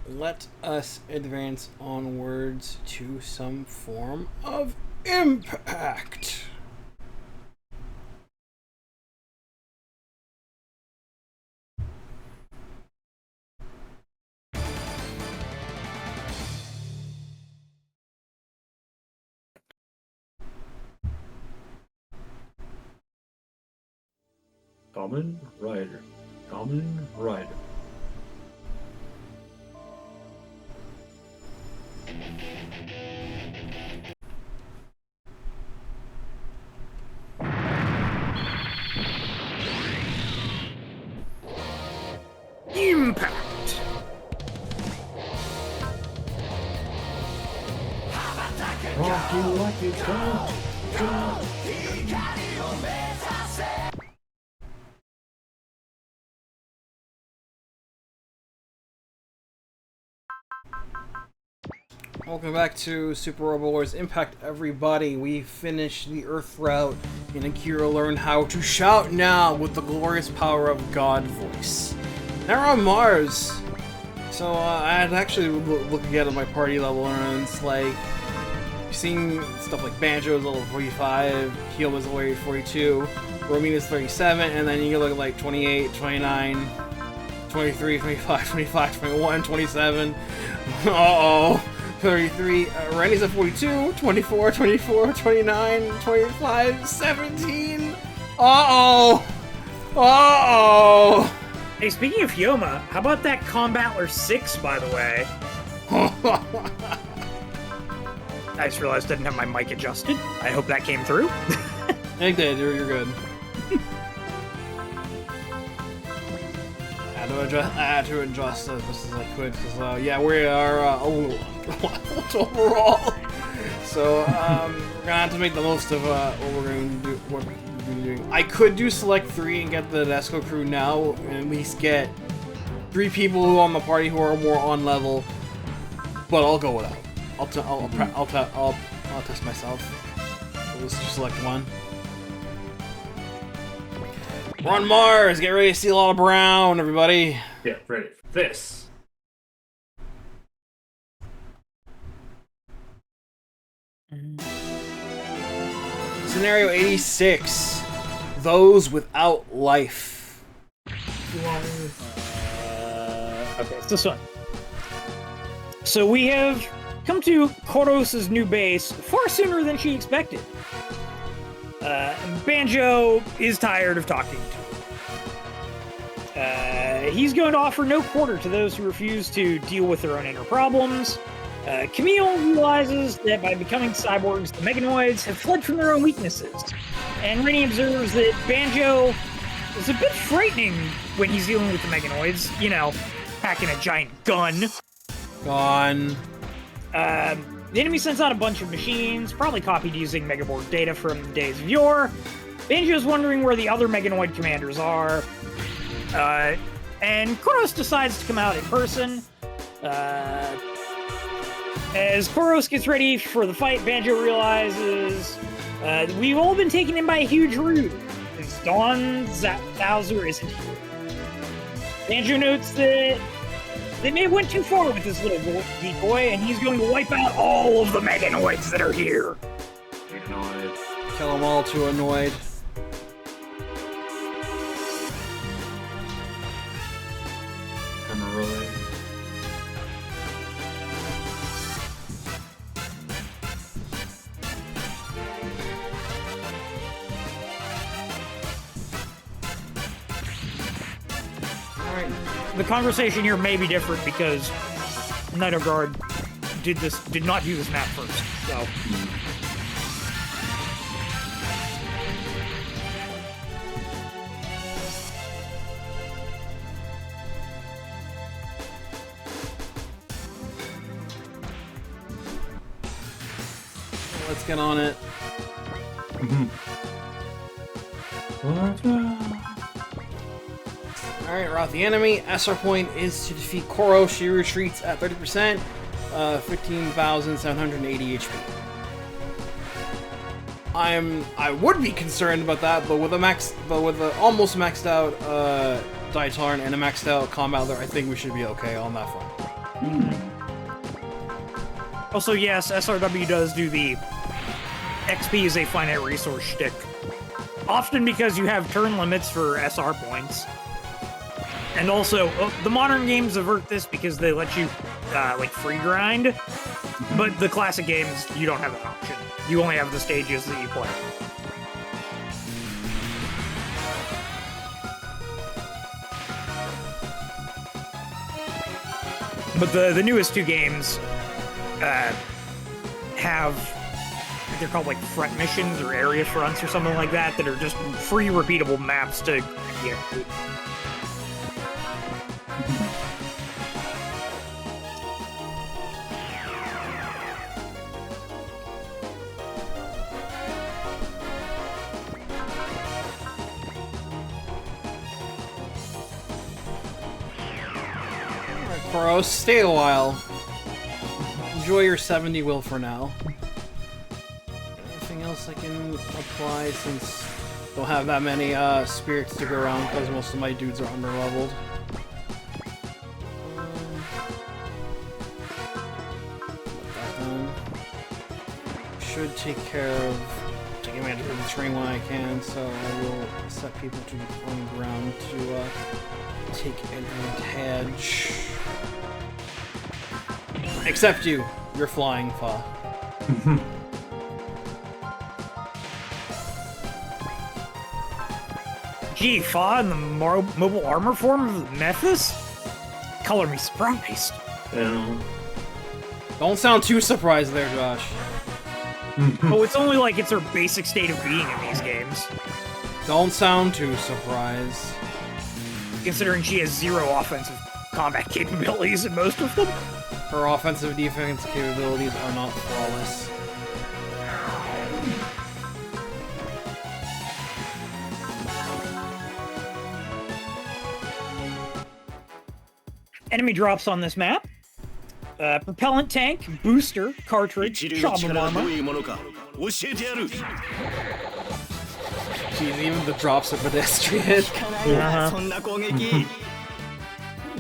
let us advance onwards to some form of impact. Common Rider. Common Rider. Impact! Rock you like it's going to. Welcome back to Super Robo Wars Impact, everybody. We finished the Earth route, and Akira learned how to shout now with the glorious power of God voice. Now we're on Mars. So I had actually looking at my party level, and it's like seeing stuff like Banjo's level 45, Yllbora's level 42, Romina's 37, and then you look at like 28, 29, 23, 25, 25, 21, 27. Uh-oh. 33, Randy's at 42, 24, 24, 29, 25, 17. Uh-oh! Uh-oh! Hey, speaking of Yoma, how about that Combattler 6, by the way? I just realized I didn't have my mic adjusted. I hope that came through. It did, you're good. I had to adjust as best as I could, because, yeah, we are a little overall. So, we're gonna have to make the most of what we're going to do. What we're doing. I could do select 3 and get the Nadesico crew now, and at least get 3 people who are on the party who are more on level. But I'll go without. I'll test myself. So let's just select 1. We're on Mars! Get ready to see a lot of brown, everybody! Get ready for this. Scenario 86. Those without life. Okay, it's this one. So we have come to Koros' new base far sooner than she expected. Banjo is tired of talking to her. He's going to offer no quarter to those who refuse to deal with their own inner problems. Camille realizes that by becoming cyborgs, the Meganoids have fled from their own weaknesses. And Rennie observes that Banjo is a bit frightening when he's dealing with the Meganoids. You know, packing a giant gun. The enemy sends out a bunch of machines, probably copied using Megaborg data from the days of yore. Banjo's wondering where the other Meganoid commanders are. And Koros decides to come out in person. As Koros gets ready for the fight, Banjo realizes we've all been taken in by a huge ruse, since Dawn Bowser isn't here. Banjo notes that they may have went too far with this little decoy, and he's going to wipe out all of the Meganoids that are here. Meganoids. Kill them all too annoyed. Emerald. The conversation here may be different because Night of Guard did not do this map first, so. Let's get on it. Alright, we're out the enemy. SR point is to defeat Koros. She retreats at 30%, 15,780 HP. I would be concerned about that, but with a almost maxed out Daitarn and a maxed out Combattler, I think we should be okay on that front. Also, yes, SRW does do the XP is a finite resource shtick. Often because you have turn limits for SR points. And also, the modern games avert this because they let you, like, free grind. But the classic games, you don't have that option. You only have the stages that you play. But the newest two games have, I think they're called like front missions or area fronts or something like that are just free repeatable maps to get. Koros, stay a while. Enjoy your 70 will for now. Anything else I can apply since I don't have that many spirits to go around because most of my dudes are underleveled. Should take care of taking advantage of the terrain when I can, so I will set people to on the ground to take advantage. Except you. You're flying, Fa. Gee, Fa in the mobile armor form of Mephis? Color me surprised. Yeah. Don't sound too surprised there, Josh. Oh, it's only like it's her basic state of being in these games. Don't sound too surprised. Considering she has 0 offensive combat capabilities in most of them. Her offensive defense capabilities are not flawless. Enemy drops on this map. Propellant tank, booster, cartridge, chomping armor. Jeez, even the drops are pedestrian.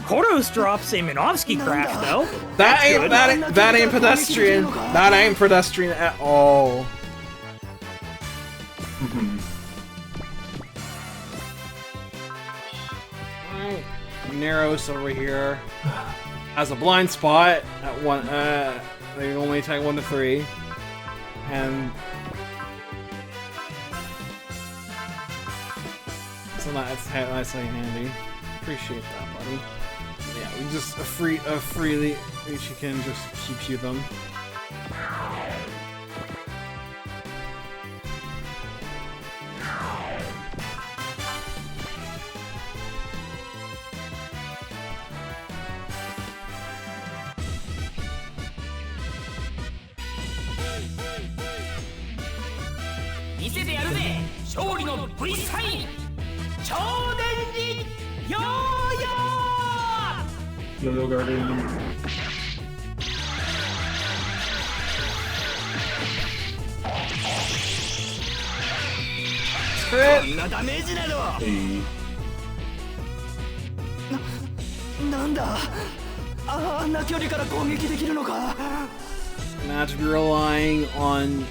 Koros drops a Minovsky craft though. That ain't pedestrian. That ain't pedestrian at all. Alright. Neros over here has a blind spot at one. They only attack 1 to 3, and so that's nicely handy. Appreciate that, buddy. Yeah, we just freely she can just keep you them. Yo-Yo Guardian. Crit! Hey. Not to be relying on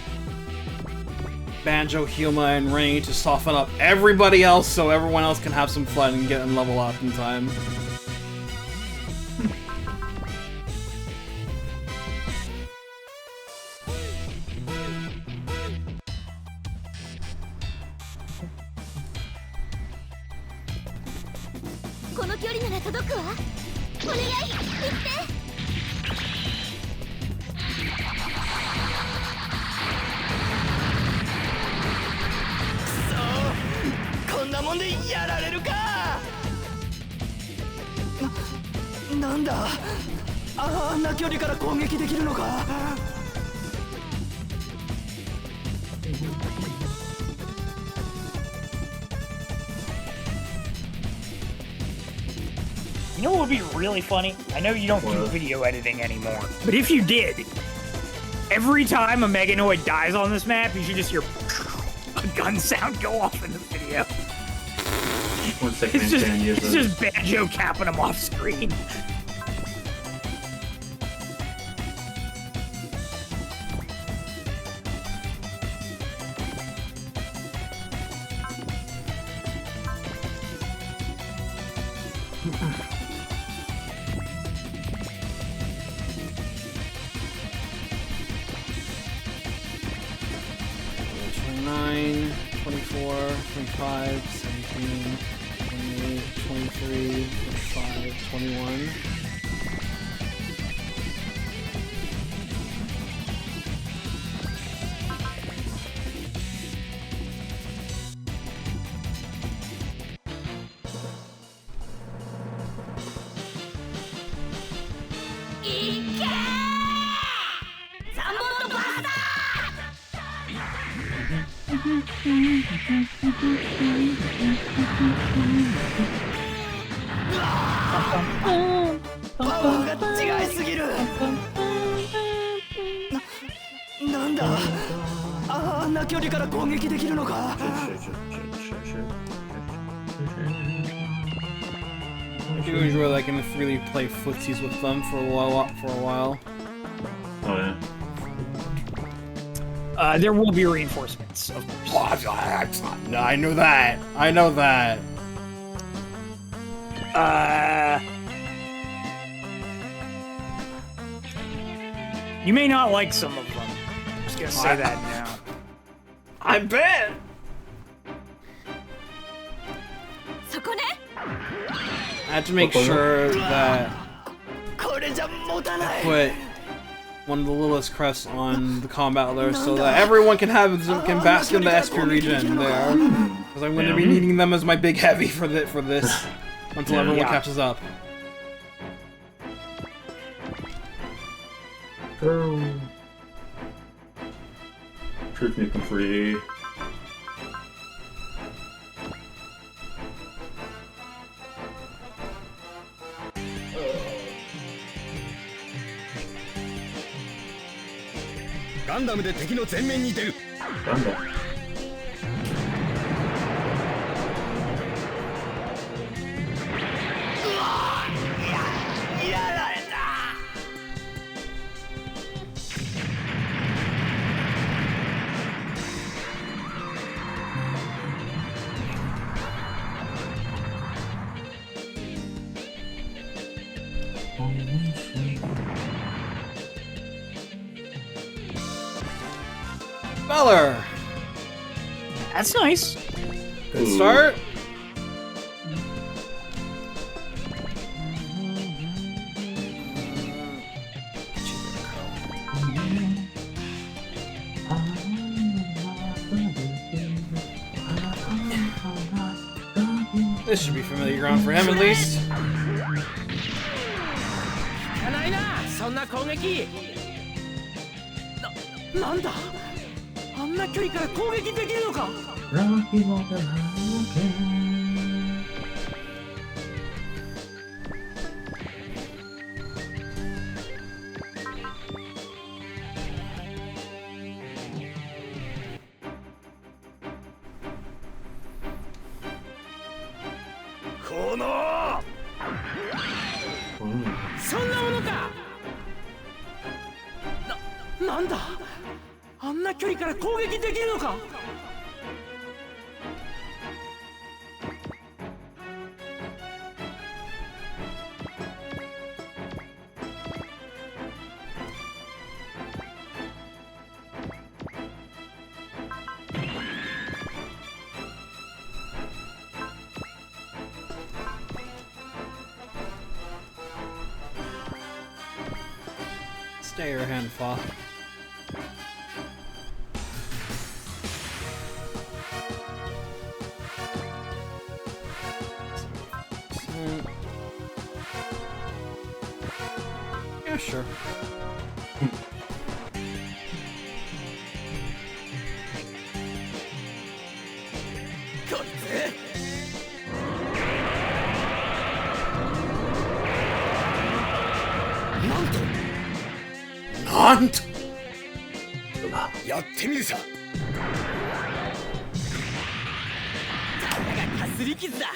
Banjo, Huma, and Rain to soften up everybody else so everyone else can have some fun and get and level up in time. You know what would be really funny? I know you don't do video editing anymore, but if you did, every time a Meganoid dies on this map, you should just hear a gun sound go off in the video. 1 second, It's just Banjo capping him off screen. $29, $24, $25, $17, $28, $23, $25, $21. I do enjoy that I can really play footsies with them for a while. Oh yeah. There will be reinforcements, of course. No, I know that. I know that. You may not like some of them. I'm just gonna say that now. I bet. I had to make sure that I put one of the littlest crests on the combat list so that everyone can bask in the SP region there, because I'm going to be needing them as my big heavy for this until everyone catches up. Truth make them free. Gundam. Beller! That's nice. Good start. This should be familiar ground for him at least. Stay your hand, Fa. Yeah, sure. Hunt! やってみるさ。たかがかすり傷だ。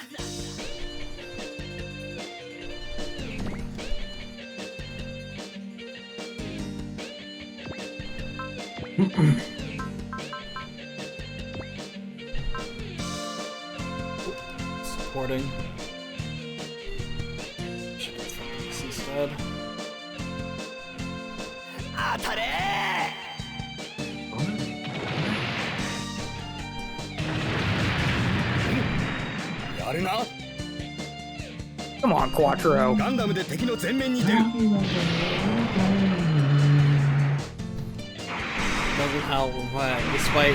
Supporting. instead. 当たれやるな Come on, Quattro. ガンダムで敵の前面に出る Doesn't help, but despite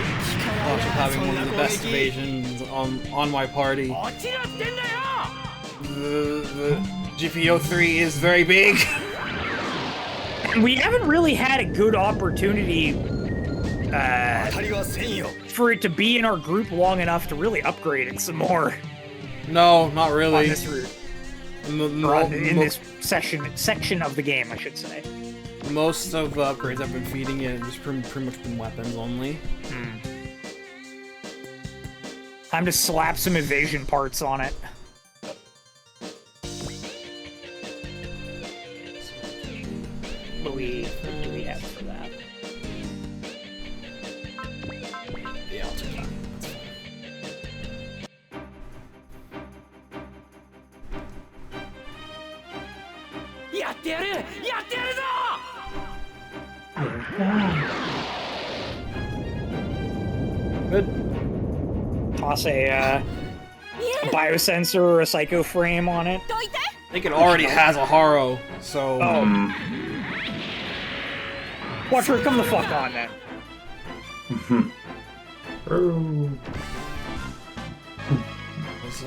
also having one of the best evasions on my party, 落ちろってんだよ the GPO3 is very big. We haven't really had a good opportunity 当たりはせんよ for it to be in our group long enough to really upgrade it some more No, not on really. this route. Or in this section of the game, I should say. Most of the upgrades I've been feeding it has pretty much been weapons only. Time to slap some evasion parts on it. What do we have for that? Yeah, I'll take that. やってやるやってやるぞ Good. Toss a biosensor or a psycho frame on it. どいて I think it already has a Haro, so... Watch her come the fuck on then. It's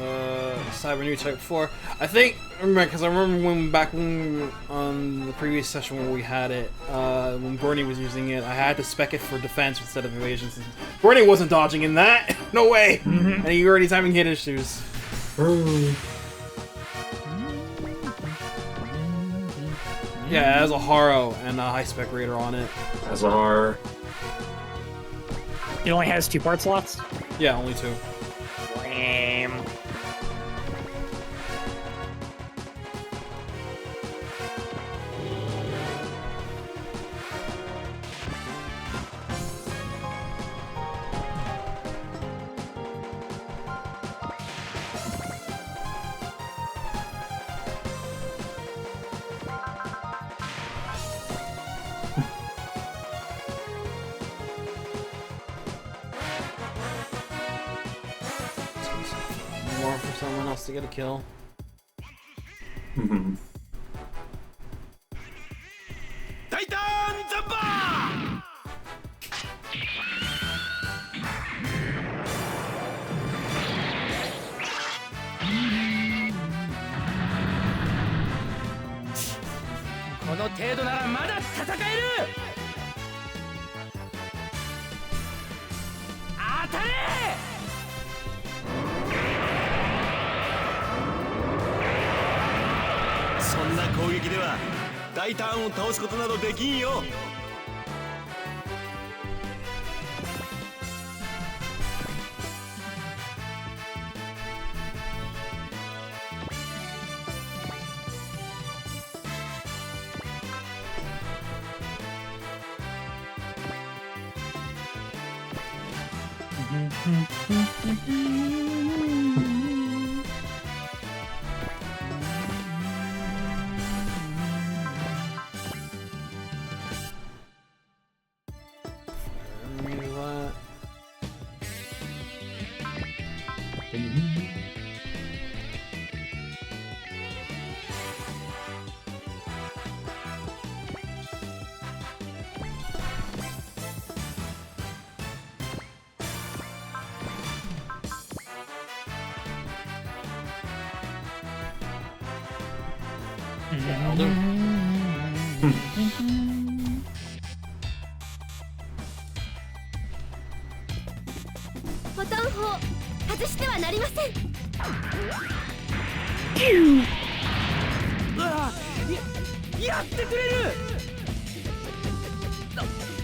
Cyber New Type 4. I think, because I remember when back when on the previous session where we had it, when Bernie was using it, I had to spec it for defense instead of evasion. Since Bernie wasn't dodging in that. No way. And he already having hit issues. Yeah, it has a Haro and a high spec raider on it. Azahar. It only has 2 part slots. Yeah, only 2. Lame. More for someone else to get a kill. Daitarn Jumper! この程度ならまだ戦える当たれそんな攻撃では大ターンを倒すことなどできんよボタン砲外してはなりませんうわやってくれ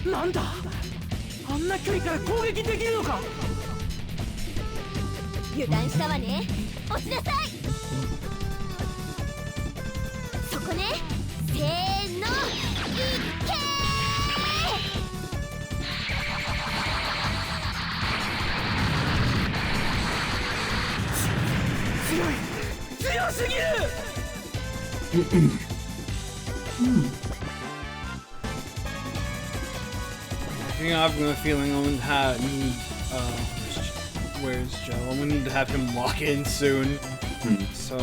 るなんだあんな距離から攻撃できるのか油断したわね落ちなさいそこねせーのいっけ強すぎる I think I've got a feeling I'm gonna have need. Where's Joe? I'm gonna need to have him lock in soon. So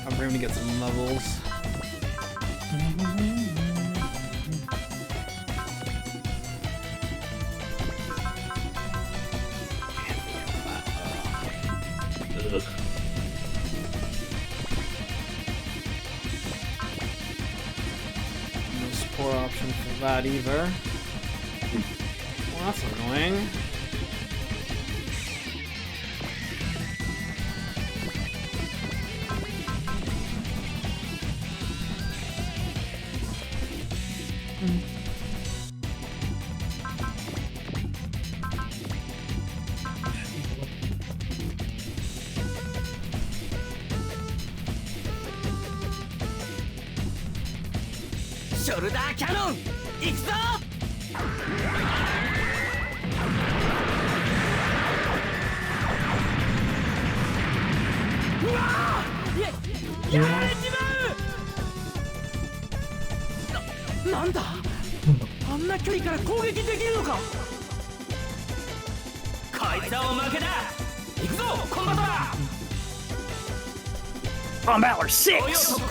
I'm going to get some levels. No support option for that either. Well, that's annoying. Shoulder cannon! 行くぞ! Combat 6!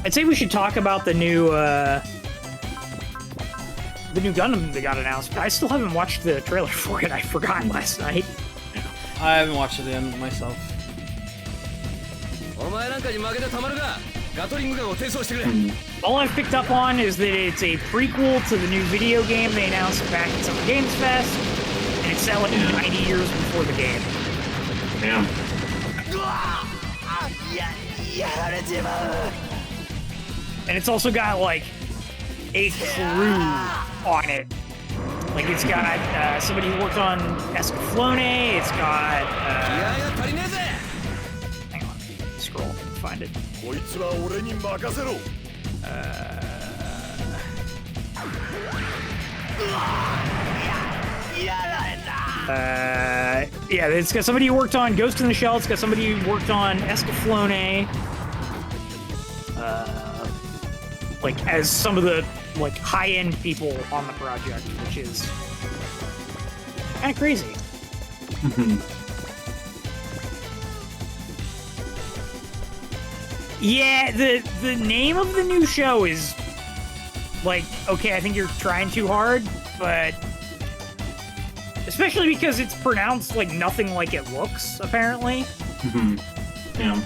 I'd say we should talk about the new Gundam that got announced. I still haven't watched the trailer for it. I forgot last night. I haven't watched it in myself. All I've picked up on is that it's a prequel to the new video game they announced back at Summer Games Fest, and it's set like 90 years before the game. Damn. And it's also got like a crew on it. Like it's got somebody who worked on Escaflowne. It's got hang on, scroll, find it. Yeah, it's got somebody who worked on Ghost in the Shell. It's got somebody who worked on Escaflowne. Like as some of the like high-end people on the project, which is kind of crazy. Yeah, the name of the new show is like, okay, I think you're trying too hard, but especially because it's pronounced like nothing like it looks, apparently. Yeah.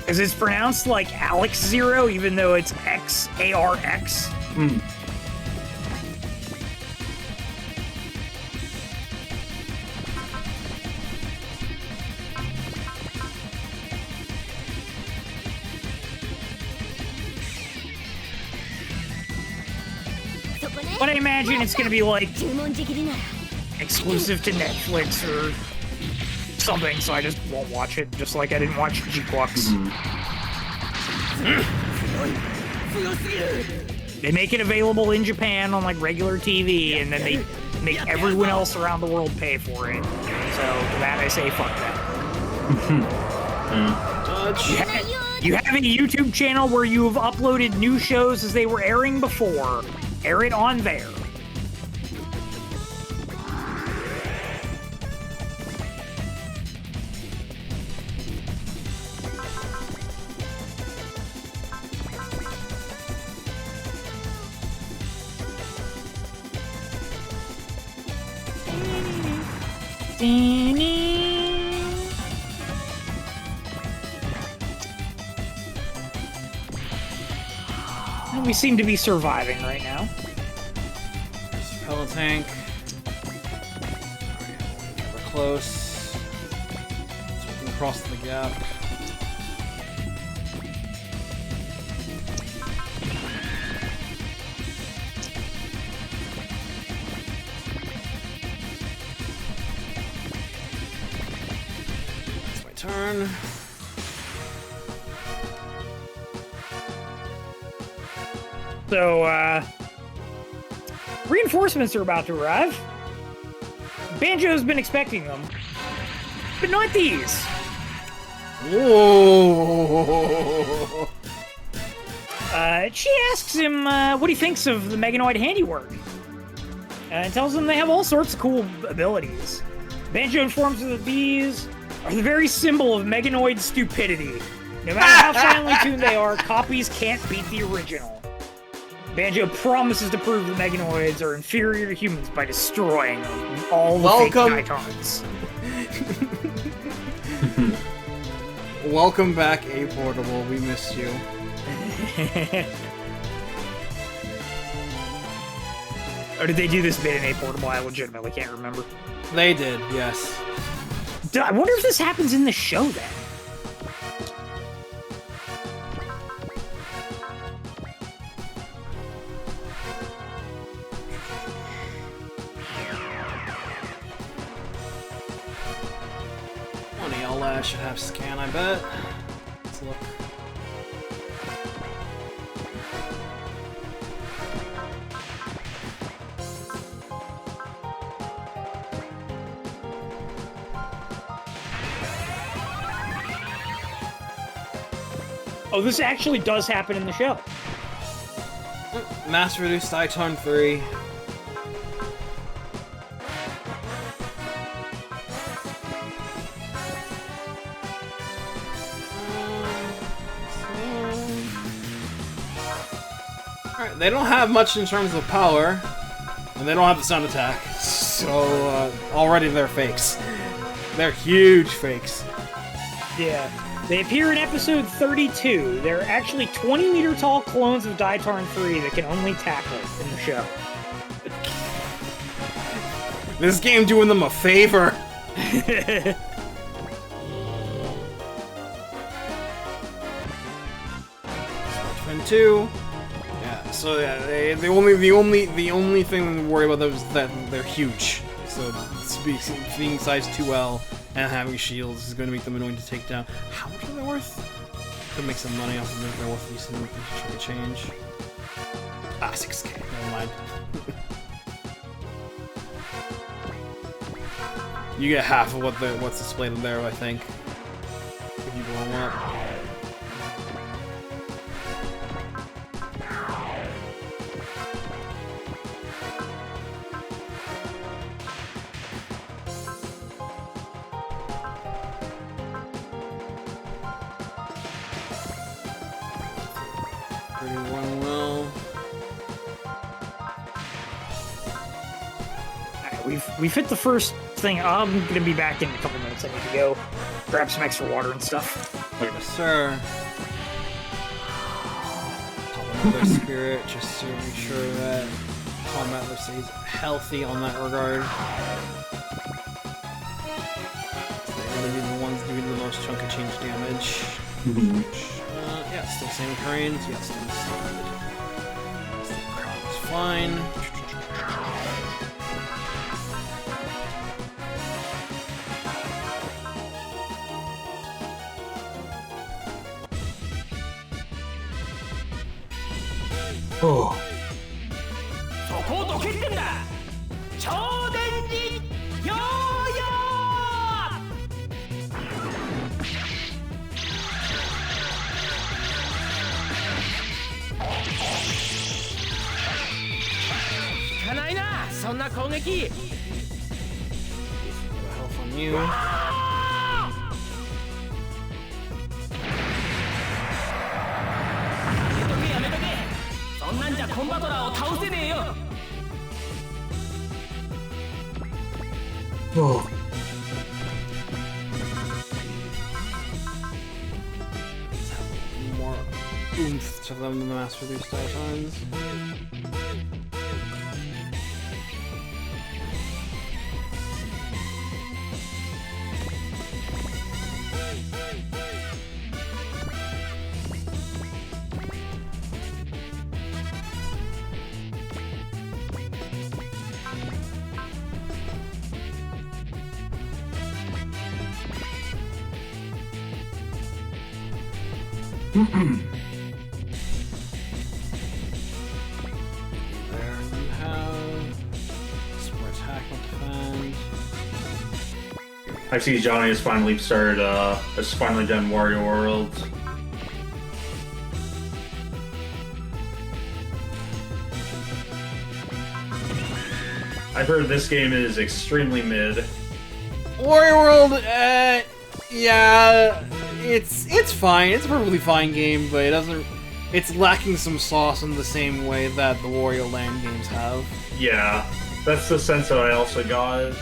Because it's pronounced like Alex Zero, even though it's X-A-R-X. But I imagine it's gonna be like 注文じきりなら exclusive to Netflix or something, so I just won't watch it, just like I didn't watch G-Quux. They make it available in Japan on like regular TV, and then they make everyone else around the world pay for it. So to that I say fuck that. You have a YouTube channel where you have uploaded new shows as they were airing before. Air it on there. We seem to be surviving right now. There's the pellet tank. We're close. Let's move across the gap. That's my turn. So, reinforcements are about to arrive. Banjo's been expecting them, but not these. Whoa! She asks him what he thinks of the Meganoid handiwork, and tells him they have all sorts of cool abilities. Banjo informs her that these are the very symbol of Meganoid stupidity. No matter how finely tuned they are, copies can't beat the original. Banjo promises to prove the Meganoids are inferior to humans by destroying all the fake Daitarns. Welcome back, A-Portable. We missed you. Or did they do this bit in A-Portable? I legitimately can't remember. They did, yes. I wonder if this happens in the show then. Should have scan, I bet. Let's look. Oh, this actually does happen in the show. Mass reduced Daitarn 3. They don't have much in terms of power, and they don't have the sound attack, so already they're fakes. They're huge fakes. Yeah. They appear in episode 32. They're actually 20-meter tall clones of Daitarn 3 that can only tackle in the show. This game doing them a favor. Spin 2. So yeah, the only thing to worry about them is that they're huge. So being size 2L and having shields is going to make them annoying to take down. How much are they worth? Could make some money off of them if they're worth decent chunk of change. Ah, 6K. Never mind. You get half of what's displayed in there, I think. If you blow them up. We've hit the first thing. I'm gonna be back in a couple minutes. I need to go grab some extra water and stuff. Yes, sir. Pop another spirit just to make sure that combat stays healthy on that regard. They're gonna be the ones doing the most chunk of change damage. Yeah, still same terrains. Yeah, still the crown is fine. Oh. そこをどけってんだ超電磁ヨーヨー効かないなそんな攻撃 Health on you. やめとけそんなんじゃコンバトラーを倒せねえよ Oh. More oomph to them to master these Daitarns. There you have support attack, not defend. I see Johnny has finally started, has finally done Wario World. I've heard this game is extremely mid. Warrior World, yeah, it's fine. It's a perfectly fine game, but it doesn't. It's lacking some sauce in the same way that the Wario Land games have. Yeah, that's the sense that I also got.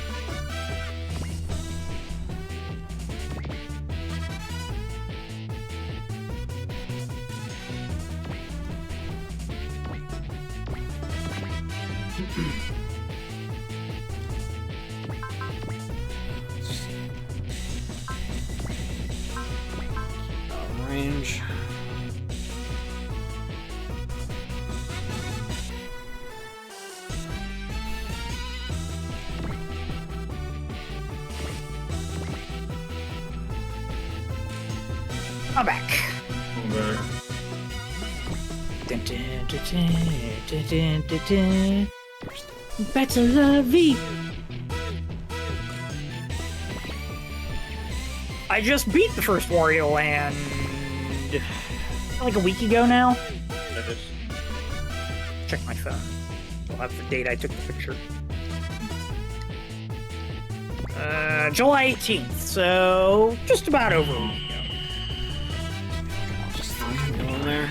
Range. I'm back. Okay. Dun, dun, dun, dun, dun, dun, dun. Better la vie. I just beat the first Wario Land like a week ago now. Check my phone. I'll have the date I took the picture. July 18th, so just about over a week ago. Just throw in there.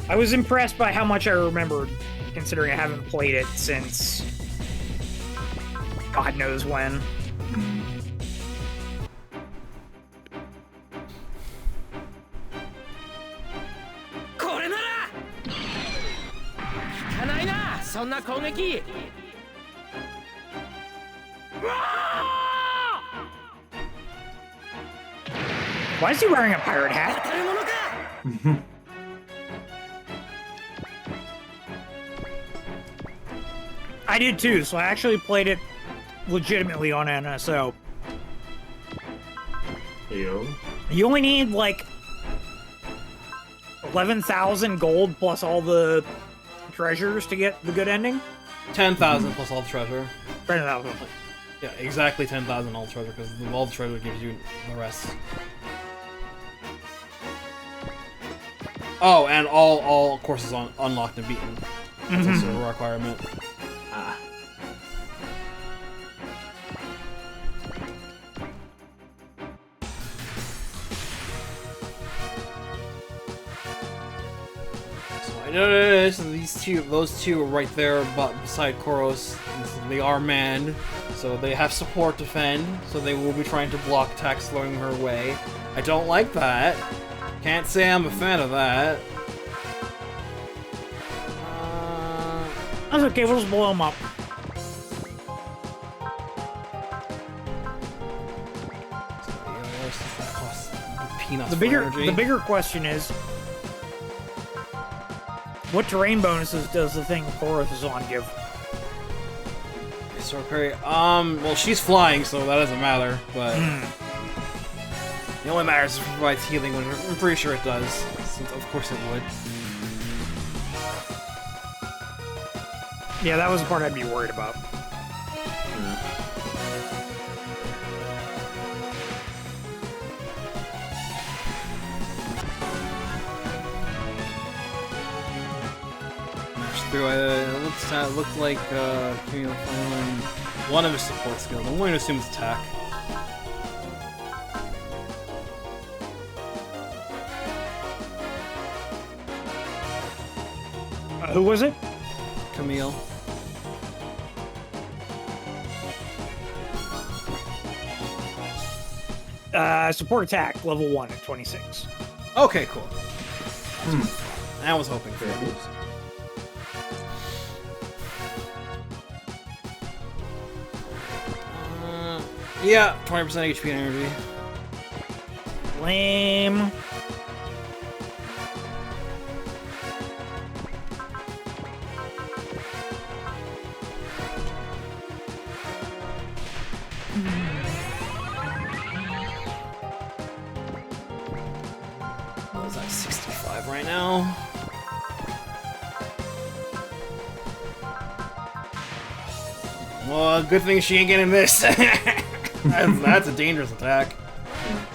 I was impressed by how much I remembered, considering I haven't played it since God knows when. Why is he wearing a pirate hat? I did too, so I actually played it legitimately on NSO. Yo. You only need like 11,000 gold plus all the treasures to get the good ending. 10,000 plus all the treasure. 10,000. Yeah, exactly 10,000 all the treasure, because all the treasure gives you the rest. Oh, and all courses on unlocked and beaten. That's also a requirement. Ah. So I noticed those two are right there, but beside Koros, they are manned, so they have support defend, so they will be trying to block attacks throwing her way. I don't like that. Can't say I'm a fan of that. That's okay, we'll just blow them up. That costs peanuts The for bigger energy. question is, what terrain bonuses does the thing Koros is on give? Sword parry. Well, she's flying, so that doesn't matter. But it only matters if it provides healing, which I'm pretty sure it does. Since of course it would. Yeah, that was the part I'd be worried about. Through it looked like Camille finally one of his support skills. I'm going to assume it's attack. Who was it? Camille. Support attack, level 1 at 26. Okay, cool. I was hoping for it. Yeah, 20% HP and energy. Lame. What was that, 65 right now? Well, good thing she ain't getting this. That's a dangerous attack.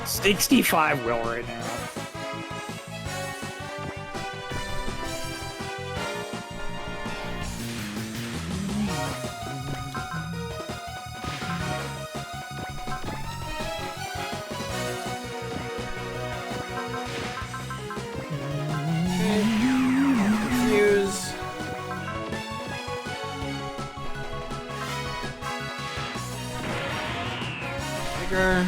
65 will right now. Confuse. Bigger.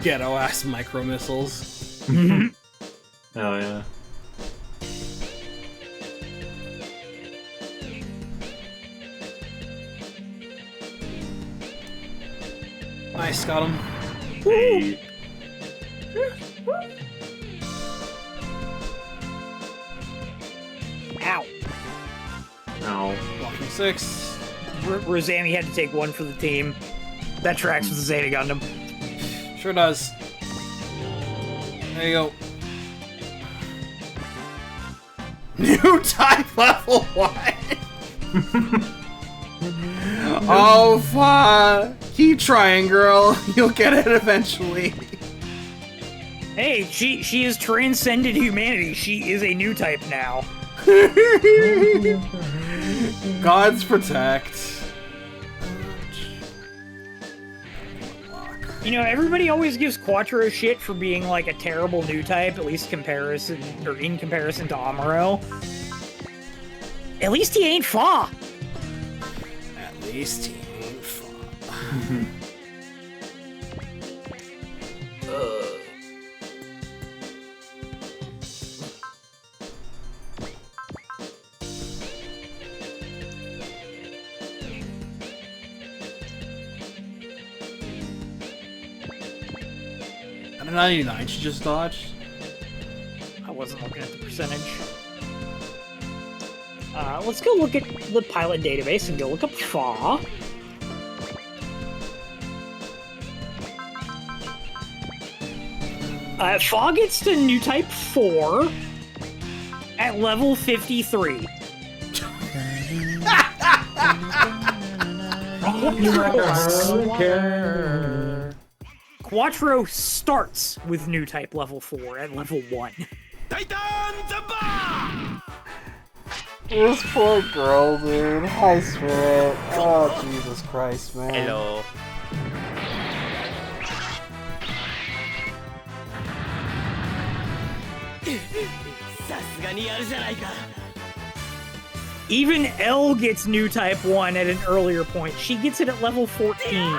Ghetto ass micro missiles. Oh yeah. Nice, got him. Hey. Ow. Ow. Walking 6. Rosami had to take one for the team. That tracks with the Zeta Gundam. Sure does. There you go. New type level 1! Oh fuck! Keep trying, girl. You'll get it eventually. Hey, she has transcended humanity. She is a new type now. Gods protect. You know, everybody always gives Quattro shit for being like a terrible new type, at least in comparison to Amuro. At least he ain't Fa. At least he ain't Fa. At a 99, she just dodged. I wasn't looking at the percentage. Let's go look at the pilot database and go look up Fa. Fa gets to new type 4 at level 53. Quattro starts with new type level 4 at level 1. This poor girl, dude. High spirit. Oh, Jesus Christ, man. Hello. Even L gets new type 1 at an earlier point. She gets it at level 14.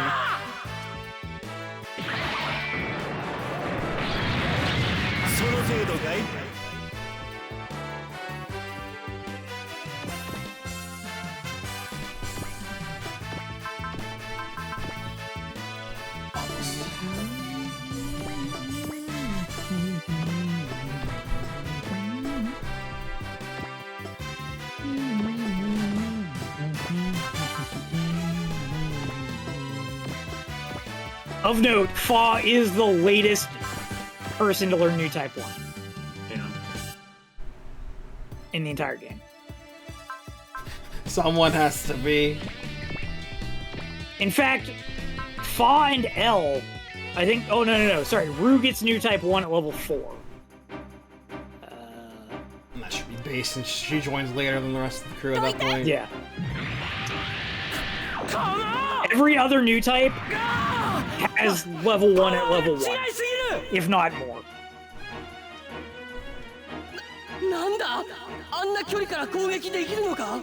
Of note, Fa is the latest person to learn new type 1. Yeah. In the entire game. Someone has to be. In fact, Fa and L, I think. Oh, no. Sorry. Rue gets new type 1 at level 4. And that should be base since she joins later than the rest of the crew at that point. Yeah. Every other new type has level 1 at level 1. If not more. なんだあんな距離から攻撃できるのか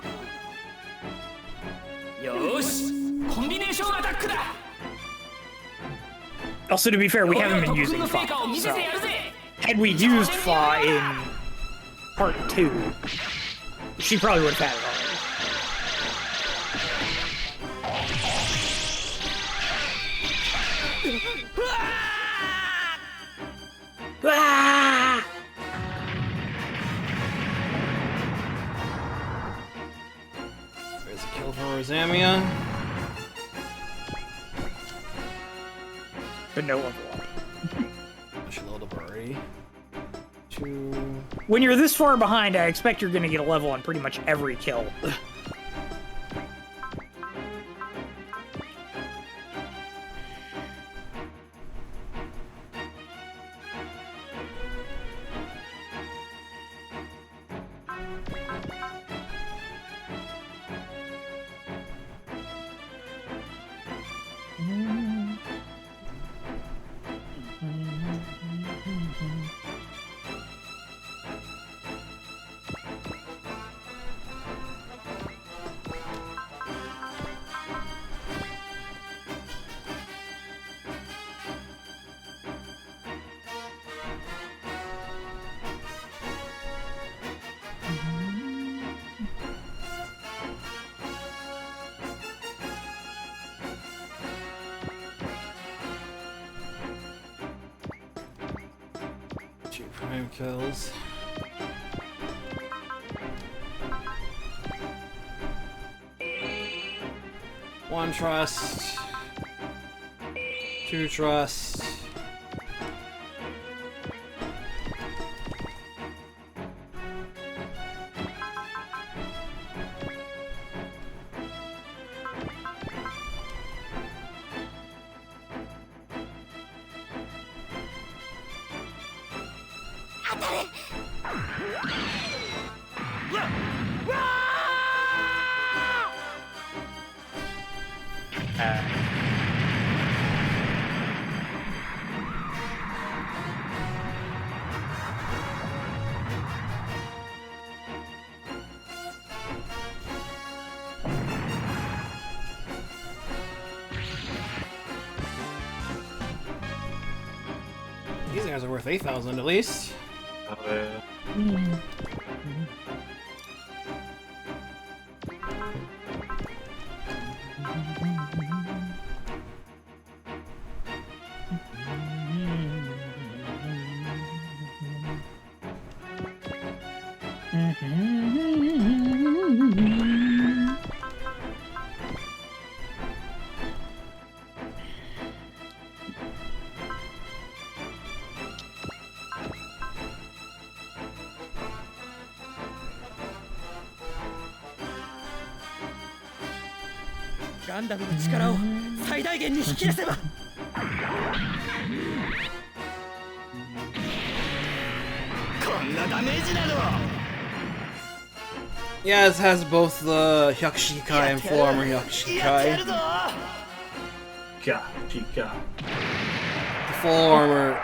よーしコンビネーションアタックだ Also, to be fair, we haven't been using Fa. So, had we used Fa in part 2, she probably would have had it already. Ah! There's a kill for Rosamia. But no level up. I should load up already. 2. When you're this far behind, I expect you're gonna get a level on pretty much every kill. Prime kills. One trust. 2 trust. These guys are worth 8,000 at least. Oh, yeah.ガンダムの力を最大限に引き出せばこんなダメージなど Yeah, it has both the Hyakushi Kai and full armor Hyakushi Kai. Chica. The full armor,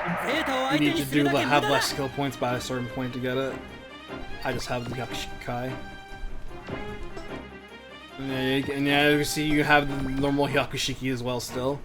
you need to have less skill points by a certain point to get it. I just have the Hyakushi Kai. And yeah, you can see you have the normal Hyakushiki as well still.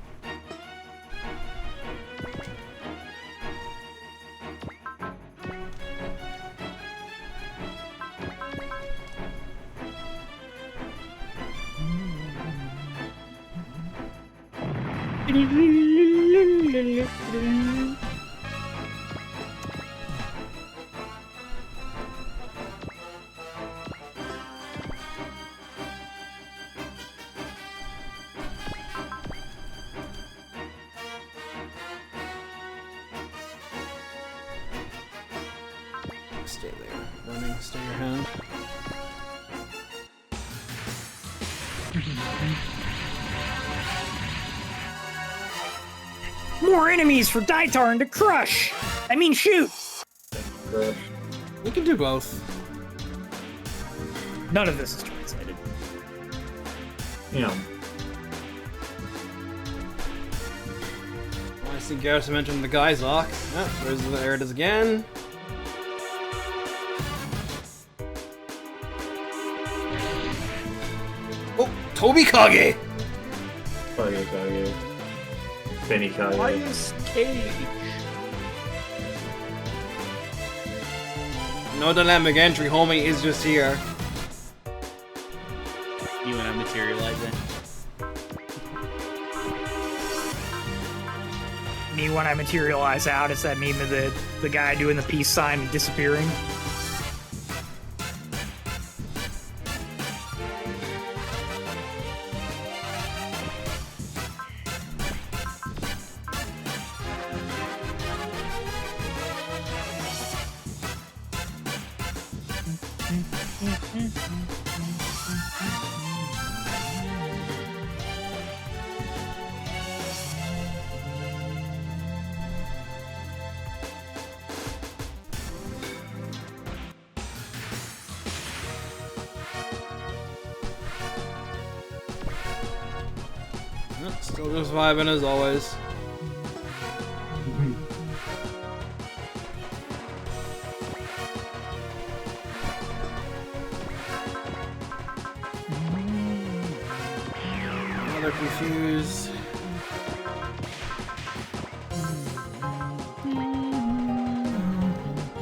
Stay there. Running, stay your hand. More enemies for Daitarn to crush! I mean shoot! We can do both. None of this is translated. Yeah. I see Garrison mentioned the Geizok. Yeah, there it is again. Oh, Tobikage! Kage. Benny Kage. Ice Cage. No dynamic entry, homie is just here. You and I materialize it. Me when I materialize out, it's that meme of the guy doing the peace sign and disappearing. Still just vibing as always. Another confused.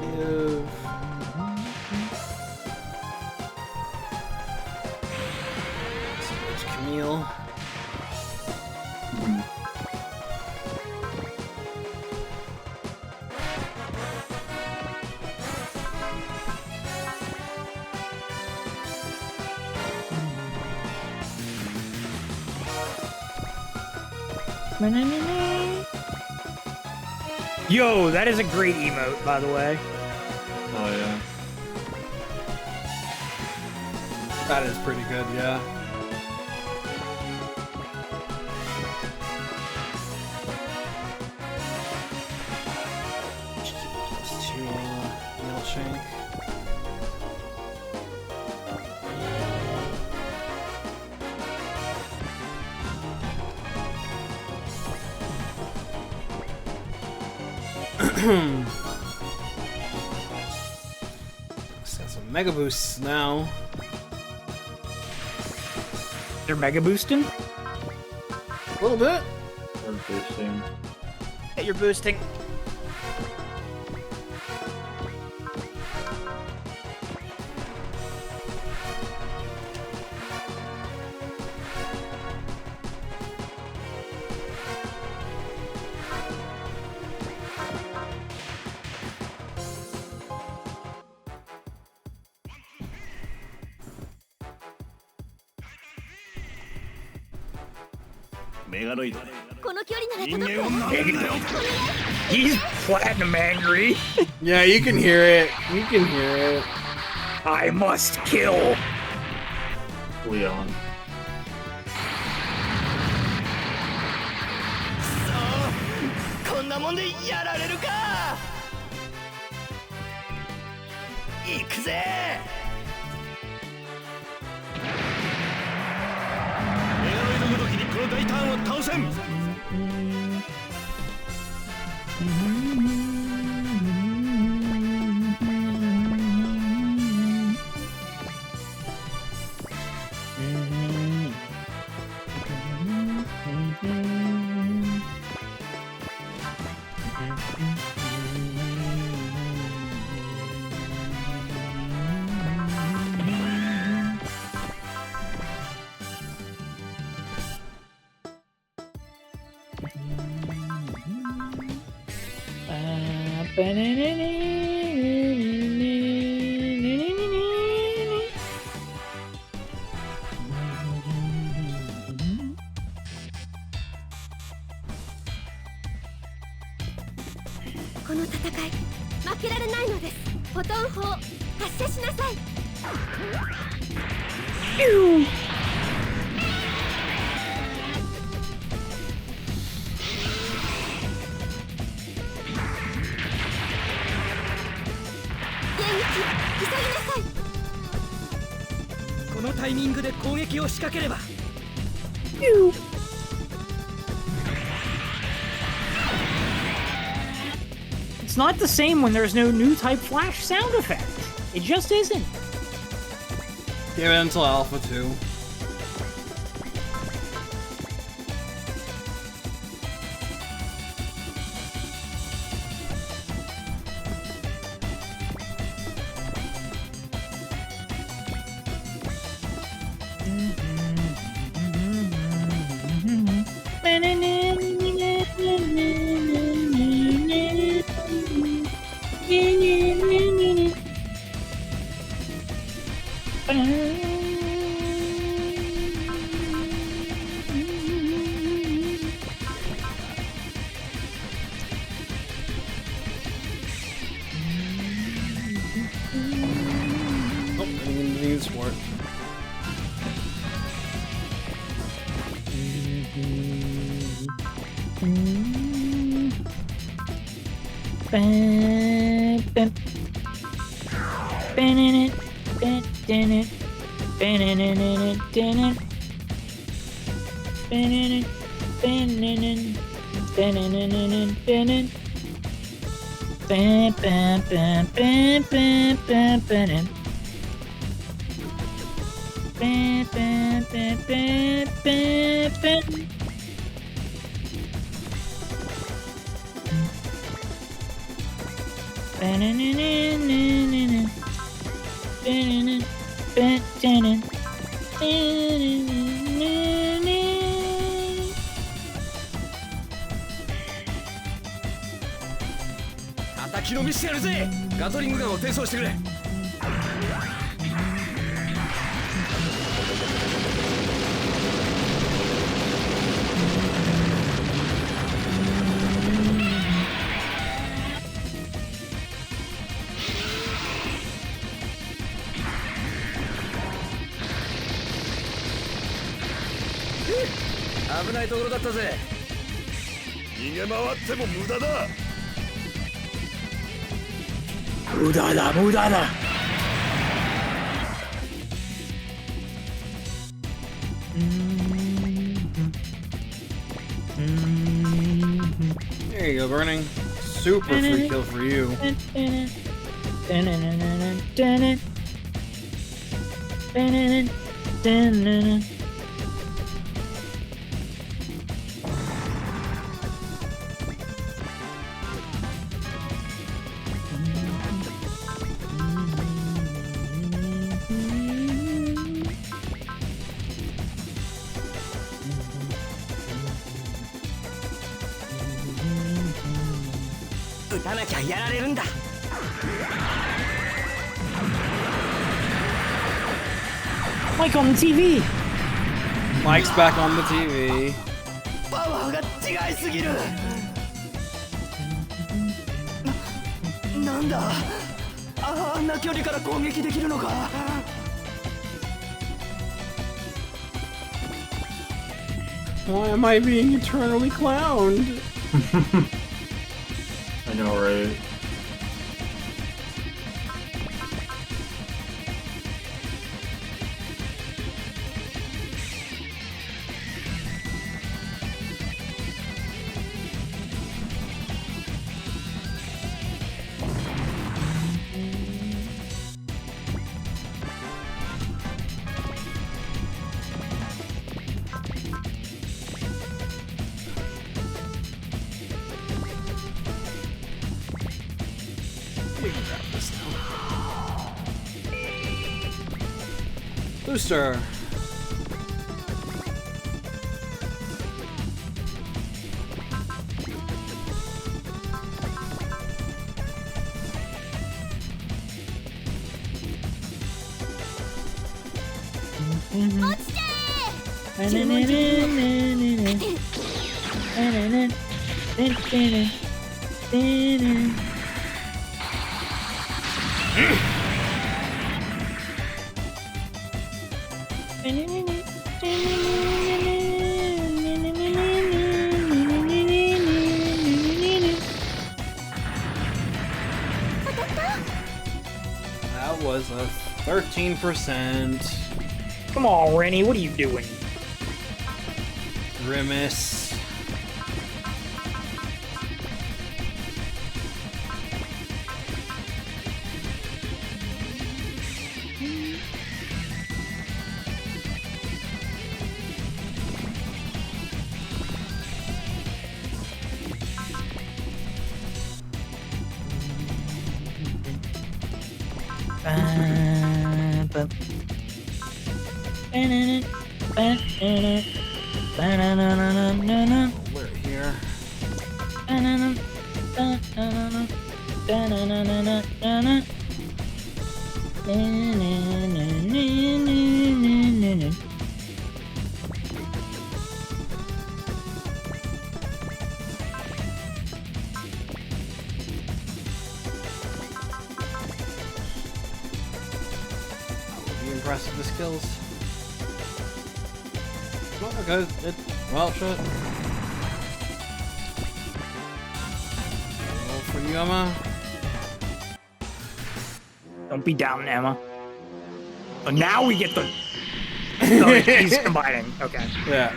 Give. There's Camille. Yo, that is a great emote, by the way. Oh yeah. That is pretty good, yeah. Plus 2. Elshank. Let's got some mega boosts now. They're mega boosting. A little bit. Or boosting. Hey, you're boosting. Meganoid. この距離なら届く。 He's platinum angry. Yeah, you can hear it. You can hear it. I must kill. Leon. こんなもんでやられるか。行くぜ。メガノイドごときにこの大ターンを倒せん。 この戦い負けられないのです。フォトン砲発射しなさい。電撃急ぎなさい。このタイミングで攻撃を仕掛ければ。 It's not the same when there's no new type flash sound effect. It just isn't. Give it until Alpha 2. Oh, I didn't use for it.叩きのみしてやるぜ。ガトリングガンを転送してくれ。 危ないところだったぜ。逃げ回っても無駄だ。Mudada, mudada. There you go, Burning. Super free kill for you. Mike on the TV. Mike's back on the TV. パワーが違いすぎる。なんだ。あんな距離から攻撃できるのか。Why am I being eternally clowned? I know, right? Booster. That was a 13%. Come on, Rennie, what are you doing? Grimace. We're here. Be impressed with the skills. Well, okay, well, shit. Roll for you, Emma. Don't be down, Emma. Oh, now we get the... Oh, he's combining. Okay. Yeah.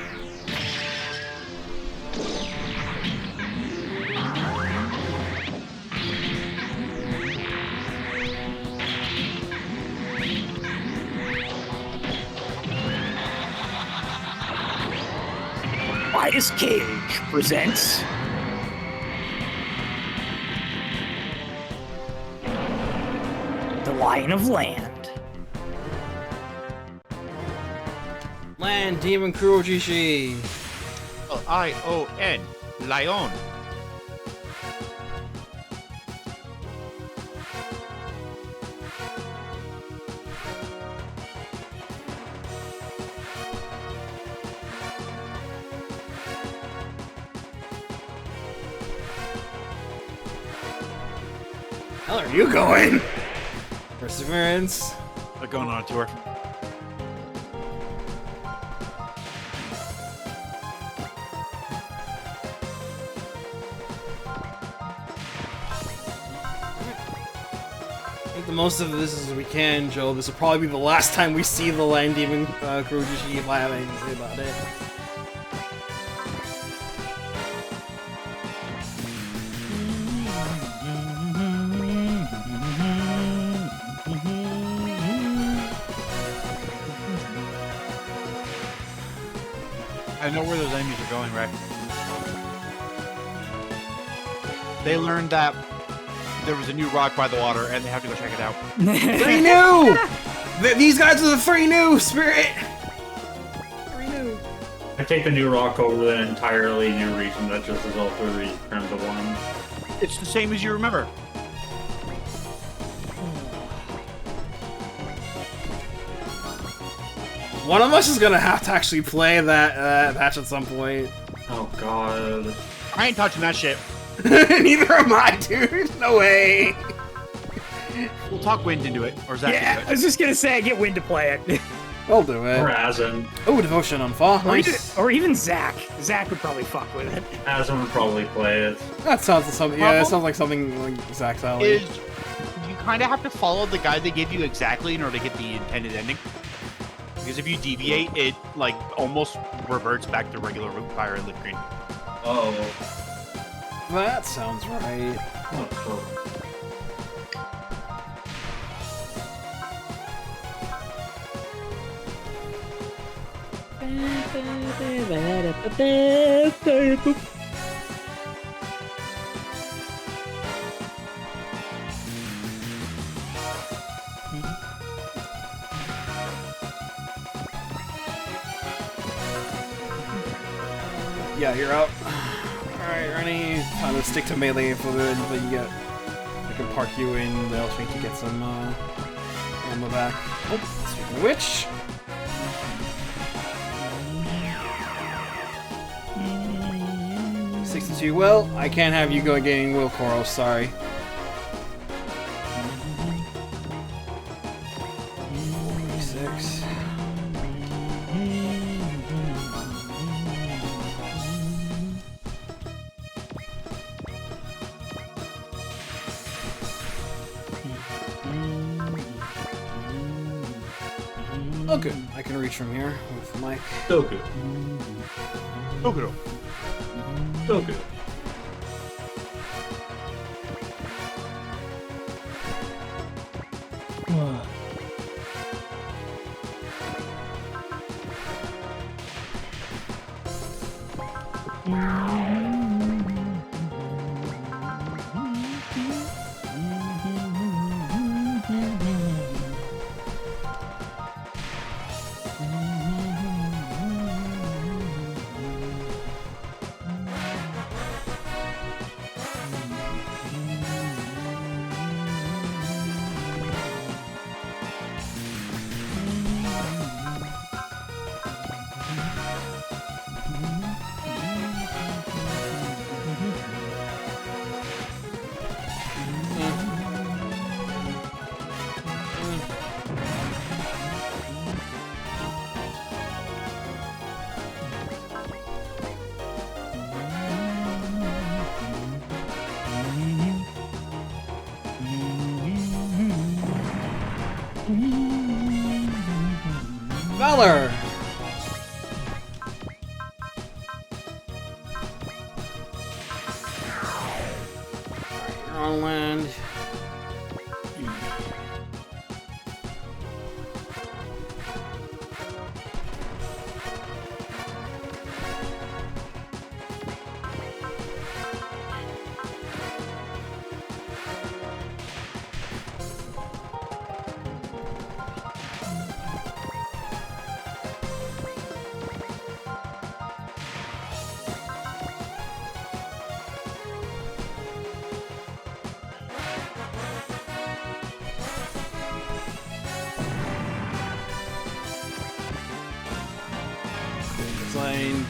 Midas Cage presents... The Lion of Land. Land Demon Kurojishi. Lion. Lion. How are you going? Perseverance. They're going on a tour. Make the most of this as we can, Joe. This will probably be the last time we see the land demon Kurojishi, if I have anything to say about it. I know where those enemies are going, Rex. They learned that there was a new rock by the water, and they have to go check it out. 3 new! These guys are the 3 new, Spirit! 3 new. I take the new rock over an entirely new region that just is all 3 times of 1. It's the same as you remember. One of us is gonna have to actually play that patch at some point. Oh god. I ain't touching that shit. Neither am I, dude. No way. We'll talk Wind into it, or Zach Yeah, into I was just gonna say, get Win to play it. I'll do it. Or Azan. Oh, devotion on Fa. Nice. Or even Zach. Zach would probably fuck with it. Azan would probably play it. That sounds like something. Yeah, it sounds like something like Zach's alley. Is you kind of have to follow the guide they give you exactly in order to get the intended ending. Because if you deviate, it like almost reverts back to regular root fire and lip green. Oh. That sounds right. Oh, cool. Yeah, you're out. Alright, Rennie. Time to stick to melee for the until you get. I can park you in the Elshank to get some ammo back. Oh, speaking of which. $62. Well, I can't have you go getting Will Koros, sorry. 46. Oh good, I can reach from here with Mike. So good. Okuro. So good. Valor! You're on land.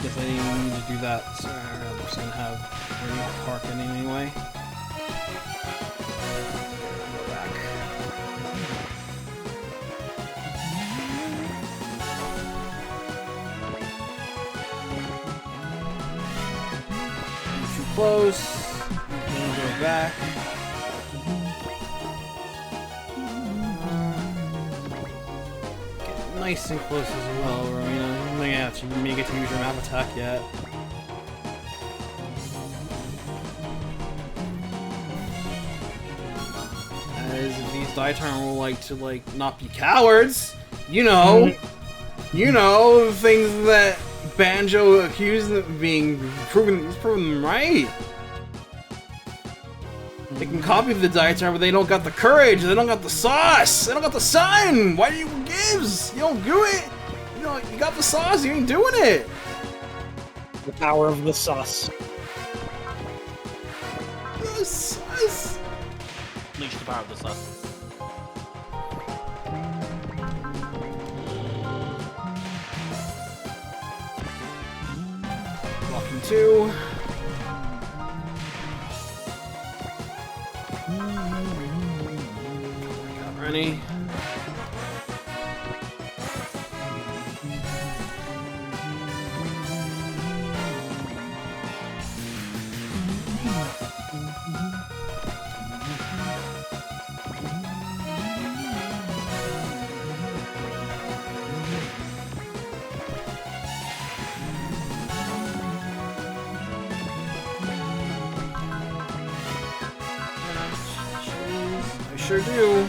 Guess I didn't need to do that, so I'm just gonna have Rennie park in anyway. Go back. Too close. Then go back. nice and close as well, Romina. You may have to get to use your map attack yet. As these Daitarn will like to not be cowards, you know, the things that Banjo accused of being proven. He's proven them right. They can copy the Daitarn, but they don't got the courage. They don't got the sauce. They don't got the sun. Why do you gives? You don't do it. You know, you got the sauce. You ain't doing it. The power of the sauce. The sauce. Unleash the power of the sauce. Walking 2. Got Rennie. Sure do.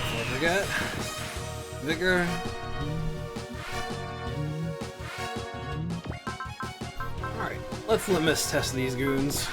Don't forget. Vigor. Let's litmus test these goons.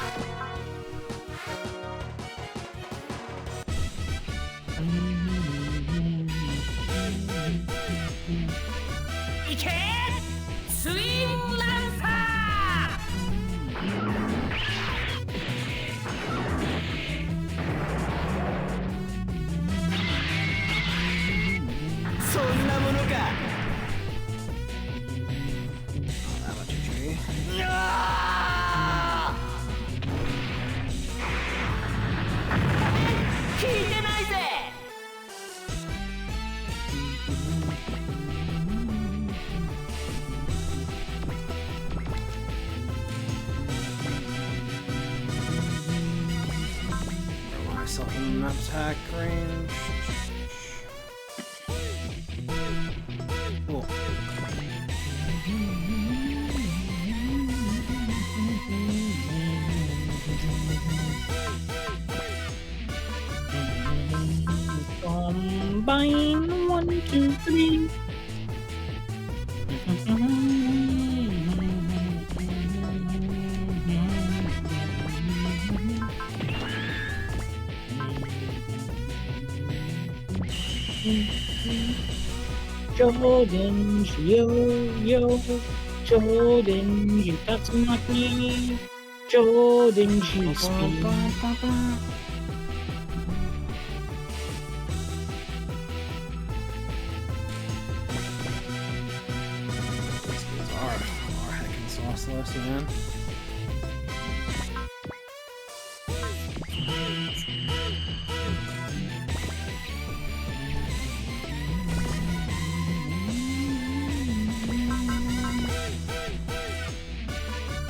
Myself in map attack range. Cool. Combine 1, 2, 3. Jordan, yo, Jordan, you Tatsumaki, Jordan, G speed. Our heckin' sauceless, man.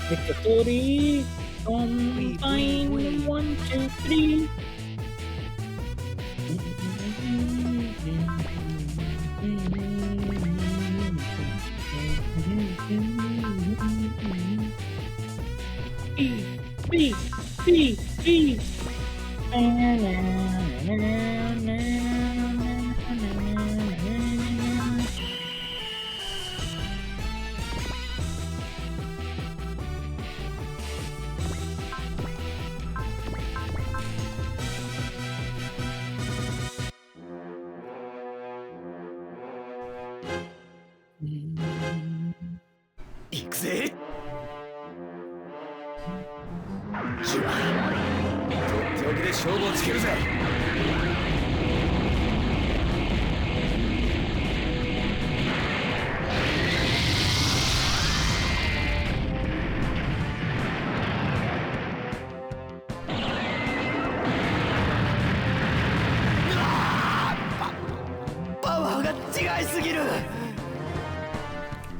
Victory, combine 1, 2, 3. B.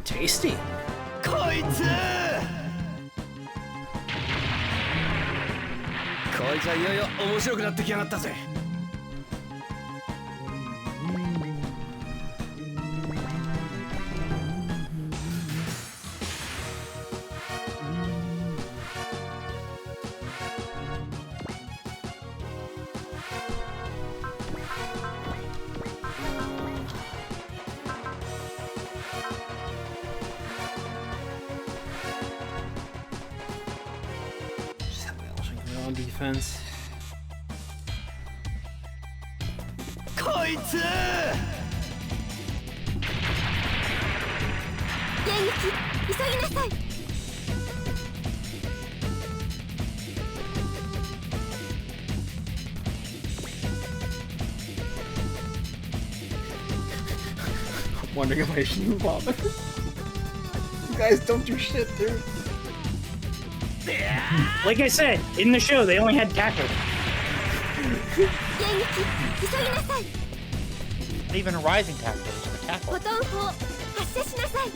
Tasty. こいつはいよいよ面白くなってきやがったぜ。Just have the Elshank on defense. こいつ迎撃急ぎなさい。 Wondering if I should move on. You guys don't do shit, dude. Like I said, in the show, they only had tackle. 迎撃急ぎなさい。 Not even a rising tackle, just a tackle. ボトン砲発射しなさい。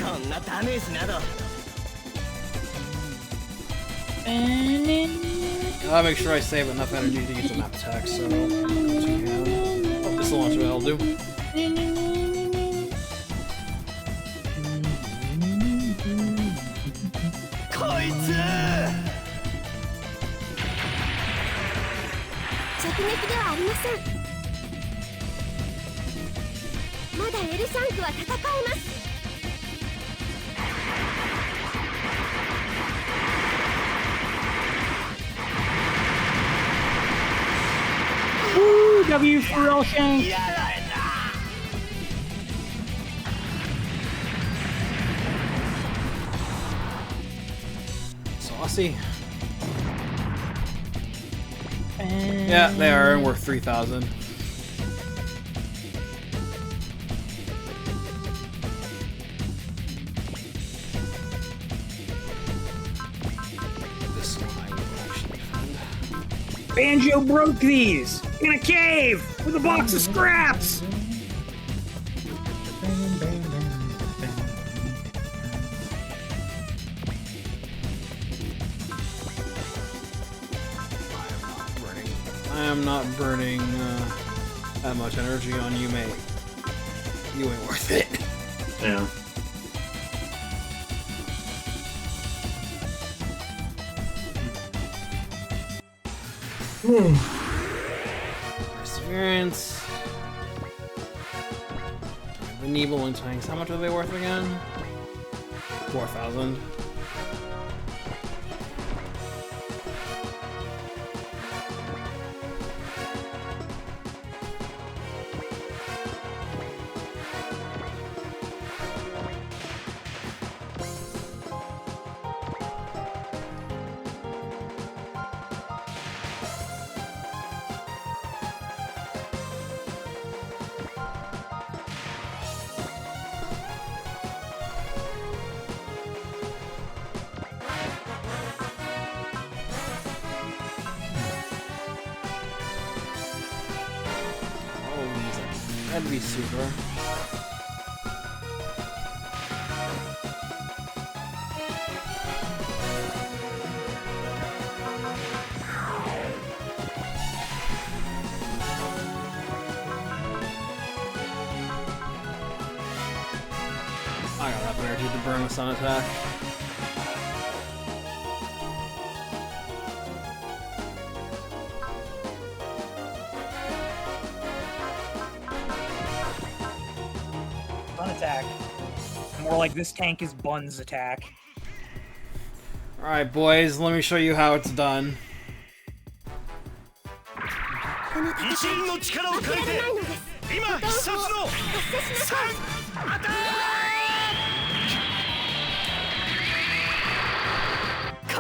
こんなダメージなど I'll make sure I save enough energy to get to map attack, so... Oh, this launcher that'll do. こいつ直撃ではありません。まだエルシャンクは戦えます。 Woo! W for Elshank. やられた Saucy. Yeah, they are, and we're 3,000. This one I will actually defend. Banjo broke these in a cave with a box of scraps. I am not burning that much energy on you, mate. You ain't worth it. Yeah. Perseverance. The Neebling tanks. How much are they worth again? 4,000. That'd be super. I got enough energy to burn a sun attack. Bun attack. More like this tank is Bun's attack. Alright, boys, let me show you how it's done. この戦い一輪の力を負け借りてられないのです。今ボトン必殺の砲発射しなさい。アタック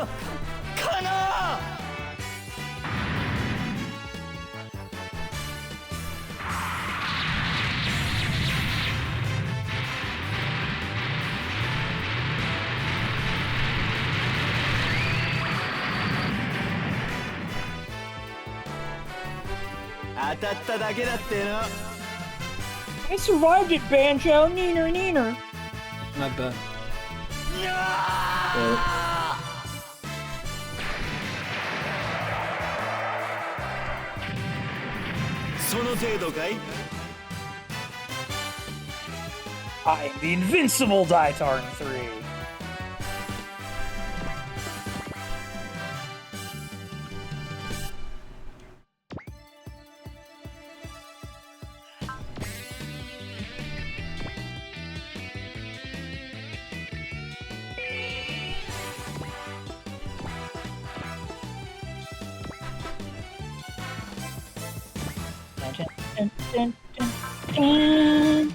かな当たっただけだっての I survived it, Banjo. Neener, neener. Not bad. I am the invincible Daitarn 3. Dun, dun, dun, dun.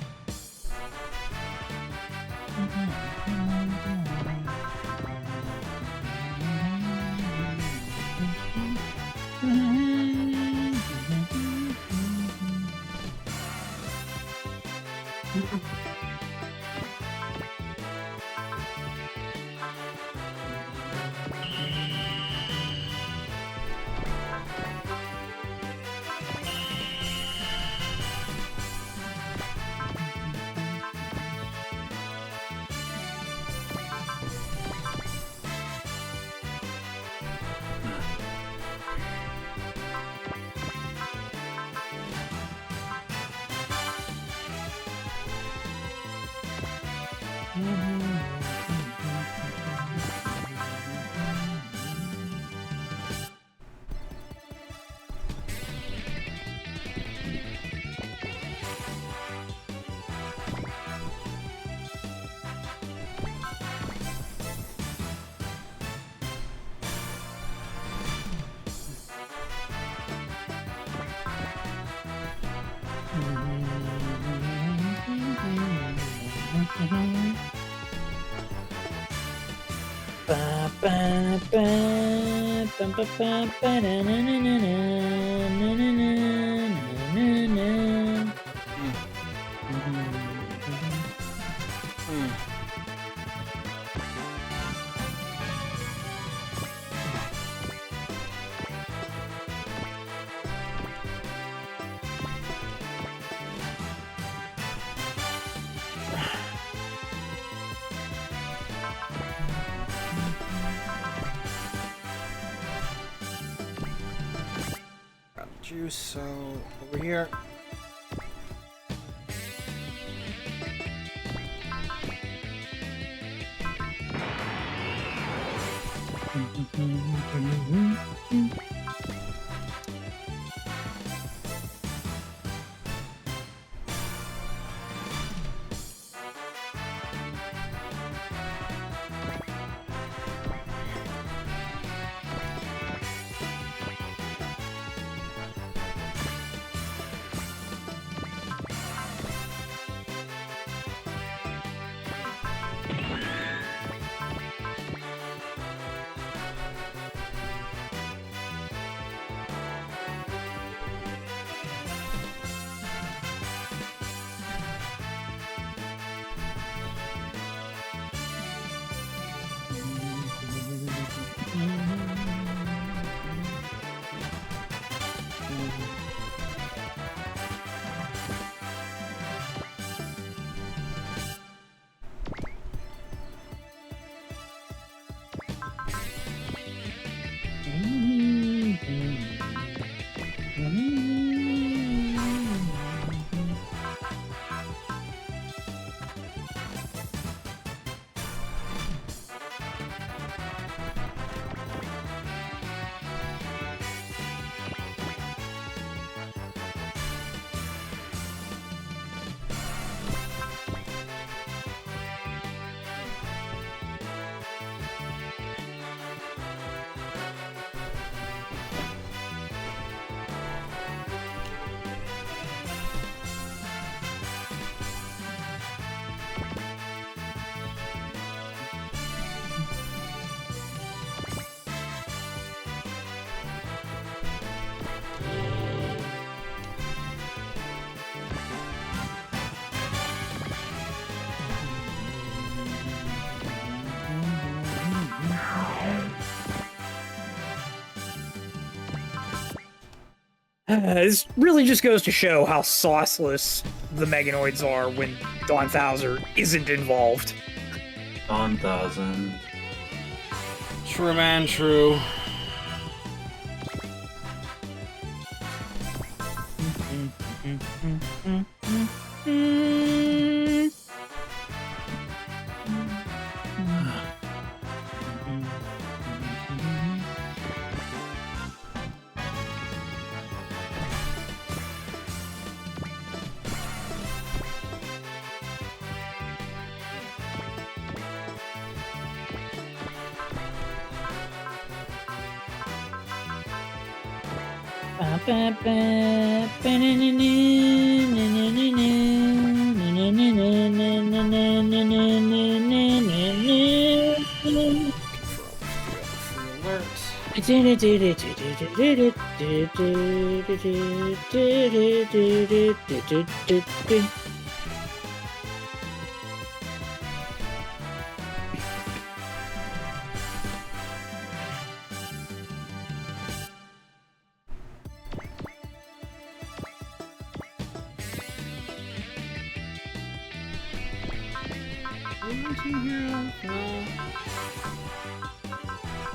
Ba, ba, ba, ba, ba, ba, ba, na, na, na, na, na, na, na, na, na, na. Got juice, so over here. This really just goes to show how sauceless the Meganoids are when Dawn Thouser isn't involved. 1000. True, man, true.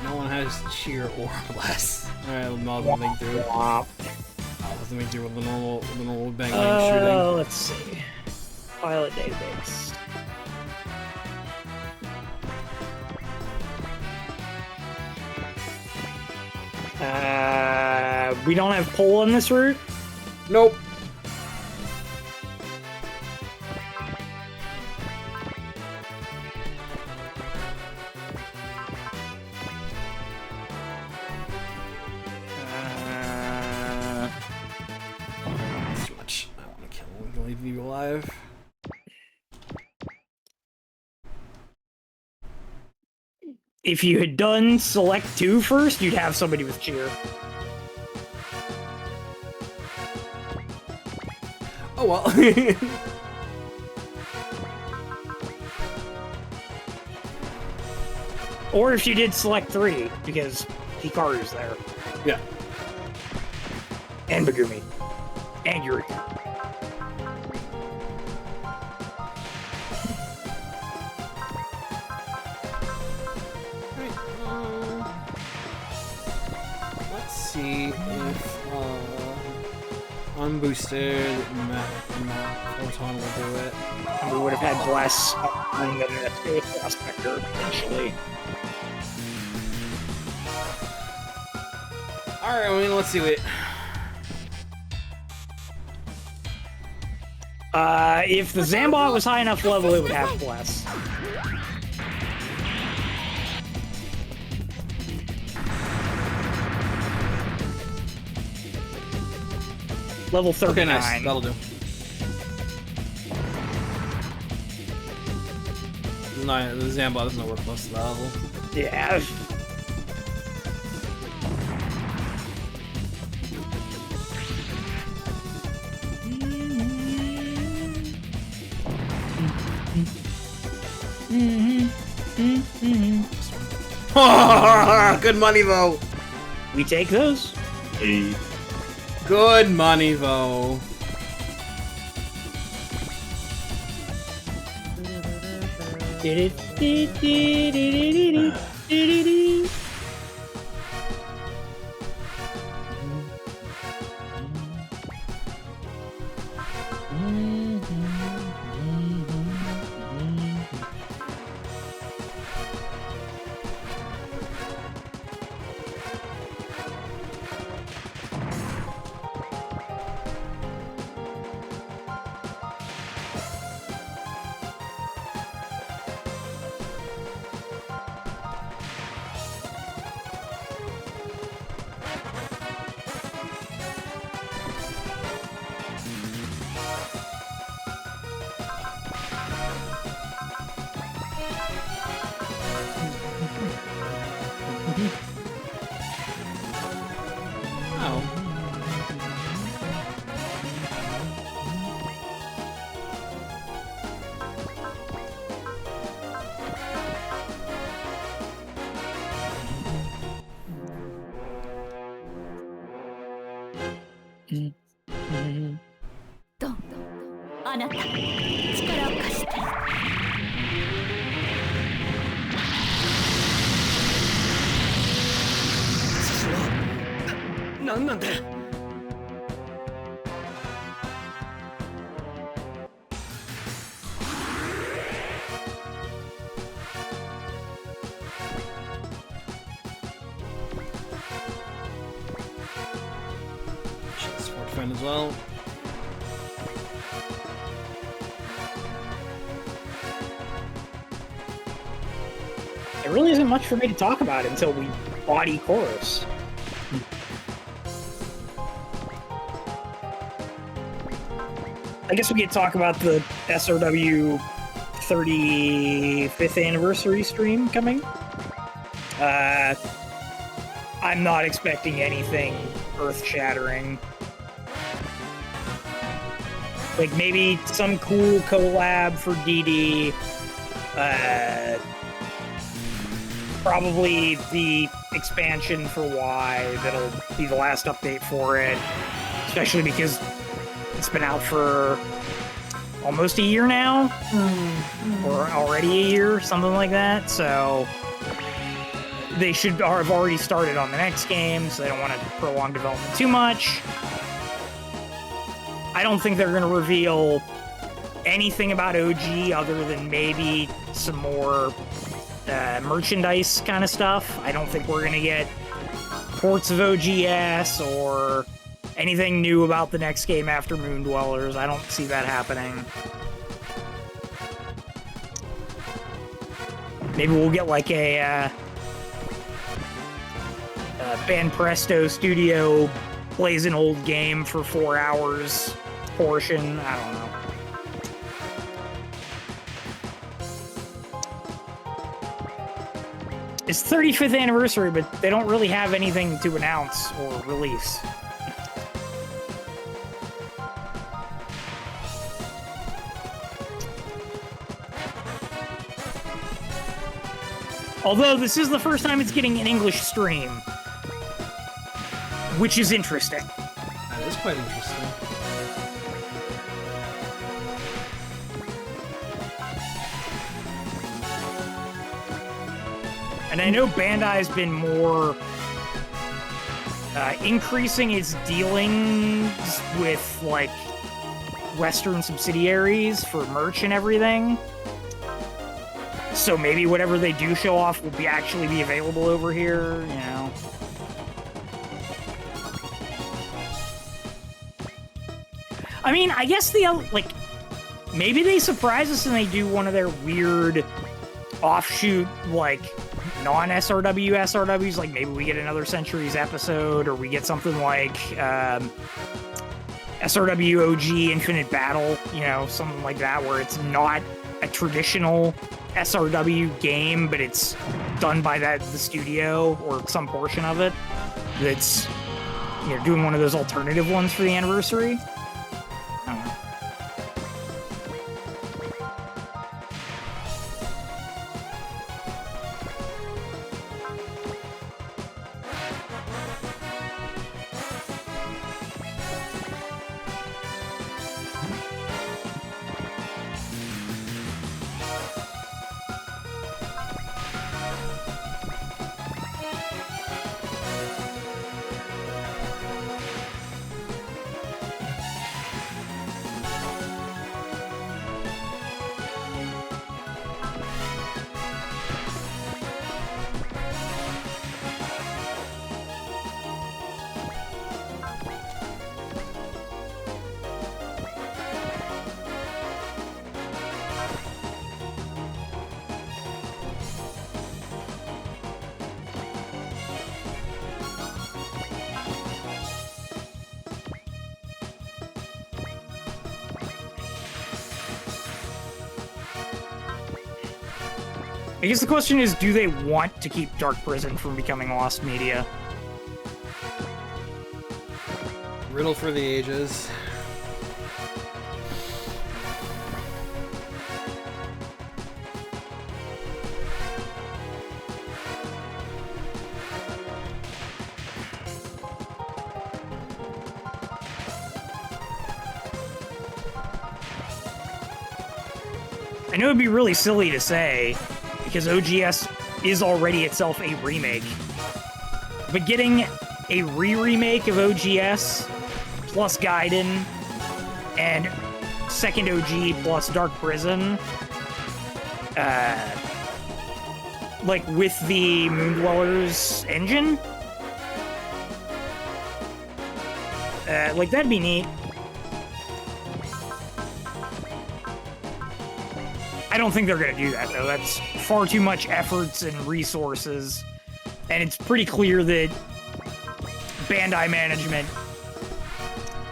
No one has cheer or bless. Alright, I'll make through. I'll make through with the normal bang shooting. Let's see. Pilot database. We don't have pole on this route? Nope. Too much. I don't want to kill him. We can leave you alive. If you had done select 2 first, you'd have somebody with cheer. Oh well. Or if you did select 3, because Hikaru's there. Yeah. And Megumi. And Eureka. Let's see if unboosted Photon will do it. We would have had Bless on the Prospector potentially. Alright, well, let's see what. If the Zambot was high enough level, it would have Bless. Level 39. Okay, nice. That'll do. No, the Zambot doesn't work close to that level. Yeah. Good money, though. We take those. Hey. Good money, though. あなた力を貸して。何なんだ。Shit, support friend as well. There really isn't much for me to talk about until we body Koros. I guess we could talk about the SRW 35th anniversary stream coming. I'm not expecting anything earth-shattering. Like, maybe some cool collab for DD. Probably the expansion for Y. That'll be the last update for it. Especially because it's been out for almost a year now. Or already a year, something like that. So they should have already started on the next game, so they don't want to prolong development too much. I don't think they're going to reveal anything about OG other than maybe some more merchandise kind of stuff. I don't think we're going to get ports of OGS or anything new about the next game after Moon Dwellers. I don't see that happening. Maybe we'll get like a Ban Presto Studio plays an old game for 4 hours portion. I don't know. It's 35th anniversary, but they don't really have anything to announce or release. Although this is the first time it's getting an English stream, which is interesting. That is quite interesting. And I know Bandai's been more increasing its dealings with, like, Western subsidiaries for merch and everything. So maybe whatever they do show off will actually be available over here, you know. I mean, I guess maybe they surprise us and they do one of their weird offshoot, like, non-SRW SRWs, like maybe we get another Centuries episode, or we get something like SRW OG Infinite Battle, you know, something like that, where it's not a traditional SRW game, but it's done by the studio or some portion of it that's, you know, doing one of those alternative ones for the anniversary. I don't know. I guess the question is, do they want to keep Dark Prison from becoming lost media? Riddle for the ages. I know it'd be really silly to say, because OGS is already itself a remake, but getting a re-remake of OGS plus Gaiden and second OG plus Dark Prison, like with the Moondwellers engine, like that'd be neat. I don't think they're gonna do that though. That's far too much efforts and resources, and it's pretty clear that Bandai management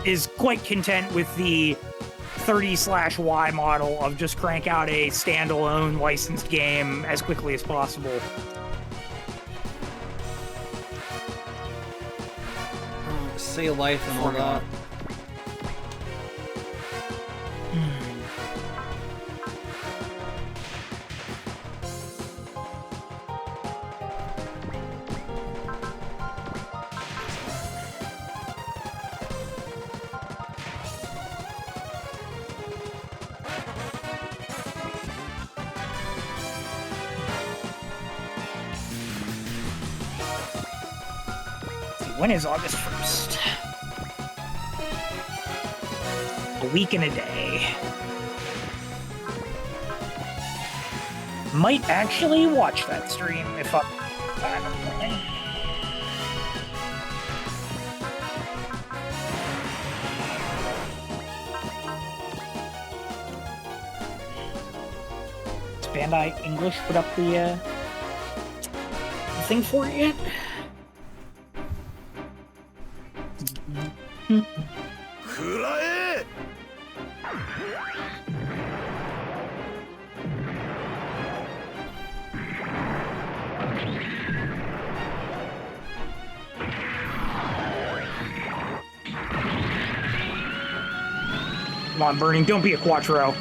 is quite content with the 30/Y model of just crank out a standalone licensed game as quickly as possible. Say life and all that. When is August 1st? A week and a day. Might actually watch that stream if I... Does Bandai English put up the thing for it yet? Come on, Burning, don't be a Quattro.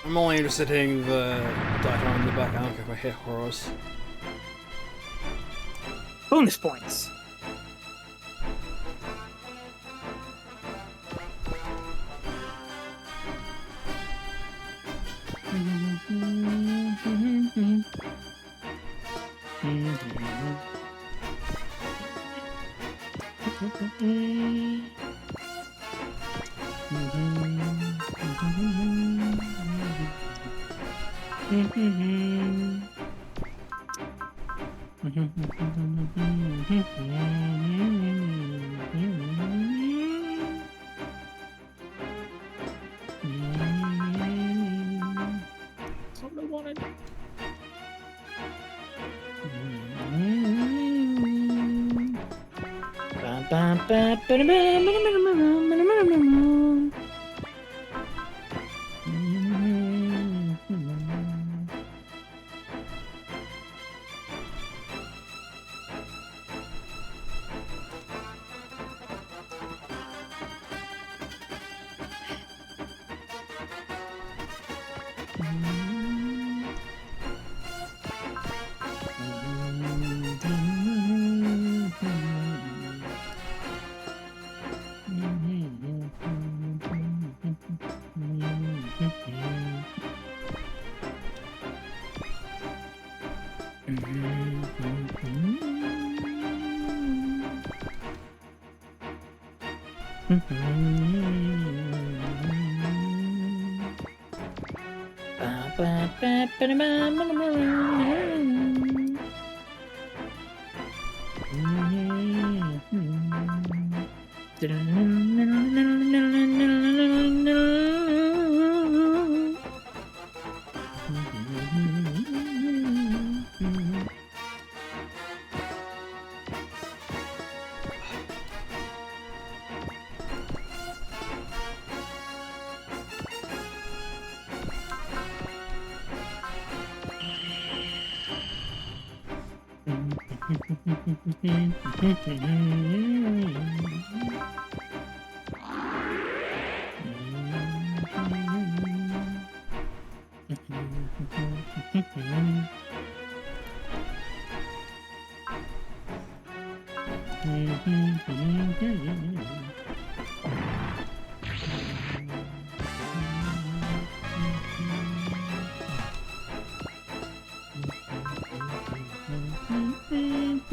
I'm only interested in hitting the Daitarn in the back. I don't care if I hit Koros. Bonus points.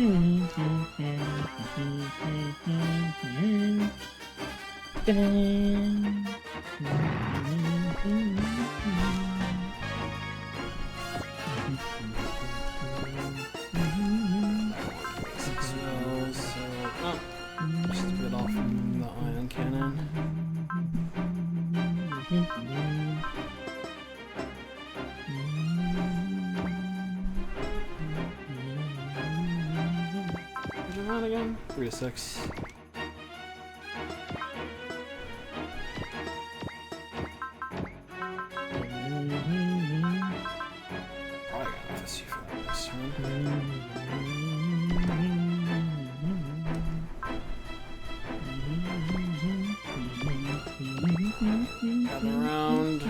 Just a bit off from the ion cannon. Where's your round again? 3 to 6. Probably got enough to see for that this turn. Gather around.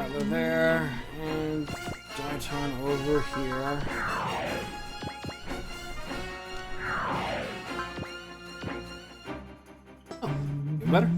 They're there, and Daitarn over here. Oh, even better.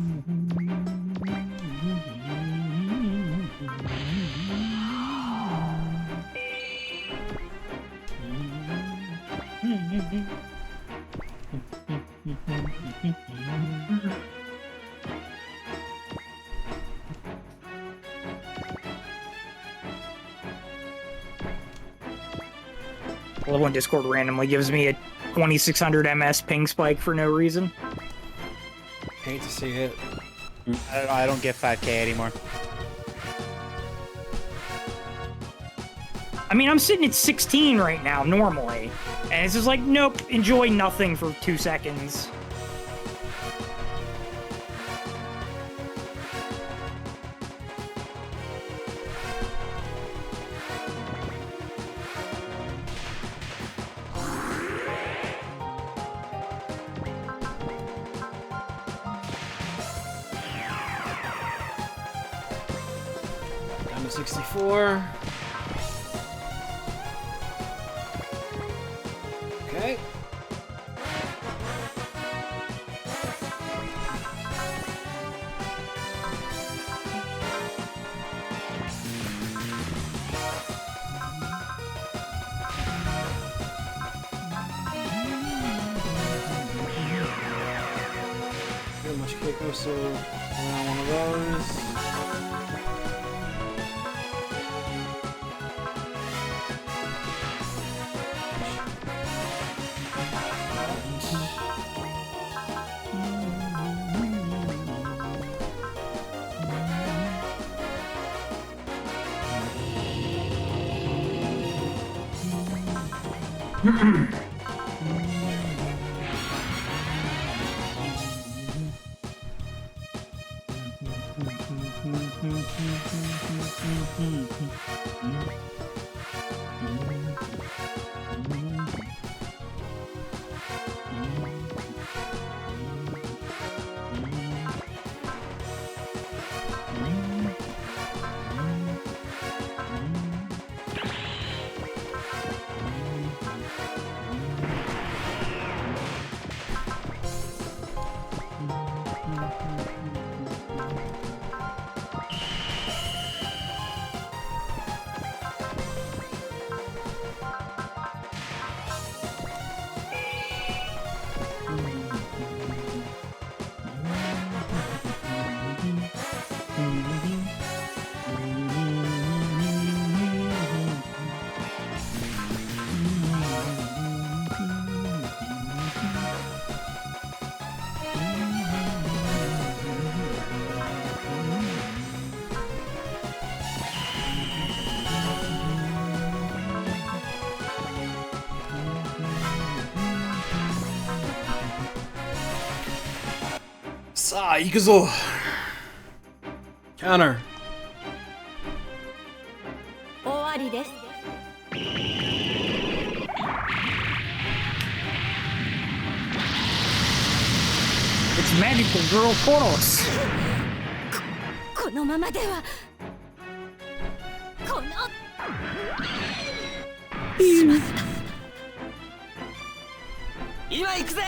I love when Discord randomly gives me a 2600 MS ping spike for no reason. Hate to see it. I don't get 5K anymore. I mean, I'm sitting at 16 right now, normally. And it's just like, nope, enjoy nothing for 2 seconds. Down to 64. Okay. Pretty much kick us around one of those. Ikuzo! Counter! 終わりです It's magical girl Koros! このままではこのしまった今行くぜ。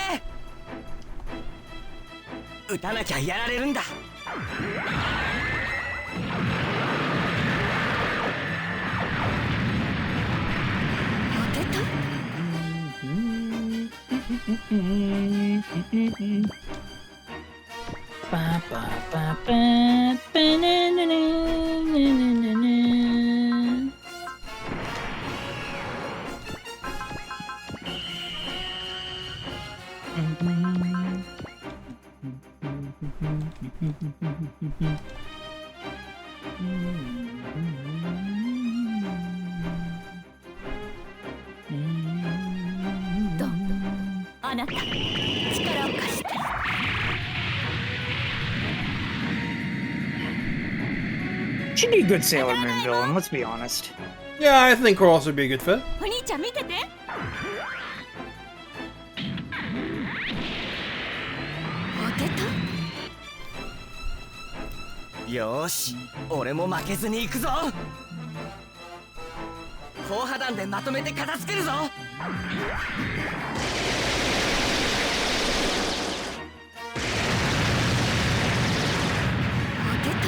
撃たなきゃやられるんだ。負けた。パパパパパナナナナナナ。どうあなた力を貸して。She'd be a good Sailor Moon villain, let's be honest. Yeah, I think Koros would be a good fit. お兄ちゃん見てて。負けた。よーし、俺も負けずに行くぞ。砲破弾でまとめて片付けるぞ。負けた。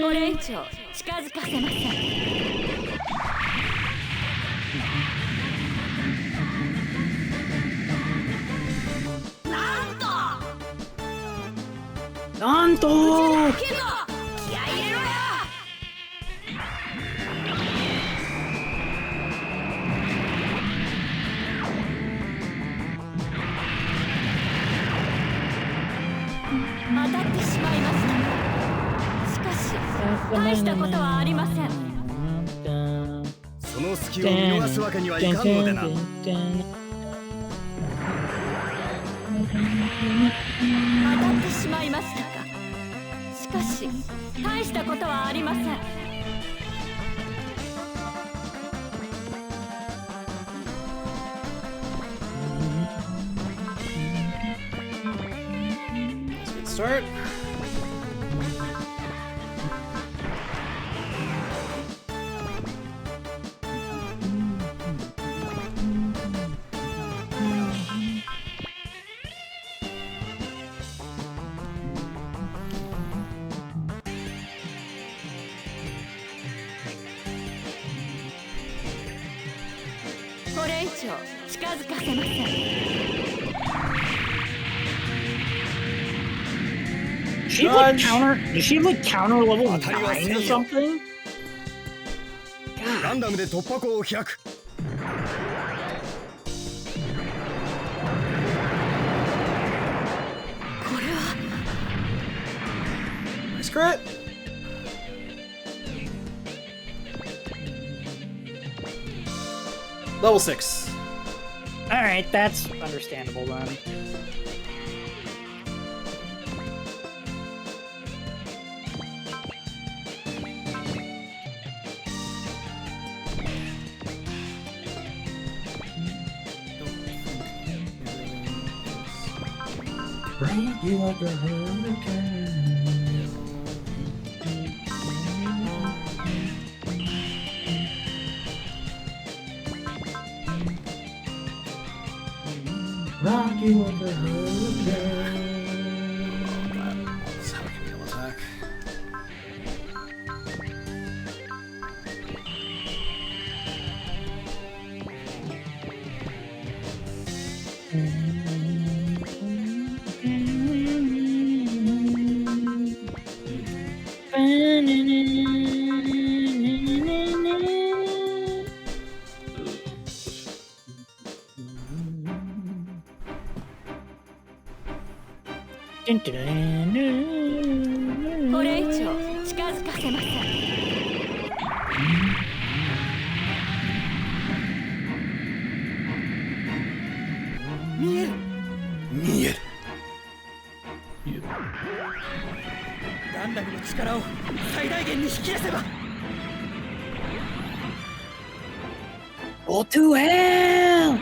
これ以上近づかせません。なんと気合い入れろよ。当たってしまいました。しかし大したことはありません。その隙を見逃すわけにはいかんのでな。当たってしまいましたか。しかし大したことはありません。Start.これ以上近づかせません。She like counter? Does she like counter level 9 or something? ランダムで突破口を開く。これは Nice crit. Level 6. Alright, that's understandable then. Break you like a hurricane. Rock you like a hurricane. Let's have a Camille attack. 力を最大限に引き出せば Go to hell!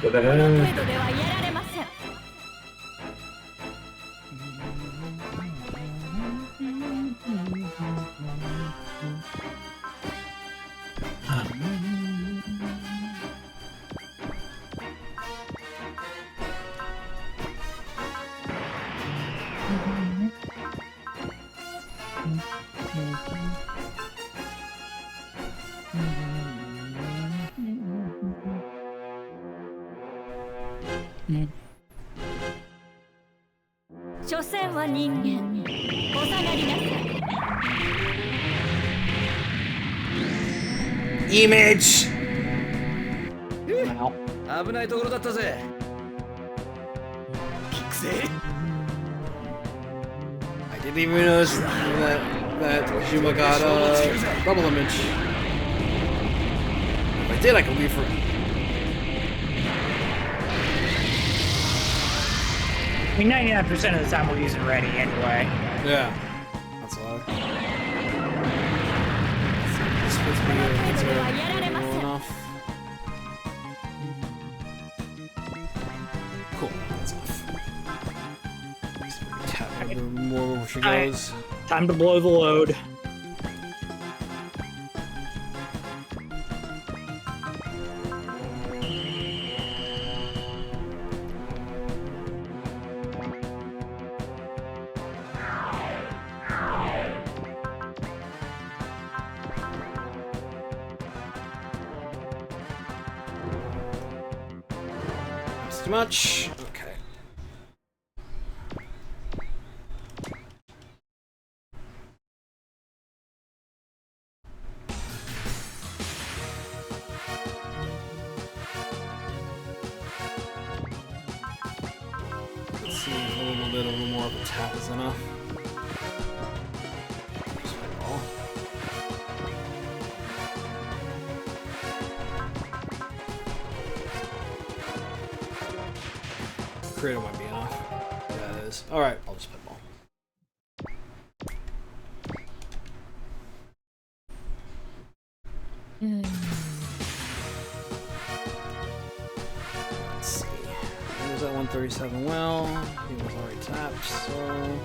それこの程度ではやられません。所詮は人間。お下がりなさい。Image! 危ないところだったぜ。くせえ。 I didn't even notice that Juma got a double image. If I did, I could leave for. I mean, 99% of the time we're using ready anyway. Yeah. That's why. This fits me good. Low enough. Cool. That's enough. Tap a little more where she goes. Time to blow the load. Too much. Okay. Let's see, a little more of a tap is enough. Just like all. Creator might be enough. Yeah, it is. Alright, I'll just put ball. Let's see. He was at 137 well. He was already tapped, so.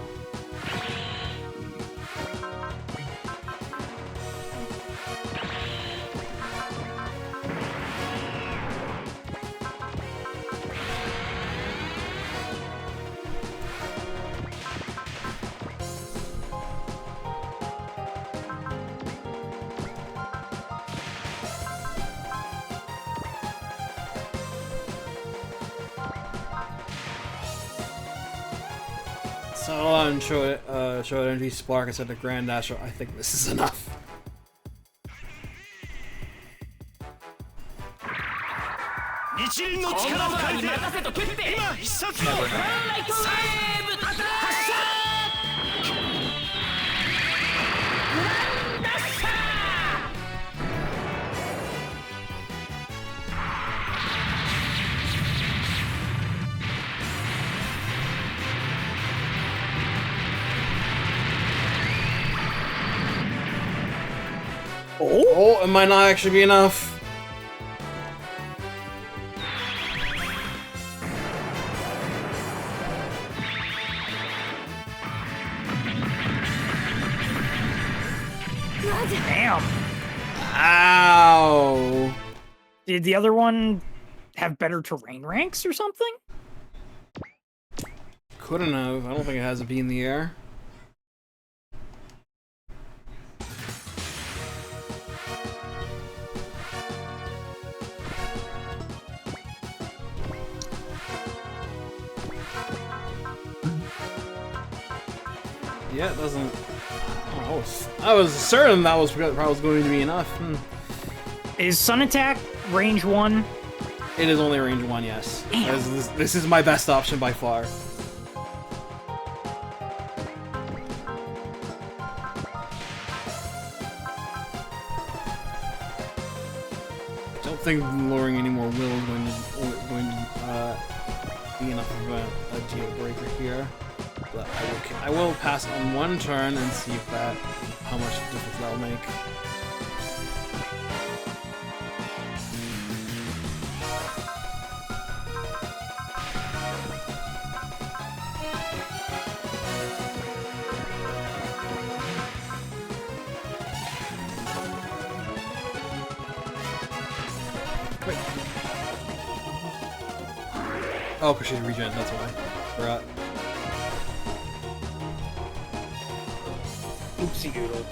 Settle out and show it energy spark instead of Grand Dash. I think this is enough. Oh, it might not actually be enough. Damn. Ow. Did the other one have better terrain ranks or something? Couldn't have. I don't think it has a B in the air. Yeah, it doesn't. Oh, I was certain that was probably going to be enough. Is Sun Attack range 1? It is only range 1, yes. This is my best option by far. I don't think lowering any more will is going to be enough of a deal breaker here. But I will pass on one turn and see if how much difference that'll make. Wait. Oh, because she's regen, that's why. Forgot. Oopsie doodle.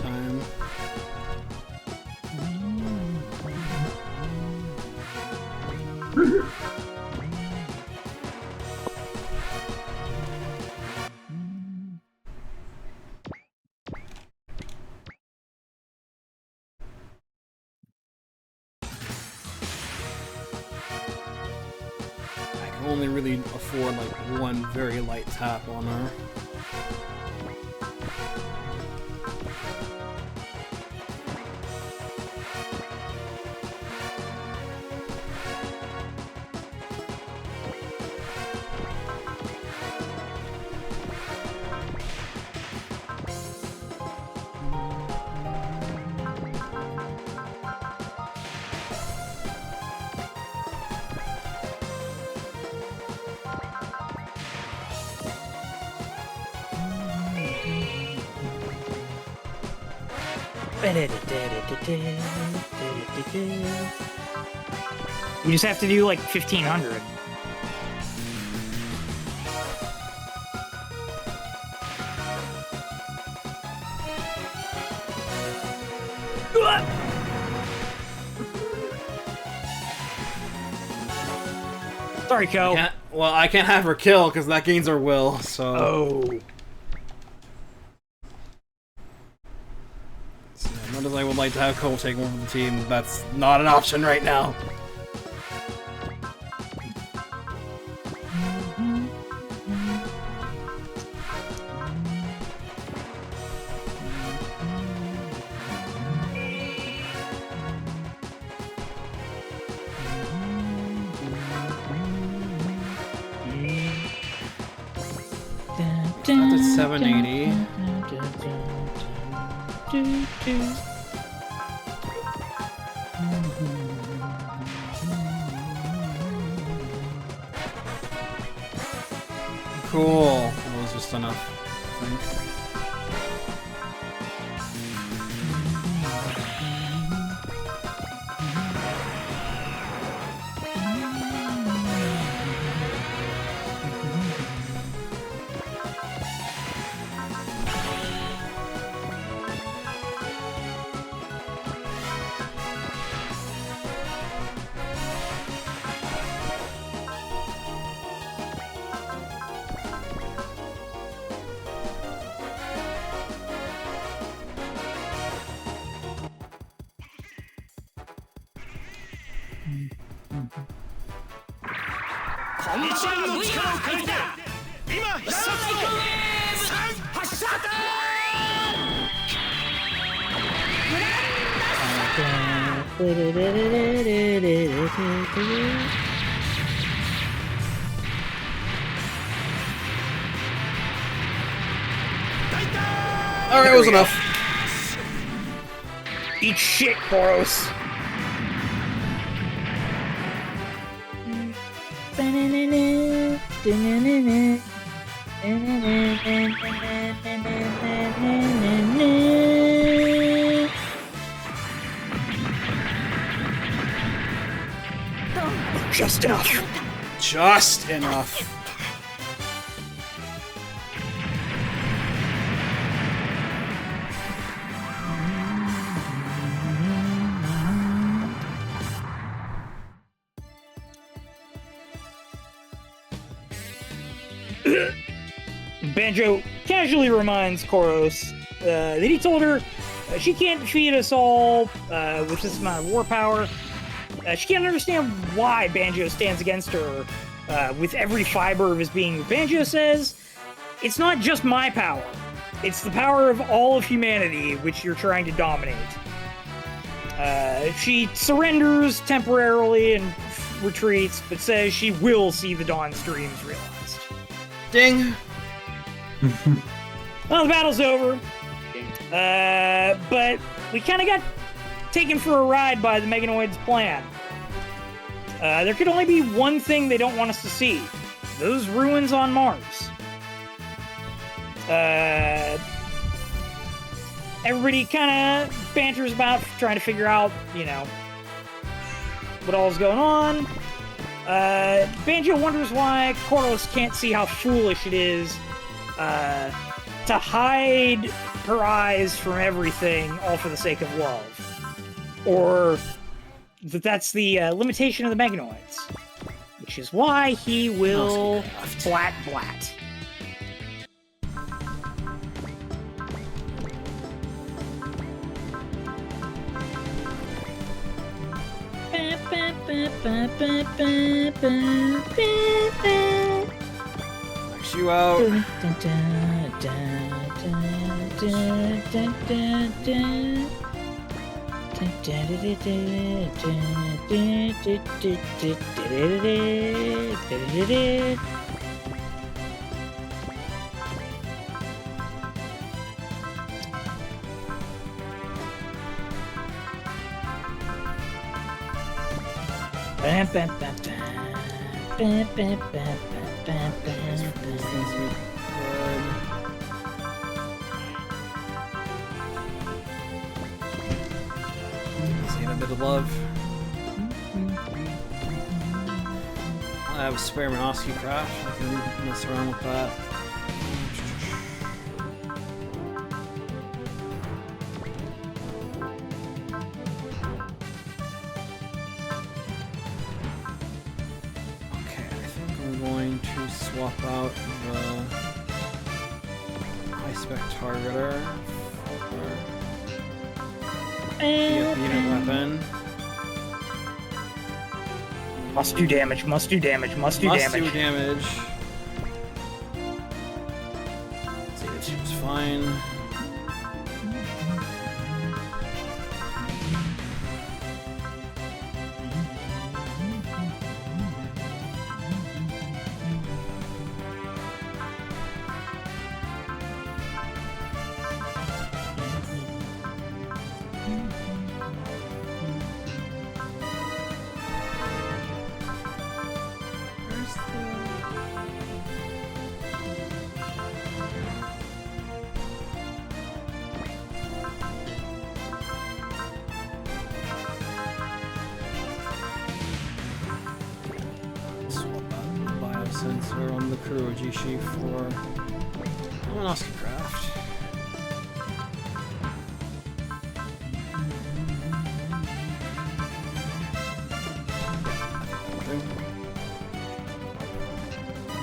Time. I can only really afford like one very light tap on her. You just have to do like 1500. Sorry, Ko. Well, I can't have her kill because that gains her will, so... Oh. So, as much as I would like to have Cole take one for the team, that's not an option right now. That's at 780. Cool. That was just enough, I think. 一番の力を借りて今必殺の発射だ。Alright, that was enough. Eat shit, Koros. Just enough. Just enough. Banjo casually reminds Koros that he told her she can't defeat us all with this amount of war power. She can't understand why Banjo stands against her with every fiber of his being. Banjo says, it's not just my power. It's the power of all of humanity which you're trying to dominate. She surrenders temporarily and retreats, but says she will see the Dawn's dreams realized. Ding! Well, the battle's over. But we kind of got taken for a ride by the Meganoids' plan. There could only be one thing they don't want us to see. Those ruins on Mars. Everybody kind of banters about trying to figure out, you know, what all's going on. Banjo wonders why Koros can't see how foolish it is to hide her eyes from everything, all for the sake of love. Or that's the limitation of the Meganoids. Which is why he will blat. Knocks you out. A bit of love. I have a spare Minosky craft. I can mess around with that. Okay, I think I'm going to swap out the high spec targeter for unit weapon. Must do damage. Must do damage. See, that shit was fine. Sensor on the Kurojishi for Minosky craft.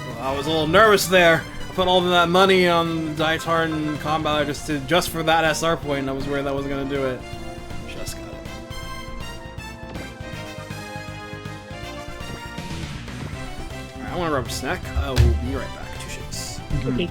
Well, I was a little nervous there. I put all of that money on Daitarn combat just for that SR point, and I was worried that wasn't gonna do it. Just got it. I want to grab a snack. I will be right back. 2 shits. Okay.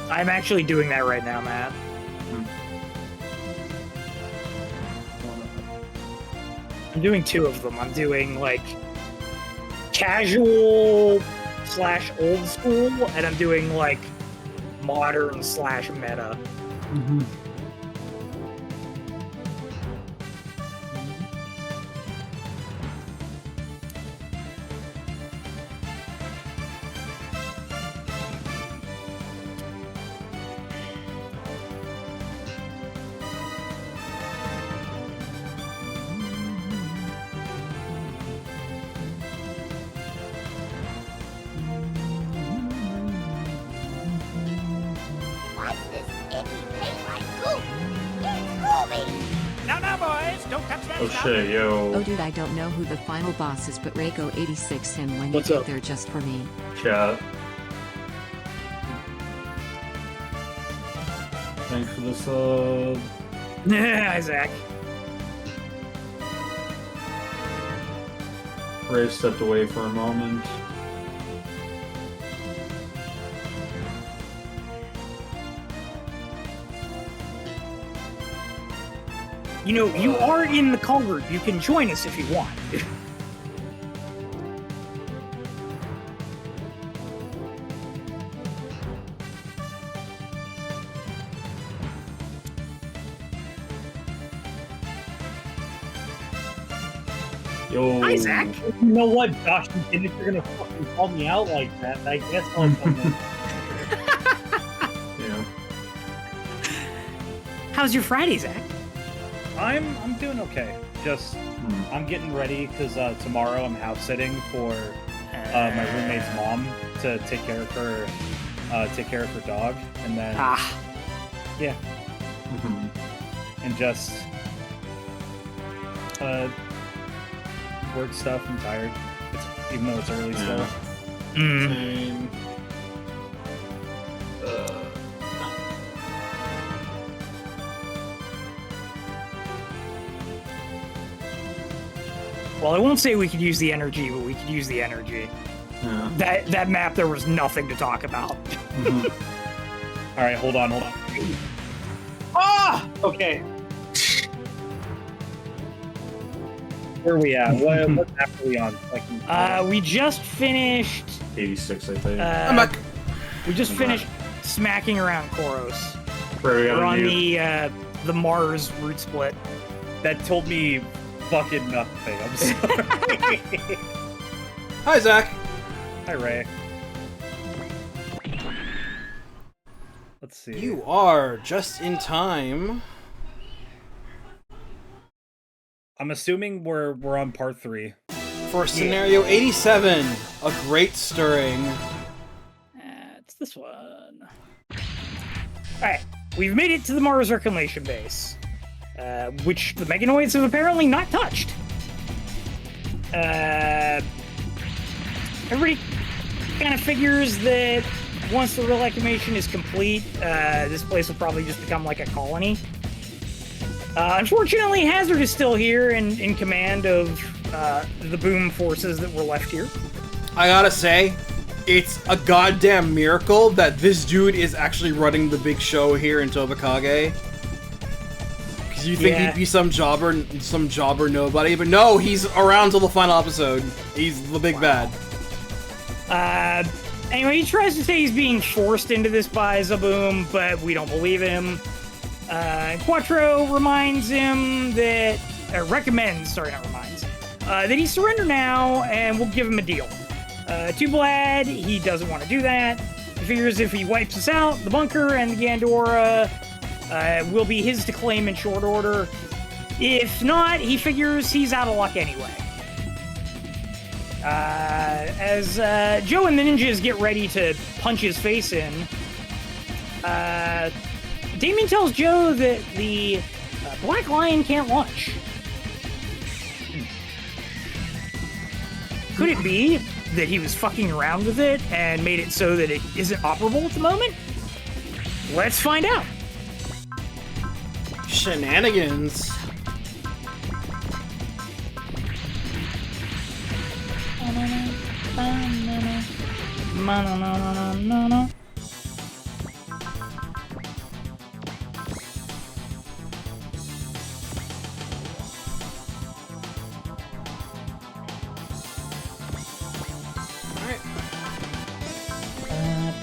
I'm actually doing that right now, Matt. I'm doing 2 of them. I'm doing like casual / old school, and I'm doing like modern / meta. Oh shit, yo. Oh dude, I don't know who the final boss is, but Reiko 86 him when What's you up? get there just for me. Chat. Thanks for the sub. Yeah, Zach. Ray stepped away for a moment. You know, you are in the culvert. You can join us if you want. Yo. Hi, Zach. You know what, Josh? If you're gonna fucking call me out like that, I guess I'll come in. Yeah. How's your Friday, Zach? I'm doing okay. Just I'm getting ready because tomorrow I'm house sitting for my roommate's mom to take care of her dog, and then yeah, and just work stuff. I'm tired, even though it's early still. Same. Well, I won't say we could use the energy, but we could use the energy. Yeah. That map, there was nothing to talk about. All right, hold on. Ah, okay. Where are we at? What map are we on? We just finished. 86, I think. I'm back. We just finished smacking around Koros. We're on the Mars route split. That told me fucking nothing. I'm sorry. Hi, Zach. Hi, Ray. Let's see. You are just in time. I'm assuming we're on part 3. For scenario 87, a great stirring. It's this one. Alright, we've made it to the Mars Reclamation Base, which the Meganoids have apparently not touched. Everybody kind of figures that once the reclamation is complete, this place will probably just become like a colony. Unfortunately, Hazard is still here and in command of the boom forces that were left here. I gotta say, it's a goddamn miracle that this dude is actually running the big show here in Tobikage. Because you think he'd be some jobber nobody, but no, he's around till the final episode. He's the big bad. Anyway, he tries to say he's being forced into this by Zaboom, but we don't believe him. Quattro reminds him that, that he surrender now, and we'll give him a deal. Too bad he doesn't want to do that. He figures if he wipes us out, the bunker and the Gandora will be his to claim in short order. If not, he figures he's out of luck anyway. As Joe and the ninjas get ready to punch his face in, Damian tells Joe that the Black Lion can't launch. Could it be that he was fucking around with it and made it so that it isn't operable at the moment? Let's find out. Shenanigans.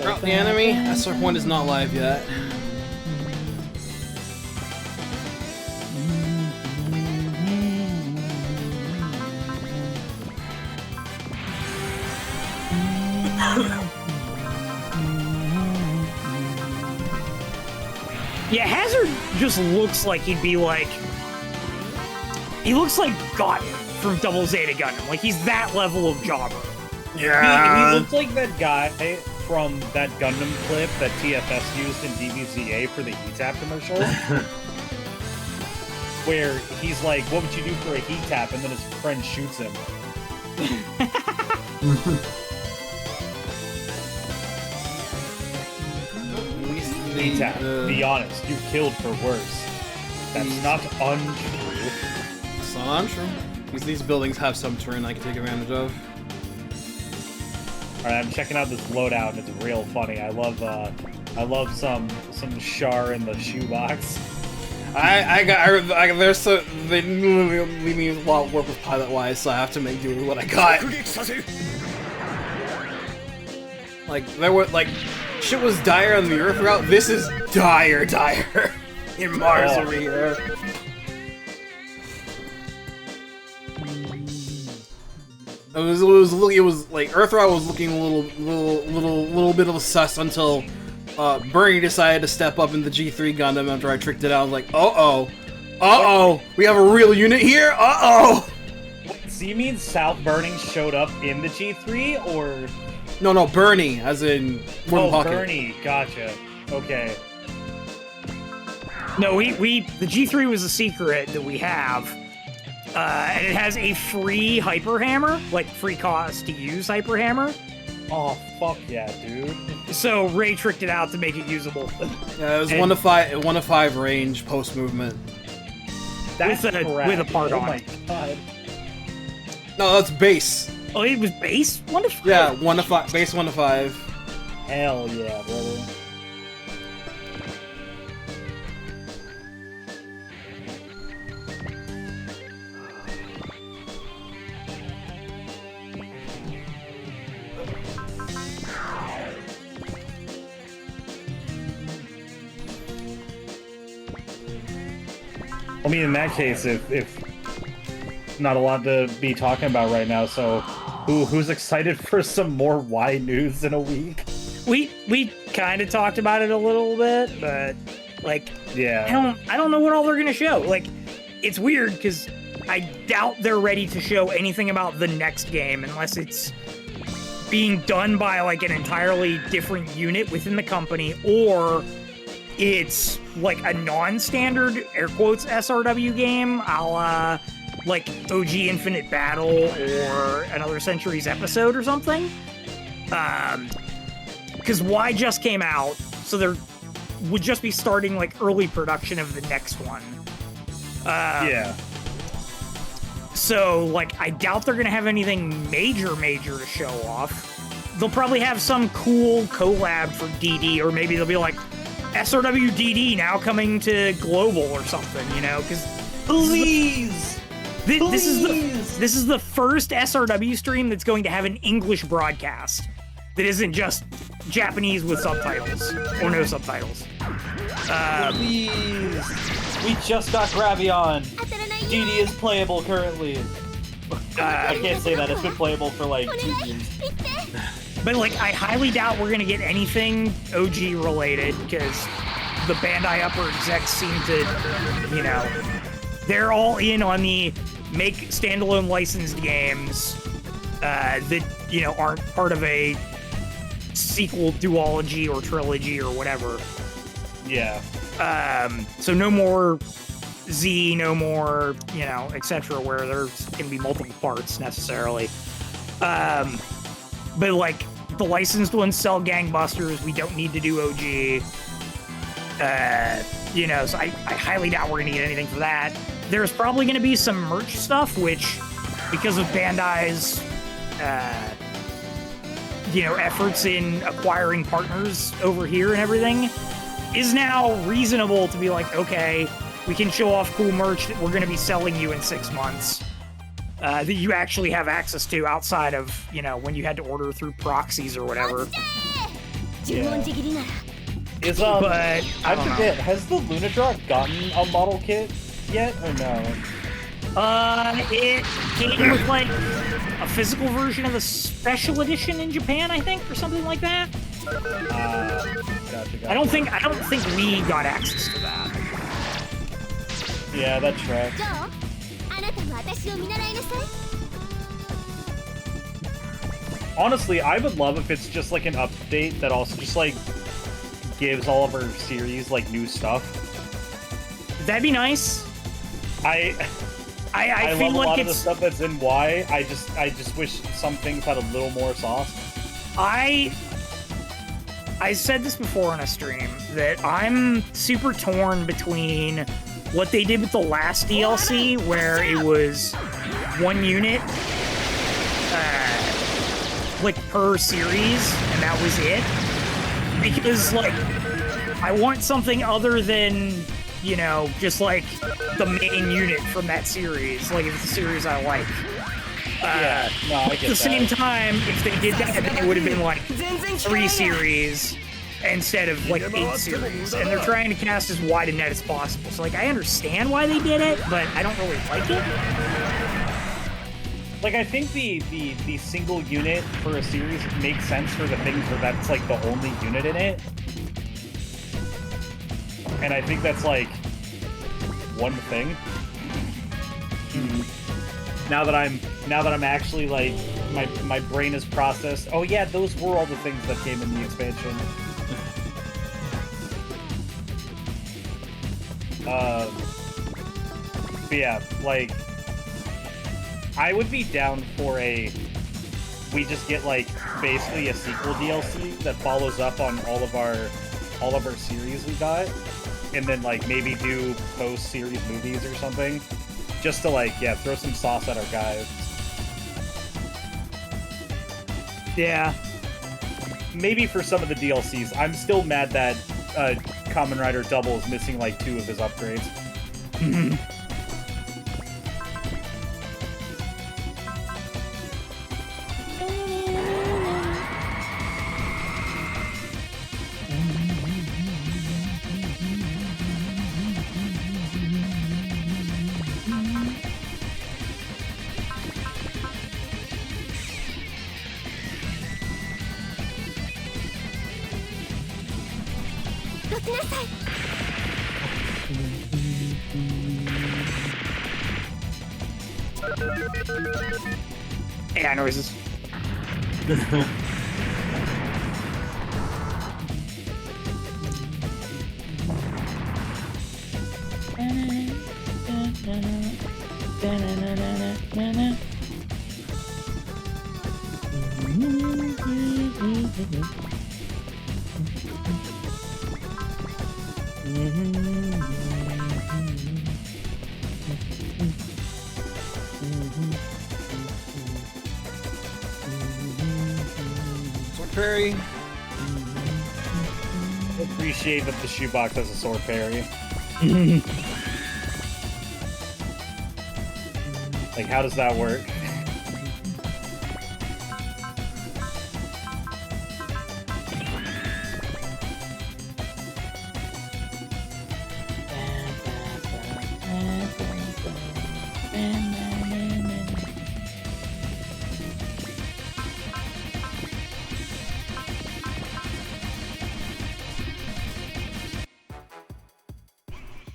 Drop the enemy. SR1 is not live yet. Yeah, Hazard just looks like he'd be like... He looks like Gotten from Double Zeta Gundam. Like, he's that level of jobber. Yeah. He looks like that guy from that Gundam clip that TFS used in DBZA for the heat tap commercial. Where he's like, what would you do for a heat tap? And then his friend shoots him. Heat tap. Be honest, you killed for worse. That's not untrue. It's not untrue. Because these buildings have some terrain I can take advantage of. Alright, I'm checking out this loadout and it's real funny. I love some Char in the shoebox. They didn't leave me a lot of work with pilot-wise, so I have to make do with what I got. Like, there were, like, shit was dire on the Earth route. This is dire in Mars over here. It was like Earth route was looking a little bit of a sus until Bernie decided to step up in the G3 Gundam after I tricked it out. I was like, uh-oh, we have a real unit here? Uh-oh! So you mean South Burning showed up in the G3, or...? No, Bernie, as in Wooden Pocket. Bernie, gotcha. Okay. No, the G3 was a secret that we have, and it has a free Hyper Hammer, like free cost to use Hyper Hammer. Oh, fuck yeah, dude. So Ray tricked it out to make it usable. Yeah, it was 1 to 5 range post movement. That's with a part on. Oh my god. No, that's base. Oh, it was base 1 to 5. Yeah, 1 to 5. Base 1 to 5. Hell yeah, brother. I mean, in that case, if not a lot to be talking about right now, so who's excited for some more Y news in a week? We kind of talked about it a little bit, but like, yeah, I don't know what all they're gonna show. Like, it's weird because I doubt they're ready to show anything about the next game unless it's being done by like an entirely different unit within the company, or it's like a non-standard, air quotes, SRW game, a la like OG Infinite Battle or Another Century's Episode or something. because Y just came out, so there would just be starting like early production of the next one. Yeah. So like, I doubt they're gonna have anything major to show off. They'll probably have some cool collab for DD, or maybe they'll be like SRW DD now coming to global or something, you know? Because please. This is the first SRW stream that's going to have an English broadcast that isn't just Japanese with subtitles or no subtitles. Please, we just got Gravion. DD is playable currently. I can't say that, it's been playable for like 2 years. But like, I highly doubt we're gonna get anything OG related because the Bandai upper execs seem to, you know, they're all in on the make standalone licensed games that, you know, aren't part of a sequel duology or trilogy or whatever. Yeah. So no more Z, no more, you know, etc., where there's gonna be multiple parts necessarily. But like, the licensed ones sell gangbusters. We don't need to do OG. You know, so I highly doubt we're gonna get anything for that. There's probably gonna be some merch stuff, which, because of Bandai's, you know, efforts in acquiring partners over here and everything, is now reasonable to be like, okay, we can show off cool merch that we're gonna be selling you in 6 months. That you actually have access to outside of, you know, when you had to order through proxies or whatever. Yeah. Is but I forget, has the Lunadrock gotten a model kit yet or no? It came with like a physical version of the special edition in Japan, I think, or something like that. Gotcha. I don't think we got access to that. Yeah, that's right. Honestly, I would love if it's just like an update that also just like gives all of our series like new stuff. That'd be nice. I feel love a like lot it's of the stuff that's in Y. I just wish some things had a little more sauce. I said this before on a stream that I'm super torn between what they did with the last DLC, where it was 1 unit, like per series, and that was it. Because like, I want something other than, you know, just like the main unit from that series. Like if it's a series I like. Yeah, no, I get at the same time, if they did that, then it would have been like 3 series instead of like 8 series. And they're trying to cast as wide a net as possible. So like, I understand why they did it, but I don't really like it. Like, I think the single unit for a series makes sense for the things where that's like the only unit in it. And I think that's like one thing. Now that I'm actually like, my brain is processed. Oh yeah, those were all the things that came in the expansion. But yeah, like, I would be down for we just get like basically a sequel DLC that follows up on all of our series we got, and then like maybe do post-series movies or something, just to like, yeah, throw some sauce at our guys. Yeah. Maybe for some of the DLCs. I'm still mad that Kamen Rider Double is missing like 2 of his upgrades. AI noises. parry. I appreciate that the shoebox has a sword parry. Like, how does that work?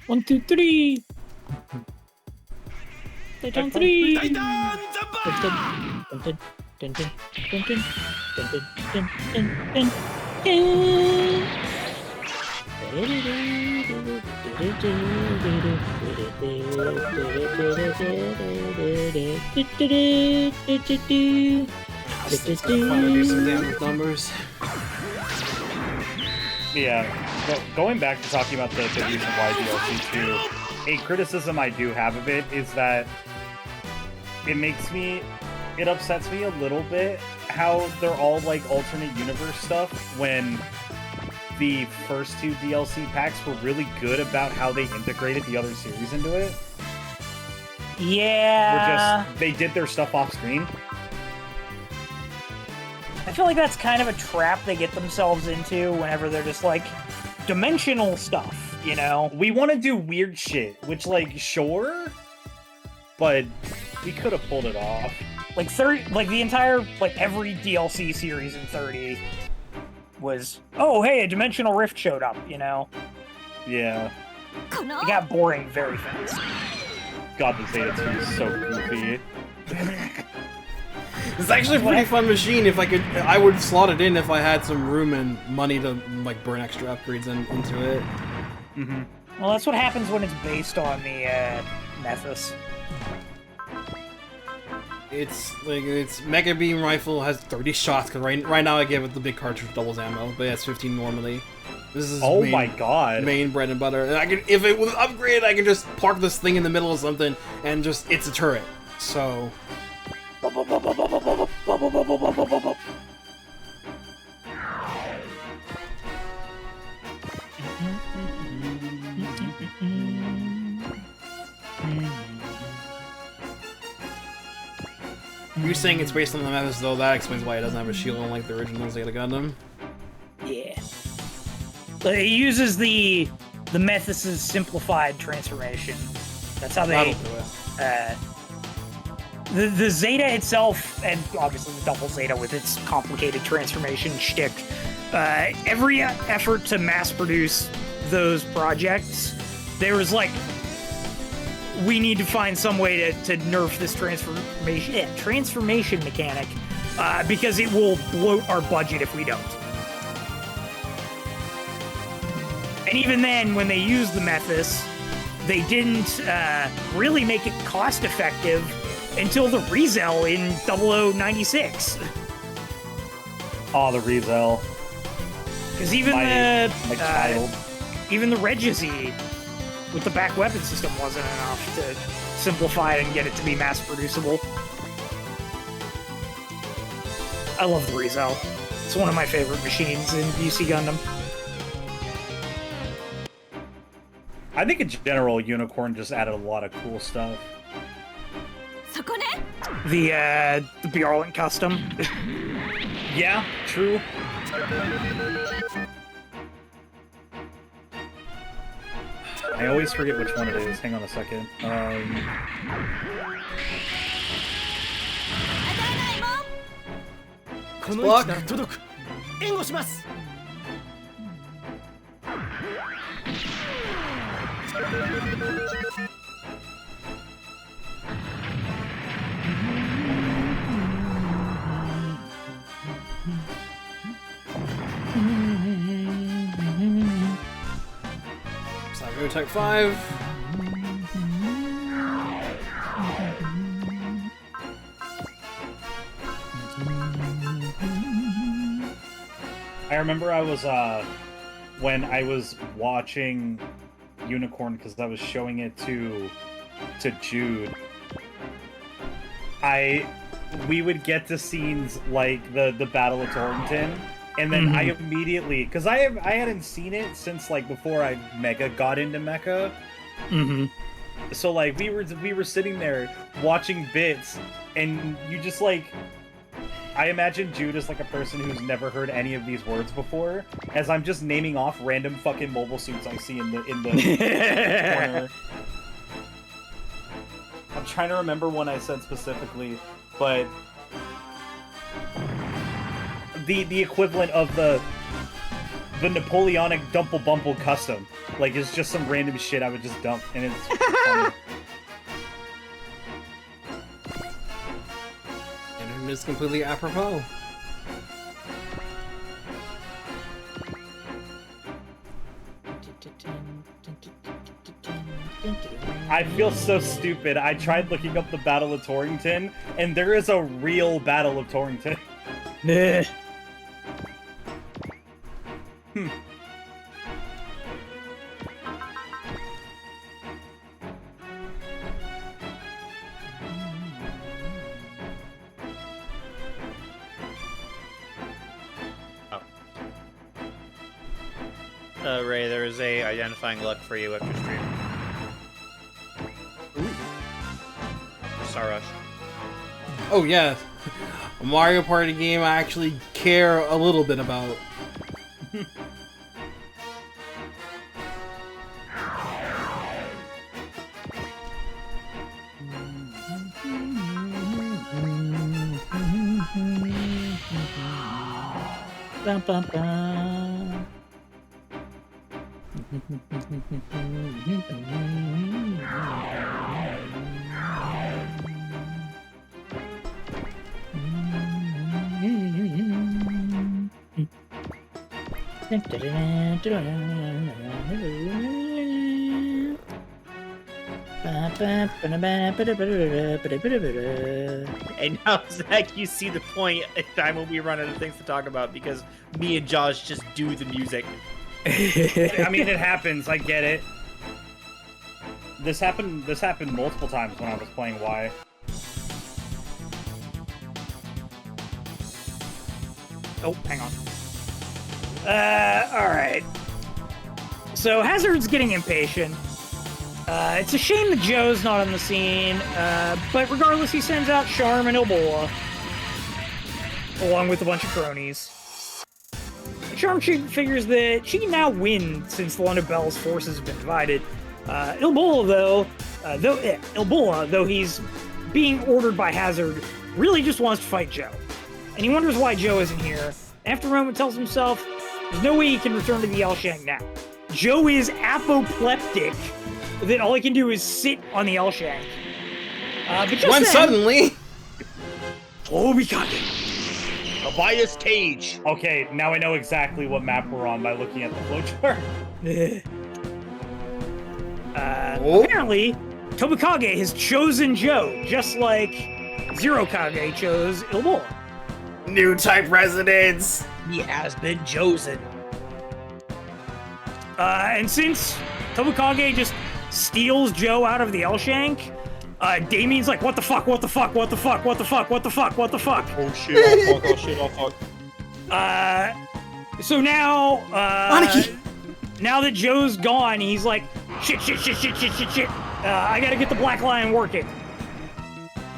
One, two, three. Daitarn 3. Numbers. Yeah, going back to talking about the reason why DLC 2, a criticism I do have of it is that it upsets me a little bit how they're all like alternate universe stuff when the first 2 DLC packs were really good about how they integrated the other series into it. Yeah. They did their stuff off screen. I feel like that's kind of a trap they get themselves into whenever they're just like dimensional stuff, you know? We want to do weird shit, which, like, sure, but we could have pulled it off. Like the entire, like, every DLC series in 30 was, oh, hey, a dimensional rift showed up, you know? Yeah. It got boring very fast. God, the Zeta 2 is so goofy. It's actually a pretty fun machine. If I would slot it in if I had some room and money to like burn extra upgrades into it. Mm-hmm. Well, that's what happens when it's based on the Mephis. It's Mega Beam Rifle has 30 shots because right now I give it the big cartridge with doubles ammo, but yeah, it's 15 normally. This is my god, main bread and butter. And if it was upgraded, I could just park this thing in the middle of something and just it's a turret. So. You're saying it's based on the Mephis, though. That explains why it doesn't have a shield unlike the original Zeta Gundam. Yeah. But it uses the Mephis' simplified transformation. That's how they. The Zeta itself, and obviously the double Zeta with its complicated transformation shtick, every effort to mass produce those projects, there was like, we need to find some way to nerf this transformation mechanic, because it will bloat our budget if we don't. And even then, when they used the Mephis, they didn't really make it cost-effective until the Rezell in 0096. Oh, the Rezell. Because even even the Regisi with the back weapon system wasn't enough to simplify it and get it to be mass producible. I love the Rezell. It's one of my favorite machines in UC Gundam. I think in general, Unicorn just added a lot of cool stuff. The Bjarlent custom. Yeah, true. I always forget which one it is. Hang on a second. Block. Cyber Type 5. I remember I was, when I was watching Unicorn, because I was showing it to Jude, I we would get to scenes like the Battle of Torrington, and then I immediately, because I hadn't seen it since like before I Mega got into Mecha. So like we were sitting there watching bits, and you just like, I imagine Jude as like a person who's never heard any of these words before, as I'm just naming off random fucking mobile suits I see in the corner. I'm trying to remember one I said specifically, but the equivalent of the Napoleonic Dumple Bumple custom, like, it's just some random shit I would just dump, and it's funny. And it's completely apropos. I feel so stupid. I tried looking up the Battle of Torrington, and there is a real Battle of Torrington. Nah. Ray, there is a identifying luck for you after stream. Star Rush. Oh yeah, a Mario Party game I actually care a little bit about. Bum, bum, bum. And now, Zach, you see the point at time when we run out of things to talk about because me and Josh just do the music. I mean, it happens. I get it. This happened multiple times when I was playing Y. Oh, hang on. Alright. So, Hazard's getting impatient. It's a shame that Joe's not on the scene, but regardless, he sends out Charm and Yllbora, along with a bunch of cronies. Charm figures that she can now win since the London Bell's forces have been divided. Yllbora, though he's being ordered by Hazard, really just wants to fight Joe. And he wonders why Joe isn't here. After a moment, tells himself there's no way he can return to the Elshank now. Joe is apoplectic, that all he can do is sit on the Elshank. But just when then, suddenly, Tobikage. Tobias Cage. Okay, now I know exactly what map we're on by looking at the flowchart. Apparently, Tobikage has chosen Joe, just like Zerokage chose Yllbora. new type residence. He has been chosen. And since Tobikage just steals Joe out of the Elshank, Damian's like, what the fuck, what the fuck, what the fuck, what the fuck, what the fuck, what the fuck? Oh shit, oh fuck, oh shit, oh fuck. So now, now that Joe's gone, he's like, shit. I gotta get the Black Lion working.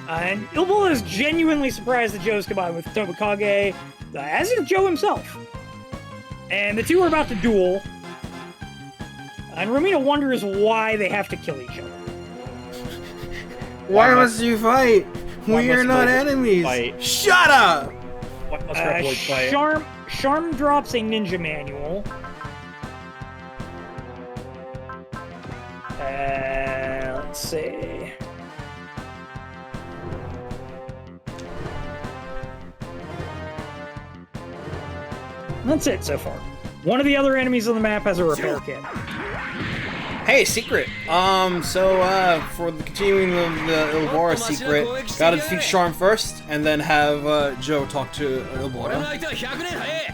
And Yllbora is genuinely surprised that Joe's combined with Tobikage, as is Joe himself. And the two are about to duel. And Romina wonders why they have to kill each other. Why must you fight? We are not enemies. Fight? Shut up! Why must Reploid fight? Charm drops a ninja manual. Let's see. That's it so far. One of the other enemies on the map has a repair kit. Hey, secret. For continuing the Yllbora secret, gotta defeat Charm first, and then have Joe talk to Yllbora.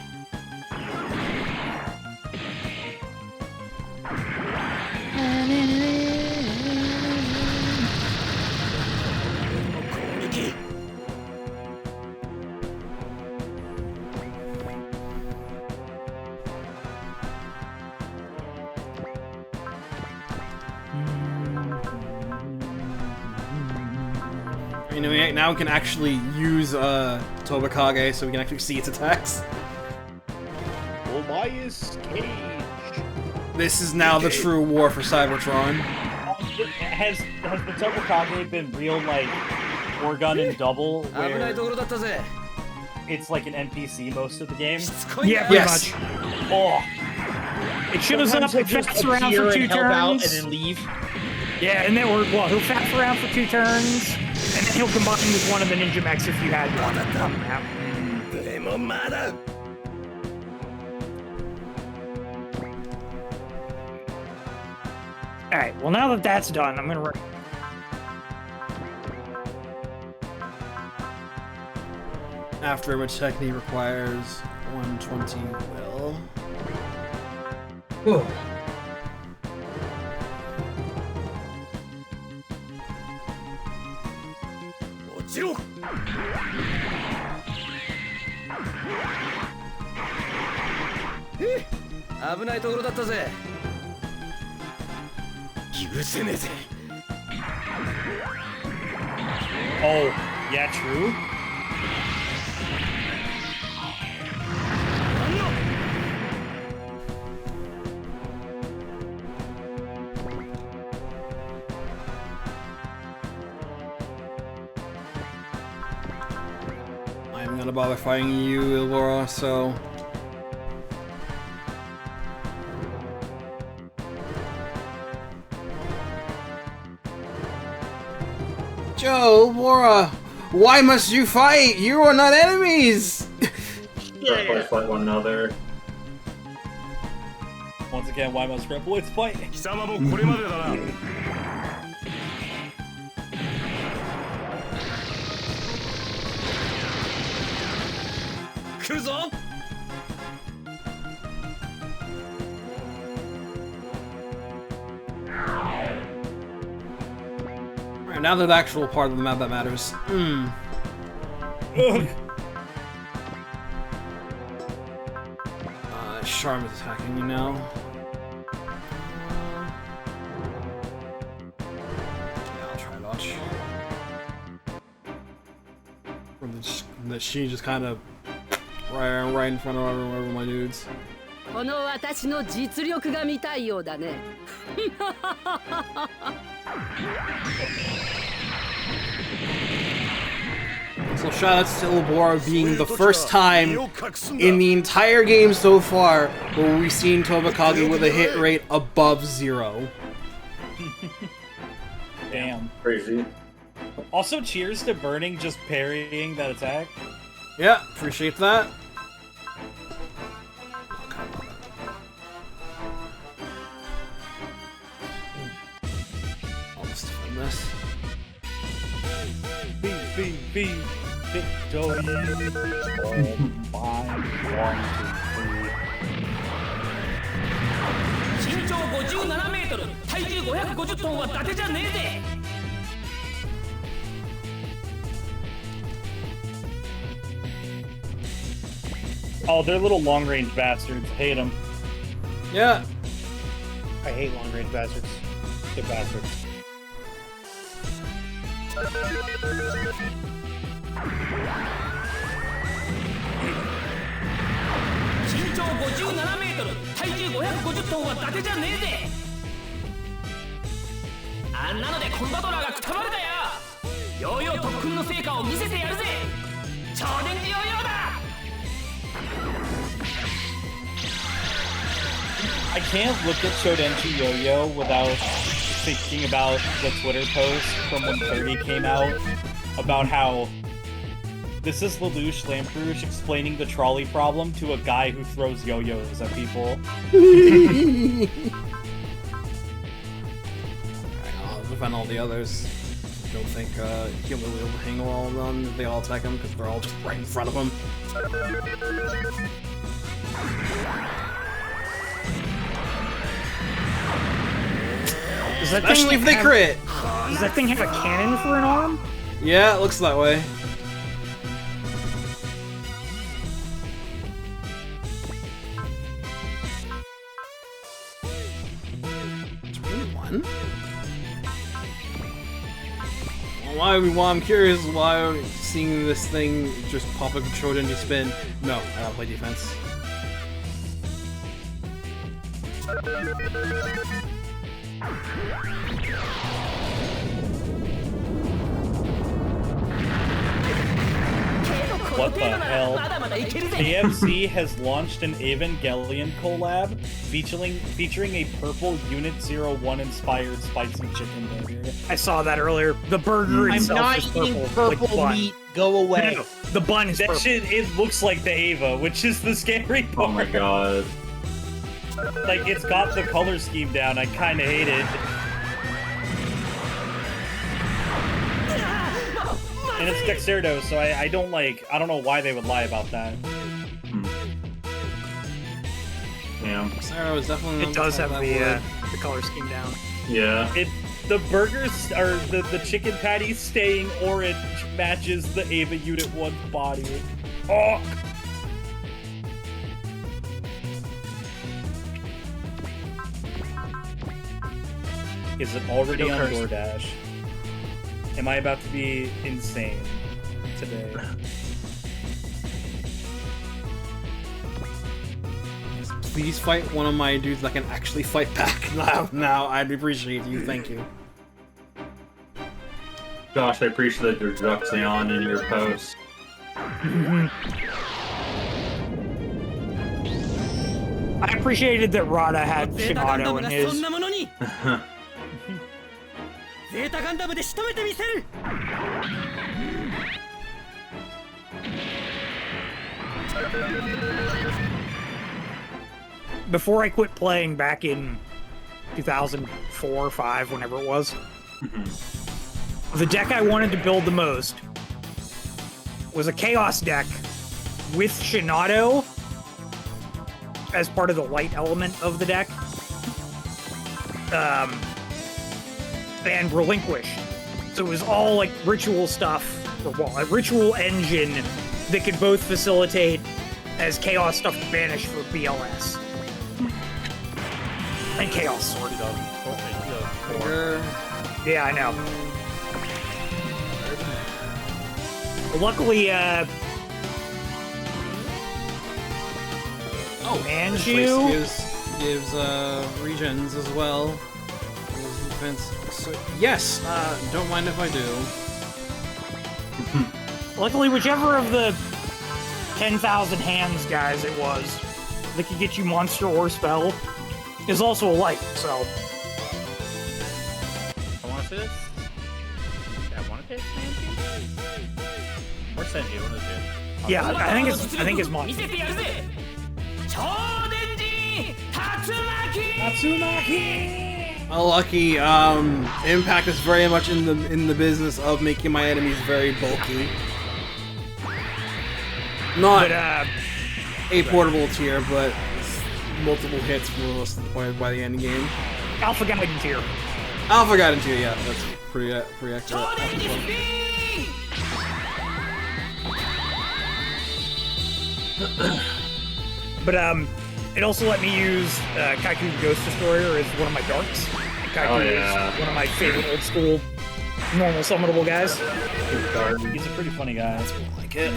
You know, now we can actually use Tobikage, so we can actually see its attacks. Tobias Cage. This is now the true war for Cybertron. Has the Tobikage been real, like, Orgun and Double, where it's like an NPC most of the game? Yeah, pretty much. Oh. It shows up, it faps around for 2 turns. And then leave. Yeah, and then he'll fap around for 2 turns, and then he'll combine with one of the ninja mechs if you had one on the map. Alright, well now that that's done, I'm gonna... After which technique requires 120 will. Oh, yeah, true. I'm gonna bother fighting you, Yllbora, so... Joe, Yllbora, why must you fight? You are not enemies! Fight one another. Once again, why must Red Boys fight? Alright, now they're the actual part of the map that matters. Charm is attacking me now. Yeah, I'll try dodge. That she just kind of right in front of everyone, my dudes. この私の実力が見たいようだね。So shoutouts to Yllbora being the first time in the entire game so far where we've seen Tobikage with a hit rate above 0. Damn. Crazy. Also, cheers to Burning just parrying that attack. Yeah, appreciate that. I'll just defend this. Victory. Oh, my 身長57メートル、体重550トンは伊達じゃねえぜ。Oh, they're little long-range bastards. Hate them. Yeah. I hate long-range bastards. They're bastards.身長57メートル、体重550トンは伊達じゃねえぜ。あんなのでコンバトラーがくたばるだよ。ヨーヨー特訓の成果を見せてやるぜ。超電磁ヨーヨーだ。I can't look at Shodenchi Yo-Yo without thinking about the Twitter post from when 30 came out about how this is Lelouch Lamperouche explaining the trolley problem to a guy who throws yo-yos at people. Alright, I'll defend all the others. Don't think he'll be able to handle all of them if they all attack him because they're all just right in front of him. Especially if they crit! Does that thing have a cannon for an arm? Yeah, it looks that way. It's really one? why I'm curious why seeing this thing just pop up Trojan to spin. No, I gotta play defense. What the hell? AFC has launched an Evangelion collab featuring a purple Unit 01 inspired spicy chicken burger. I saw that earlier. The burger I'm itself not is eating purple, purple like meat. Go away. No, the bun is That purple. shit, it looks like the Ava, which is the scary part. Oh my god. Like, it's got the color scheme down. I kind of hate it. And it's Dexerto, so I don't know why they would lie about that. Yeah. Sarah was definitely. It does have the color scheme down. Yeah. The burgers are the chicken patty staying orange matches the Ava Unit 1's body. Oh! Is it already on DoorDash? Am I about to be insane today? Please fight one of my dudes that can actually fight back. Now, I'd appreciate you. Thank you. Josh, I appreciate your Juxion in your post. I appreciated that Rada had Shimado in his. Before I quit playing back in 2004 or 5, whenever it was, the deck I wanted to build the most was a Chaos deck with Shinado as part of the light element of the deck. And Relinquish. So it was all like ritual stuff, or well, a ritual engine that could both facilitate as Chaos stuff to banish for BLS. And Chaos Sword. Yeah, I know. Luckily, Banjo gives regions as well. Defense. So, yes, don't mind if I do. Luckily, whichever of the 10,000 hands guys it was that could get you monster or spell is also a light, so. I want to see this. Yeah, I want to take Banjo. Or Senju, one of the two. Yeah, I think it's mine. Tatsumaki! Oh, lucky. Impact is very much in the business of making my enemies very bulky. Not a portable tier, but multiple hits for the most of the point by the end game. Alpha Guiding tier. Alpha Guiding tier, yeah, that's pretty accurate. But it also let me use Kaiku Ghost Destroyer as one of my darks. Kaiku is one of my favorite old school normal summonable guys. He's a pretty funny guy. That's cool, I like it.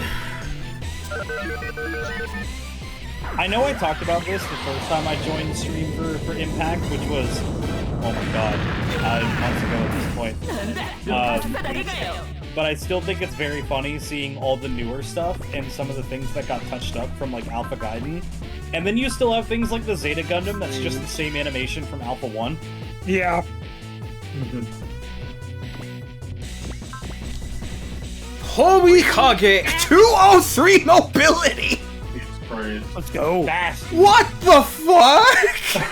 I know I talked about this the first time I joined the stream for Impact, which was, oh my god, months ago at this point. But I still think it's very funny seeing all the newer stuff and some of the things that got touched up from like Alpha Gaiden. And then you still have things like the Zeta Gundam that's just the same animation from Alpha 1. Yeah. Tobikage 203 mobility! Let's go. Fast. What the fuck?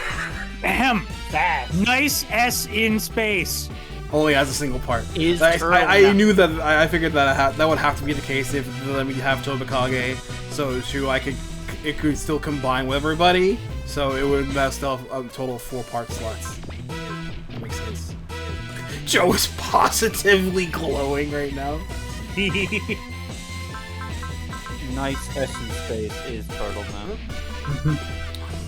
Bam! Fast. Nice S in space. Only has a single part. Is I knew that. I figured that that would have to be the case if we have Tobikage, so it could still combine with everybody. So it would still have a total of 4 part slots. That makes sense. Joe is positively glowing right now. Nice S in space is turtle now.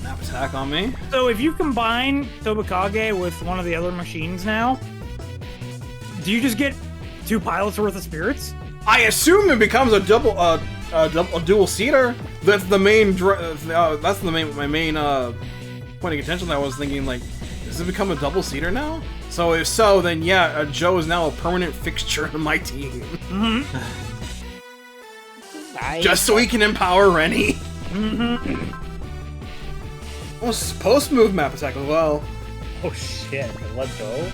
Snap attack on me. So if you combine Tobikage with one of the other machines now, do you just get 2 pilots worth of spirits? I assume it becomes a dual seater. That's the main. My main point of contention. That I was thinking, like, does it become a double seater now? So if so, then yeah, Joe is now a permanent fixture in my team. Just so he can empower Rennie. Oh, post move map attack as well. Oh shit! Let's go.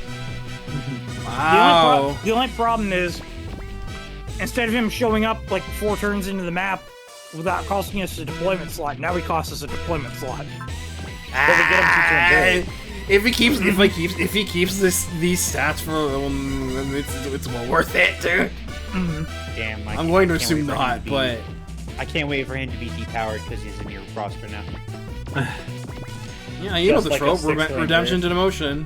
Wow. The only problem is, instead of him showing up like 4 turns into the map without costing us a deployment slot, now he costs us a deployment slot. If he keeps these stats for it's well worth it, dude. Damn, I'm going to assume not, but I can't wait for him to be depowered because he's in your roster now. Yeah, you know the like trope, redemption to demotion.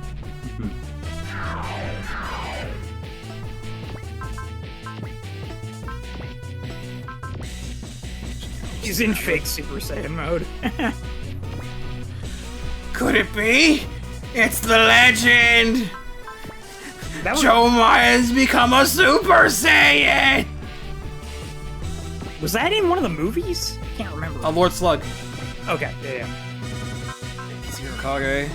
He's in fake Super Saiyan mode. Could it be? It's the legend! Joe Maya's become a Super Saiyan! Was that in one of the movies? I can't remember. Lord Slug. Okay, yeah. Zerokage.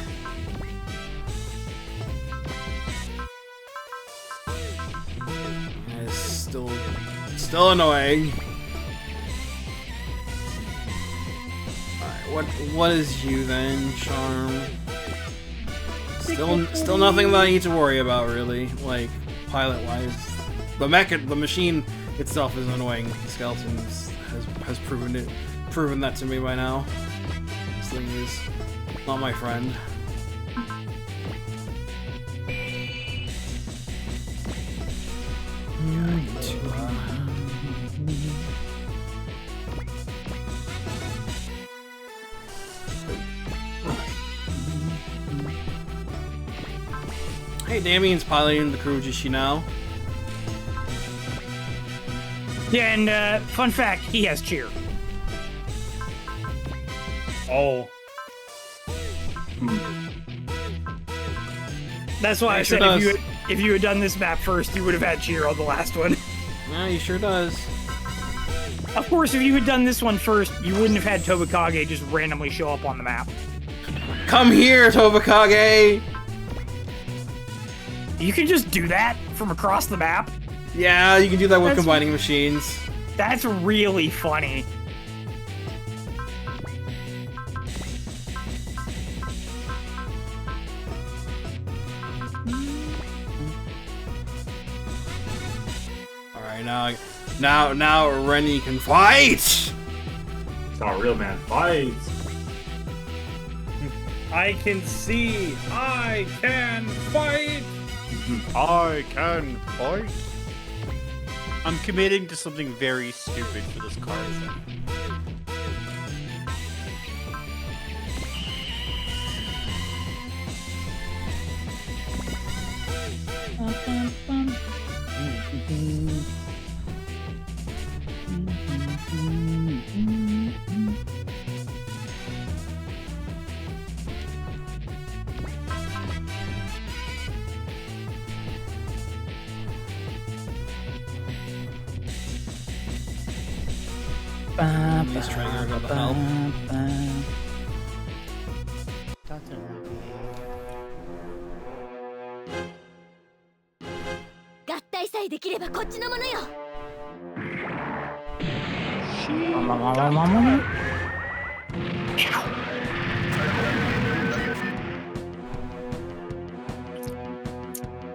It's still annoying. Alright, what is you then, Charm? Still nothing that I need to worry about, really. Like, pilot-wise. The machine itself is annoying. The Skeletons has proven that to me by now. This thing is not my friend. Hey, Damian's piloting the Kurojishi now. Yeah, and fun fact, he has cheer. Oh. That's why I said if you had done this map first, you would have had cheer on the last one. Yeah, he sure does. Of course, if you had done this one first, you wouldn't have had Tobikage just randomly show up on the map. Come here, Tobikage! You can just do that from across the map? Yeah, you can do that with combining machines. That's really funny. Alright, now Rennie can fight! It's how a real man fights. I can see. I can fight. I can fight. I'm committing to something very stupid for this card then. He's trying to go to help. 合体さえできればこっちのものよ。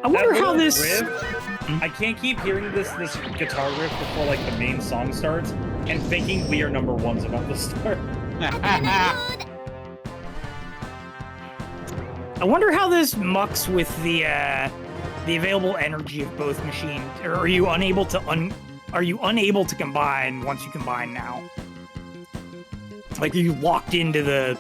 I wonder how this... Riff, I can't keep hearing this guitar riff before like the main song starts and thinking we are number one's about to start. I wonder how this mucks with the available energy of both machines. Or are you unable to combine once you combine now? Like, are you locked into the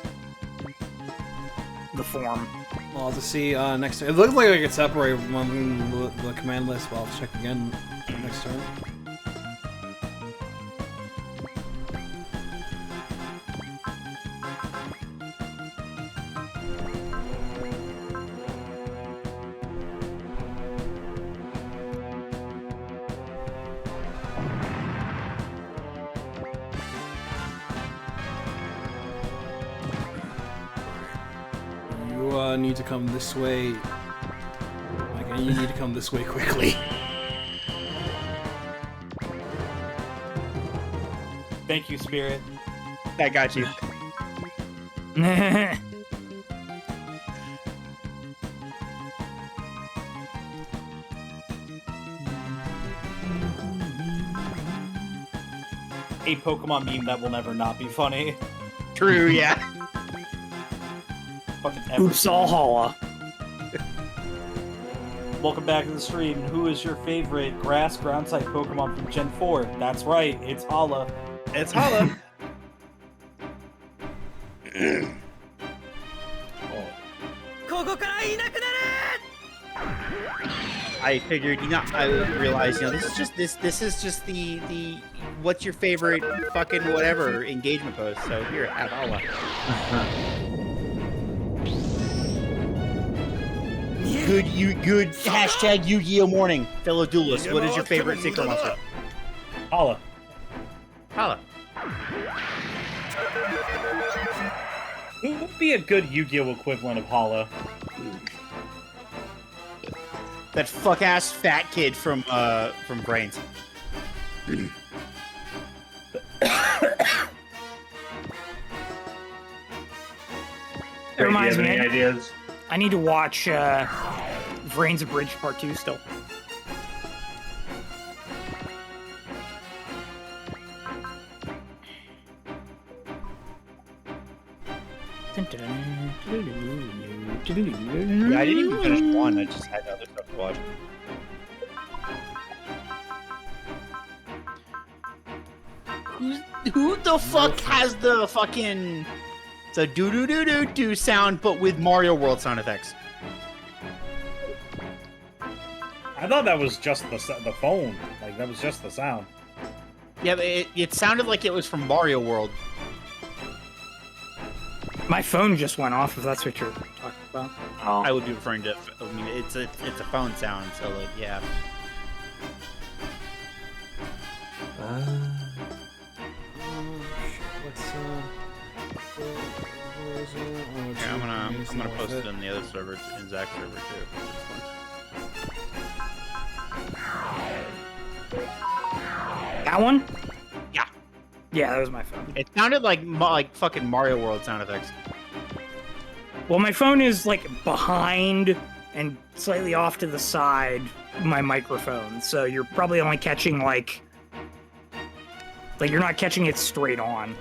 form? Well, I'll just see next turn. It looks like I could separate the command list, but I'll check again next turn. You need to come this way. Like, you need to come this way quickly. Thank you, Spirit. I got you. A Pokemon meme that will never not be funny. True, yeah. Fucking Oops, all holla. Welcome back to the stream. Who is your favorite grass ground type Pokemon from Gen 4? That's right, it's Hala. It's Hala. I figured, I realized, this is just the what's your favorite fucking whatever engagement post. So here, have Hala. Good hashtag Yu-Gi-Oh morning, fellow duelist. What is your favorite synchro monster? Hala. Hala. Who would be a good Yu-Gi-Oh equivalent of Hala? That fuck-ass fat kid from Brains. It reminds me. Any ideas? I need to watch Brains of Bridge Part 2 still. Yeah, I didn't even finish one. I just had other stuff to watch. Who the fuck has the fucking do sound, but with Mario World sound effects? I thought that was just the phone. Like, that was just the sound. Yeah, but it sounded like it was from Mario World. My phone just went off, if that's what you're talking about. Oh. I would be referring to. I mean, it's a phone sound, so like, yeah. Yeah, I'm gonna post it on the other server, in Zach's server too. That one? Yeah. Yeah, that was my phone. It sounded like fucking Mario World sound effects. Well, my phone is like behind and slightly off to the side of my microphone, so you're probably only catching like you're not catching it straight on.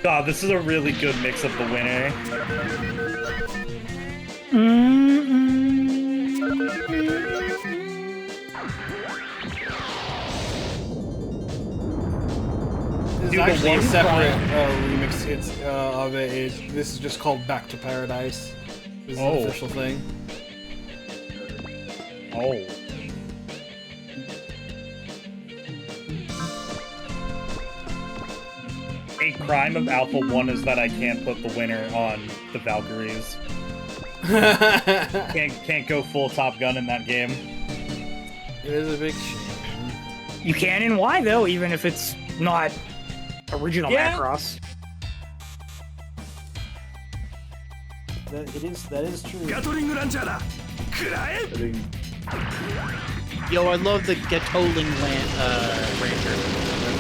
God, this is a really good mix of the winner. There's actually a separate remix of it. This is just called Back to Paradise. This is an official thing. Oh. A crime of Alpha 1 is that I can't put the winner on the Valkyries. Can't go full Top Gun in that game. It is a big shame. You can and why though, even if it's not original Macross. That is true. Yo, I love the Gatoling Rancher.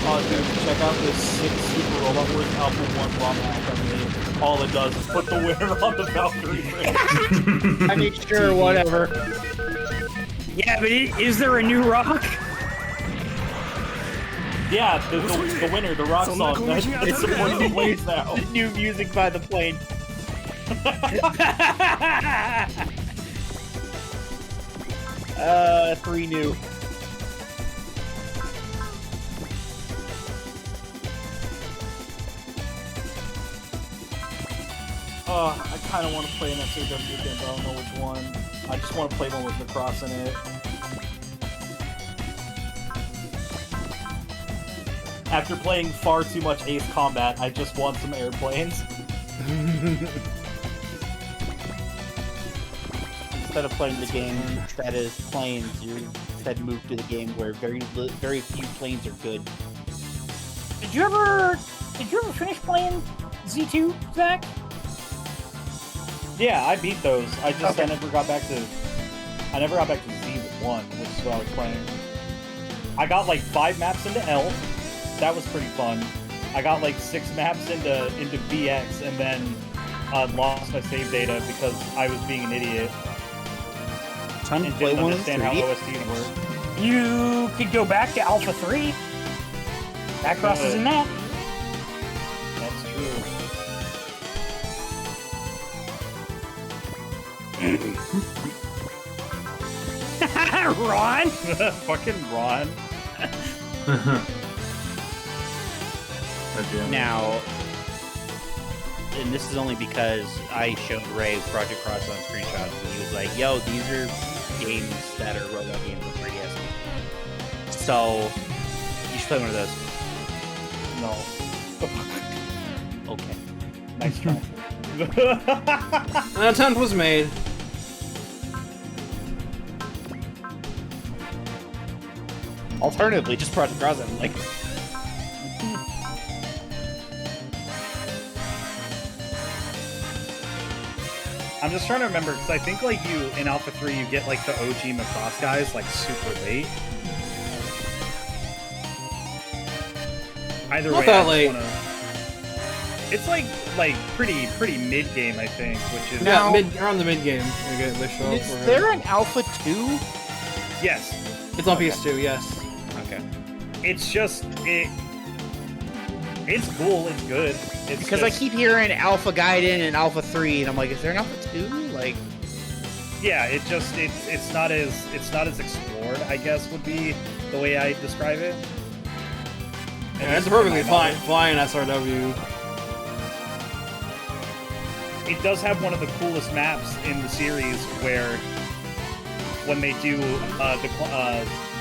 Dude, check out this 6 Super Robot Wars Alpha 1 ROM hack I made. All it does is put the winner on the Valkyrie range. I mean, sure, whatever. Yeah, but is there a new rock? Yeah, the winner, the rock song. It's supposed to play now. New music by the plane. Three new. I kind of want to play an SOW game, but I don't know which one. I just want to play one with Macross in it. After playing far too much Ace Combat, I just want some airplanes. Instead of playing the game that is planes, you instead move to the game where very few planes are good. Did you ever finish playing Z2, Zach? Yeah, I beat those. I never got back to Z1, which is what I was playing. I got like 5 maps into L. That was pretty fun. I got like 6 maps into BX, and then lost my save data because I was being an idiot. Time to and play didn't one understand how OSTs work. You could go back to Alpha 3. That crosses in that. That's true. Ron! Fucking Ron. Now, and this is only because I showed Ray Project Cross on screenshots, and he was like, yo, these are games that are robot games on 3DS. So, you should play one of those. No. Okay. Nice try. An attempt was made. Alternatively, just Project Cross them, like... I'm just trying to remember, because I think, like, you, in Alpha 3, you get, like, the OG Macross guys, like, super late. Either Not way, that I late. Wanna... It's, like, pretty mid-game, I think, which is... Yeah, around the mid-game. They show up. Is there an Alpha 2? Yes. It's on PS2, yes. Okay. It's just, it's cool, it's good. It's Because just... I keep hearing Alpha Gaiden and Alpha 3, and I'm like, is there an Alpha 2? Like... Yeah, it's not as explored, I guess, would be the way I describe it. Yeah, it's a perfectly fine SRW. It does have one of the coolest maps in the series where when they do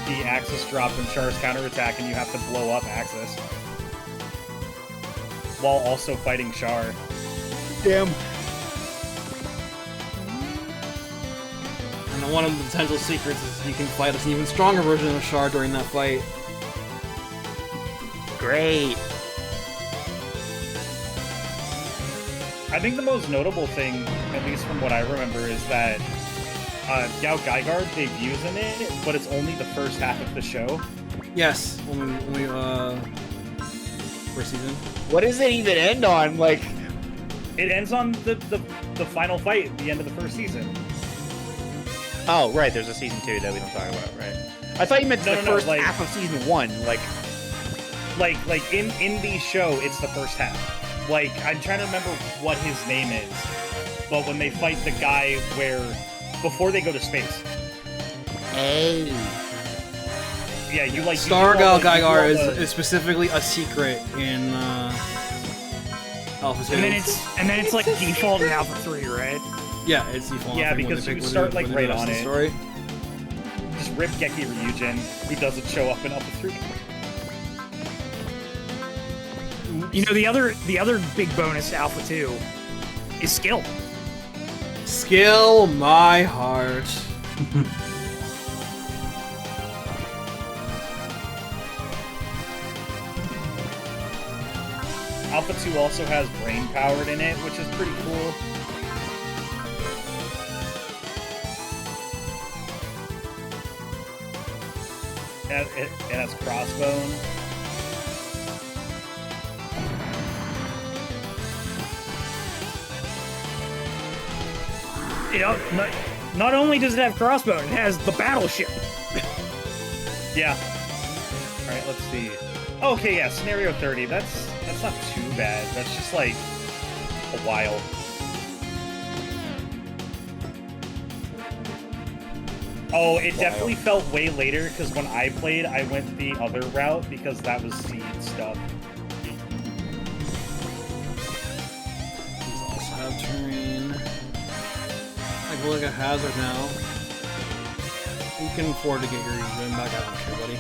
the Axis drop from Char's counterattack and you have to blow up Axis while also fighting Char. Damn. And one of the potential secrets is you can fight an even stronger version of Char during that fight. Great. I think the most notable thing, at least from what I remember, is that Gao Gygaard debuts in it, but it's only the first half of the show. Yes, only first season. What does it even end on? Like, it ends on the final fight at the end of the first season. Oh, right. There's a season 2 that we don't talk about, right? I thought you meant the first like, half of season 1. Like in the show, it's the first half. Like, I'm trying to remember what his name is, but when they fight the guy before they go to space. Oh. Yeah, you like... Star Gao Gygaard is specifically a secret in Alpha 2. And then it's like default in Alpha 3, right? Yeah, it's default. Yeah, because you start like right on it. Story. Just rip Geki Ryujin, who doesn't show up in Alpha 3. You know, the other big bonus to Alpha 2 is skill. Skill my heart. Alpha 2 also has brain powered in it, which is pretty cool. It has Crossbone. You know, not only does it have Crossbone, it has the battleship. Yeah. Alright, let's see. Okay, yeah, scenario 30. That's not too bad. That's just like a while. Oh, it definitely felt way later because when I played, I went the other route because that was seed stuff. These also have terrain. I can look at hazard now. You can afford to get your run back. I don't care, buddy.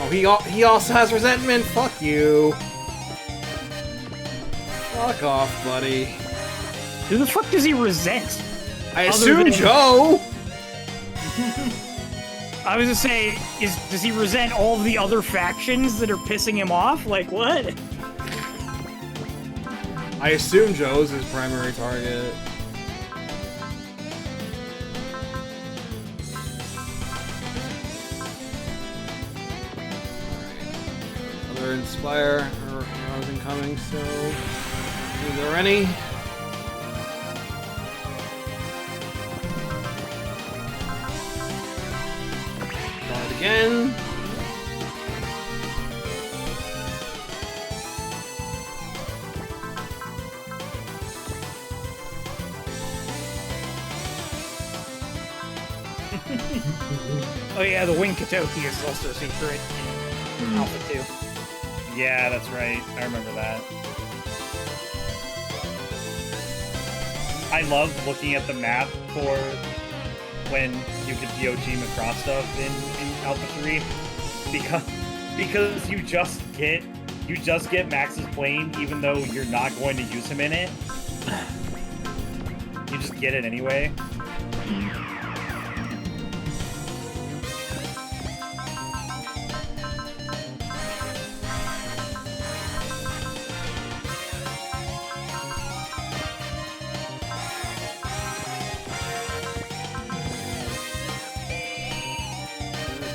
Oh, he also has resentment. Fuck you. Fuck off, buddy. Who the fuck does he resent? I assume Joe! I was gonna say, does he resent all of the other factions that are pissing him off? Like, what? I assume Joe's his primary target. Alright. Other Inspire, or heroes incoming, so... Is there any? Again. Oh yeah, the Wing Katoki is also a secret in Alpha 2. Yeah, that's right. I remember that. I love looking at the map for when you could DOG across stuff in Alpha 3 because you just get Max's plane even though you're not going to use him in it. You just get it anyway.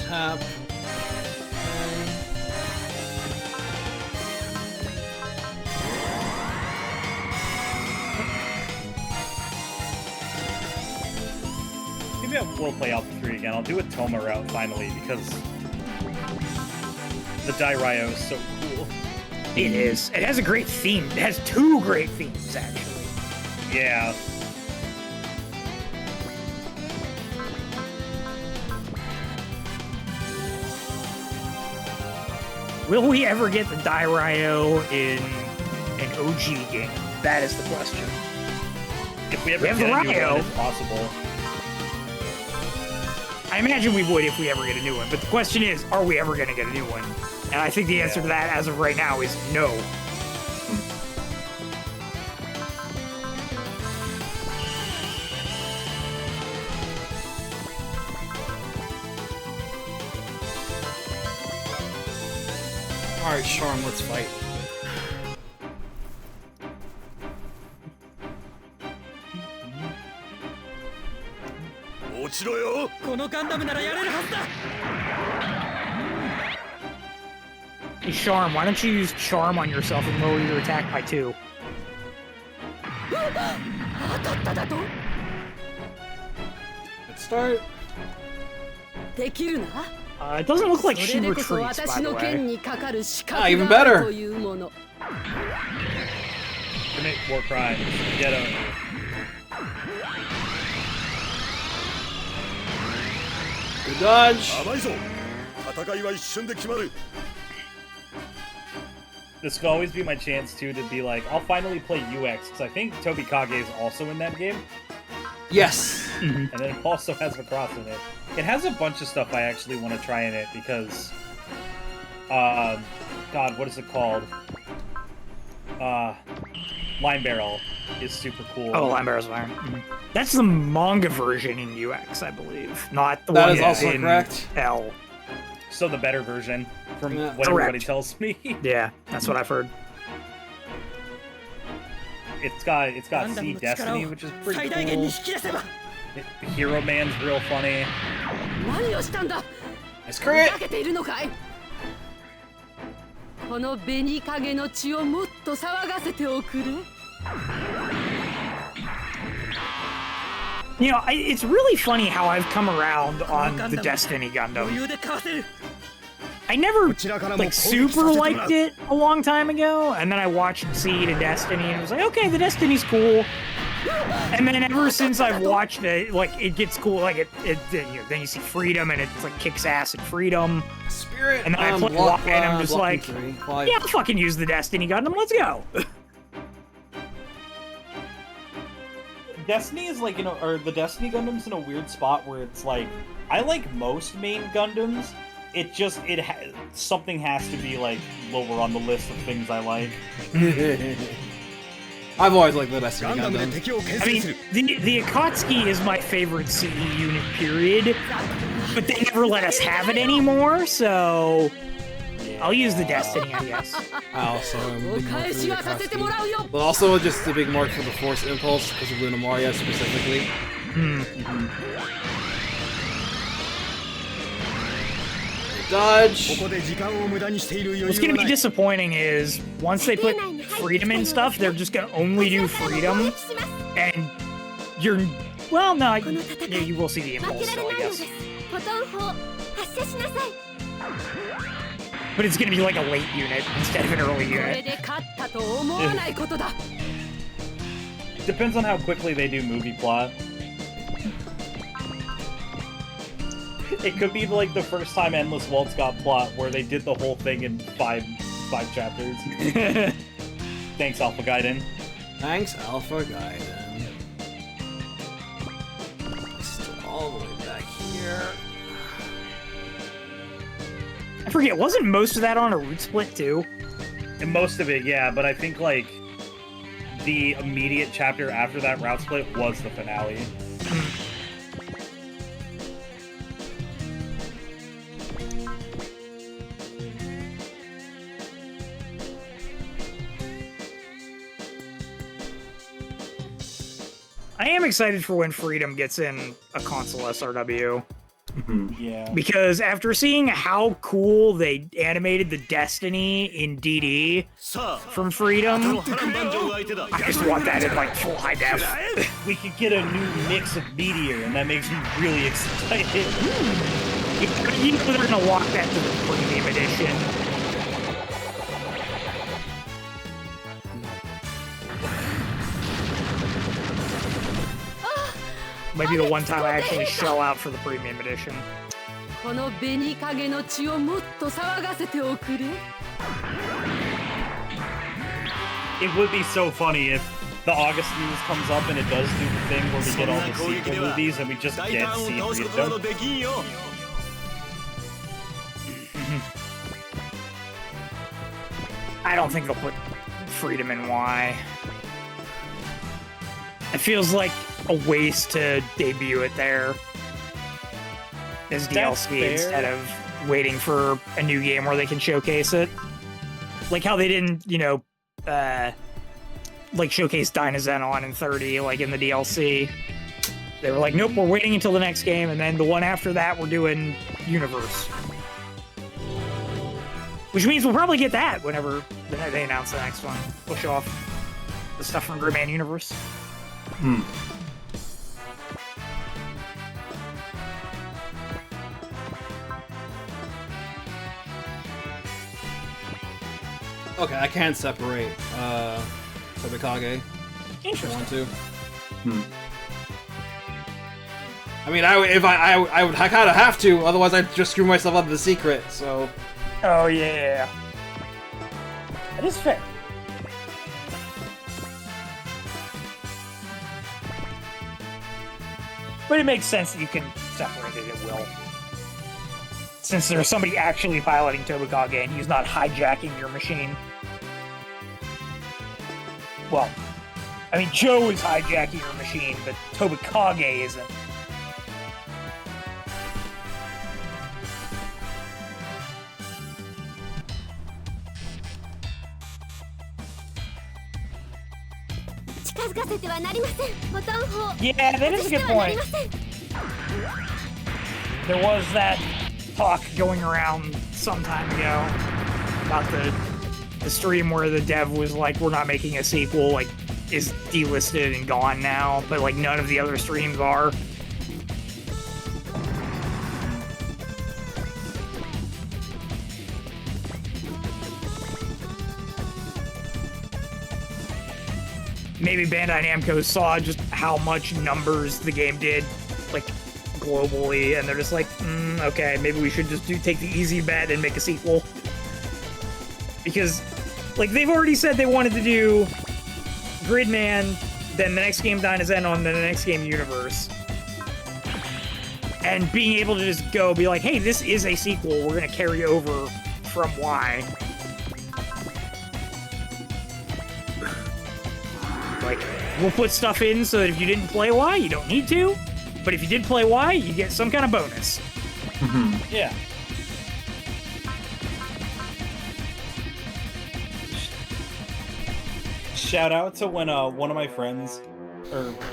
Tap. Maybe I will play Alpha 3 again. I'll do a Toma route finally because the Dairio is so cool. It is. It has a great theme. It has two great themes, actually. Yeah. Will we ever get the Dairio in an OG game? That is the question. If we ever have get the a new Rio, one, it's possible. I imagine we would if we ever get a new one. But the question is, are we ever going to get a new one? And I think the answer to that, as of right now, is no. Alright, Charm, let's fight. Hey, Charm, why don't you use Charm on yourself and lower your attack by 2? Let's start. It doesn't look like she retreats, by the way. Even better. Commit war crimes. Get over. Good dodge. This could always be my chance too to be like, I'll finally play UX because I think Tobikage is also in that game. Yes. And then it also has Macross in it. It has a bunch of stuff I actually want to try in it because, God, what is it called? Line Barrel is super cool. Oh, Line Barrel's fire. That's the manga version in UX, I believe. Not the That one is also in correct. L. So the better version, from what Correct. everybody tells me. Yeah, that's what I've heard. It's got C Destiny, which is pretty cool. The Hero Man's real funny. Nice crit. この紅影の血をもっと騒がせておくれ You know, it's really funny how I've come around on the Destiny Gundam. I never like super liked it a long time ago, and then I watched Seed and Destiny, and I was like, okay, the Destiny's cool. And then ever since I've watched it, like it gets cool, like then you see Freedom, and it's like kicks ass at Freedom. Spirit. And then I play Walk, and I'm just like, yeah, I'll fucking use the Destiny Gundam. Let's go. Destiny is like, or the Destiny Gundam's in a weird spot where it's like, I like most main Gundams. Something has to be like lower on the list of things I like. I've always liked the Destiny Gundam. I mean, the Akatsuki is my favorite CE unit, period. But they never let us have it anymore, so I'll use the Destiny, I guess. I also am a big mark for the Akatsuki. But also just a big mark for the Force Impulse because of Luna Maria specifically. Dodge. What's gonna be disappointing is once they put Freedom in stuff, they're just gonna only do Freedom, and you're you will see the Impulse still, I guess. But it's gonna be like a late unit instead of an early unit. Depends on how quickly they do movie plot. It could be like the first time Endless Waltz got plot, where they did the whole thing in five chapters. Thanks, Alpha Gaiden. Thanks, Alpha Gaiden. Still all the way back here. I forget, wasn't most of that on a root split too? And most of it, yeah, but I think like the immediate chapter after that route split was the finale. I am excited for when Freedom gets in a console SRW. Yeah. Because after seeing how cool they animated the Destiny in DD from Freedom, I just want that in like full high def. We could get a new mix of Meteor, and that makes me really excited. You know they're gonna walk that to the premium edition. Might be the one time I actually shell out for the premium edition. It would be so funny if the August news comes up and it does do the thing where we get all the sequel movies and we just get C3 of them. I don't think they'll put Freedom in Y. It feels like a waste to debut it there as DLC instead of waiting for a new game where they can showcase it. Like how they didn't, like showcase Dynazenon in 30, like in the DLC. They were like, nope, we're waiting until the next game, and then the one after that, we're doing Universe. Which means we'll probably get that whenever they announce the next one. Push off the stuff from Gridman Universe. Okay, I can separate Tobikage if I want to. I mean, I would kind of have to, otherwise I'd just screw myself out of the secret. So. Oh yeah, that is fair. But it makes sense that you can separate it at will. Since there's somebody actually piloting Tobikage and he's not hijacking your machine. Well, I mean, Joe is hijacking your machine, but Tobikage isn't. Yeah, that is a good point. There was that talk going around some time ago about the stream where the dev was like, we're not making a sequel, like, is delisted and gone now, but like none of the other streams are. maybe Bandai Namco saw just how much numbers the game did, like, globally, and they're just like, okay, maybe we should just take the easy bet and make a sequel. Because, like, they've already said they wanted to do Gridman, then the next game Dynazenon, then the next game Universe. And being able to just be like, hey, this is a sequel, we're gonna carry over from Y. Like, we'll put stuff in so that if you didn't play Y, you don't need to. But if you did play Y, you get some kind of bonus. Yeah. Shout out to when one of my friends,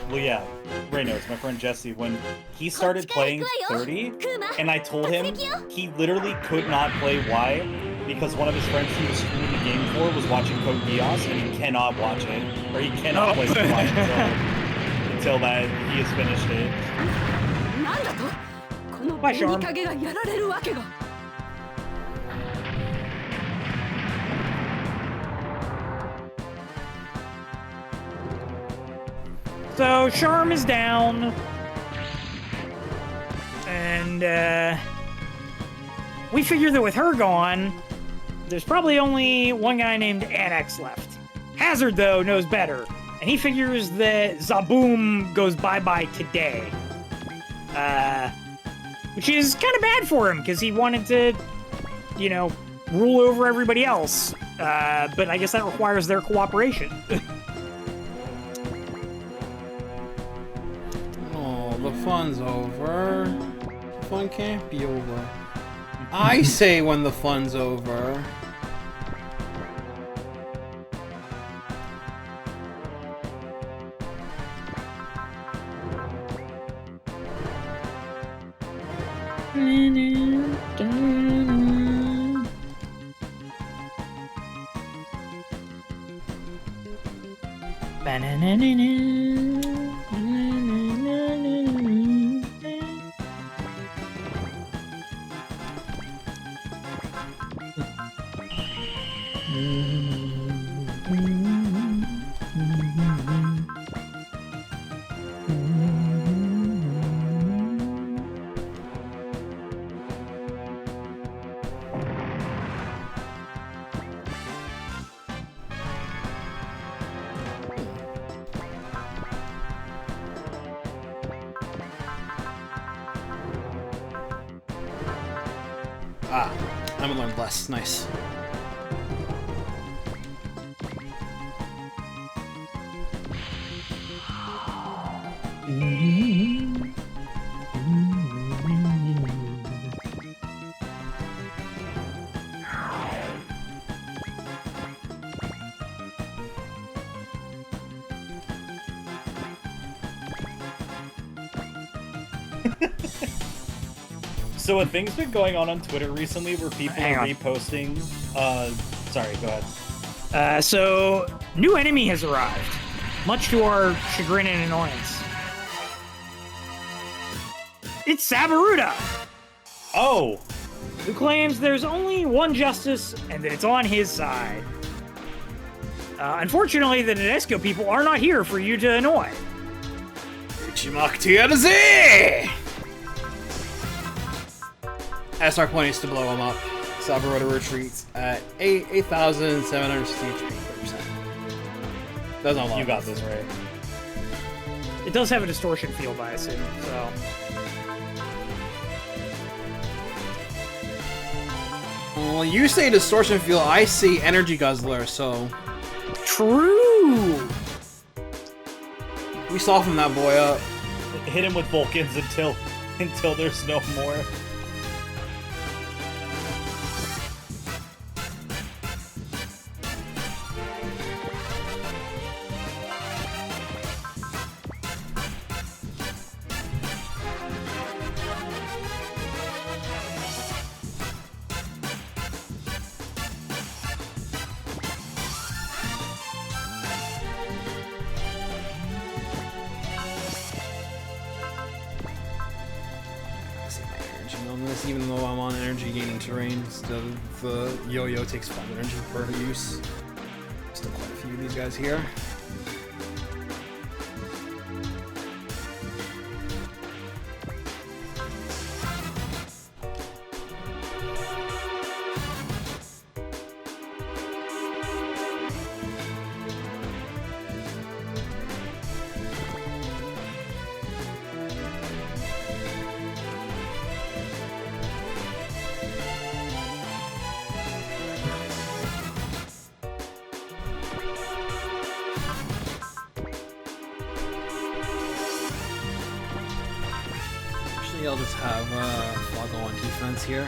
Ray knows, my friend Jesse, when he started playing 30, and I told him he literally could not play Y because one of his friends he was streaming the game for was watching Code Geass, and he cannot watch it, or he cannot play Y until that he has finished it. Bye, Charm. So, Charm is down. And, we figure that with her gone, there's probably only one guy named Annex left. Hazard, though, knows better. And he figures that Zaboom goes bye-bye today. Which is kind of bad for him, because he wanted to, you know, rule over everybody else. But I guess that requires their cooperation. The fun's over. The fun can't be over. I say when the fun's over. Ah, I'm gonna learn less. Nice. So a thing's been going on Twitter recently where people are reposting... sorry, go ahead. So, new enemy has arrived, much to our chagrin and annoyance. It's Sabaruda! Oh! Who claims there's only one justice and that it's on his side. Unfortunately, the Nadesico people are not here for you to annoy. As our plan is to blow him up, Sabaruda retreats at 8,760 HP, 30%. That's not a lot. You got this right. It does have a distortion field, I assume, so... Well, you say distortion field, I see energy guzzler, so... True! We soften that boy up. Hit him with Vulcans until there's no more. Even though I'm on energy gaining terrain, the yo-yo takes 5 energy per use. Still quite a few of these guys here. I'll just have Floggo on defense here.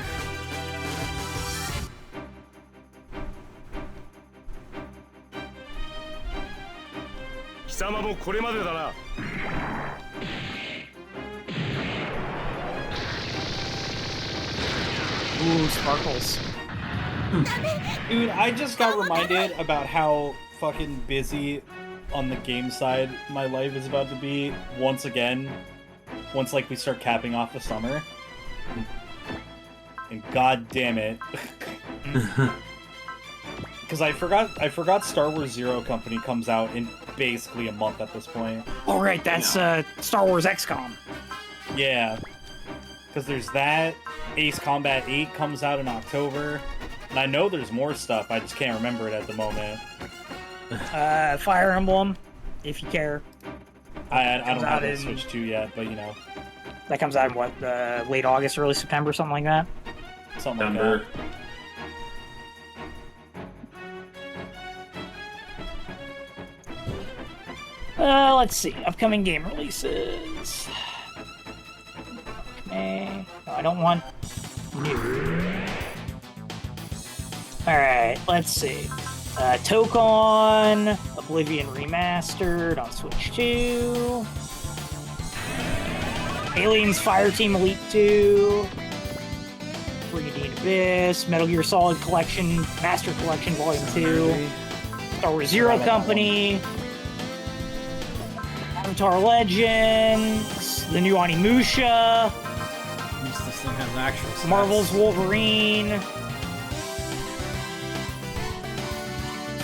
Ooh, sparkles. Dude, I just got reminded about how fucking busy on the game side my life is about to be once again. Once like we start capping off the summer. And god damn it. Because I forgot Star Wars Zero Company comes out in basically a month at this point. Oh right, that's Star Wars XCOM. Yeah. Because there's that. Ace Combat 8 comes out in October. And I know there's more stuff, I just can't remember it at the moment. Fire Emblem, if you care. I don't have it Switch 2 yet, but you know. That comes out in what, late August, early September, something like that? Something like that. Let's see. Upcoming game releases. Okay. No, I don't want new. Alright, let's see. Tokon, Oblivion Remastered on Switch 2. Aliens Fireteam Elite 2. Brigadier Abyss, Metal Gear Solid Collection, Master Collection Volume 2. Star Wars Zero Company. Avatar Legends. The new Onimusha. At least this thing has actual stats. Marvel's Wolverine.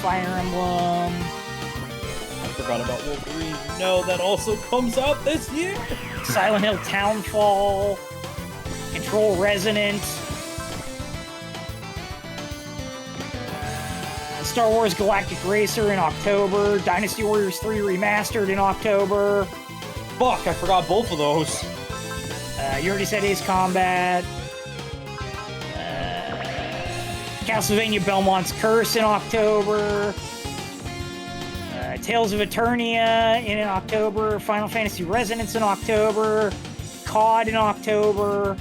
Fire Emblem. I forgot about Wolverine. No, that also comes out this year! Silent Hill Townfall. Control Resonant. Star Wars Galactic Racer in October. Dynasty Warriors 3 Remastered in October. Fuck, I forgot both of those. You already said Ace Combat. Castlevania Belmont's Curse in October. Tales of Eternia in October. Final Fantasy Resonance in October. COD in October.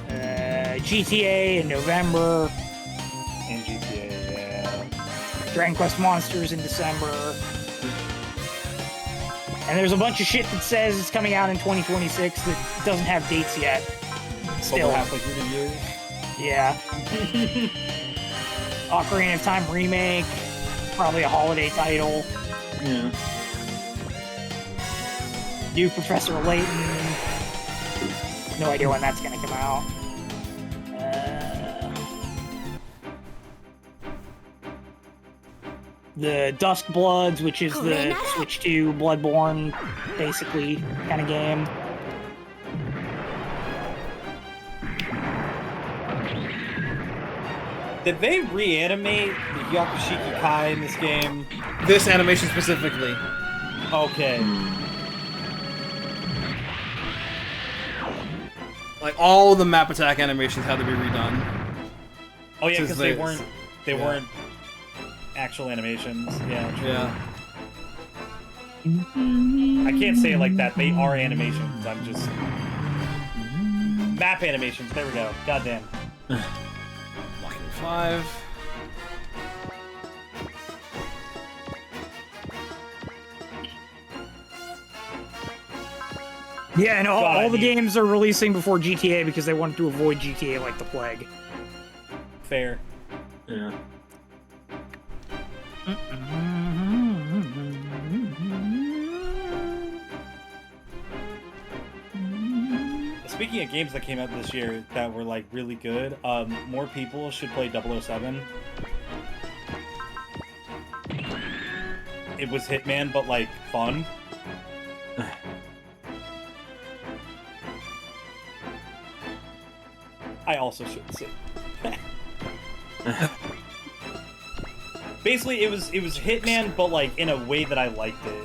GTA in November. And GTA, yeah. Dragon Quest Monsters in December. And there's a bunch of shit that says it's coming out in 2026 that doesn't have dates yet. Still halfway through the year. Yeah. Ocarina of Time remake. Probably a holiday title. Yeah. New Professor Layton. No idea when that's gonna come out. The Dusk Bloods, which is the Switch 2 Bloodborne, basically, kind of game. Did they reanimate the Yakushiki Kai in this game? This animation specifically. Okay. Like, all the map attack animations had to be redone. Oh yeah, because they weren't actual animations. Yeah, true. Yeah. I can't say it like that. They are animations. I'm just... Map animations. There we go. Goddamn. Locking 5. Yeah, and all the games are releasing before GTA because they wanted to avoid GTA like the plague. Fair. Yeah. Speaking of games that came out this year that were like really good, more people should play 007. It was Hitman, but like fun. I also should say. Basically, it was Hitman, but like in a way that I liked it.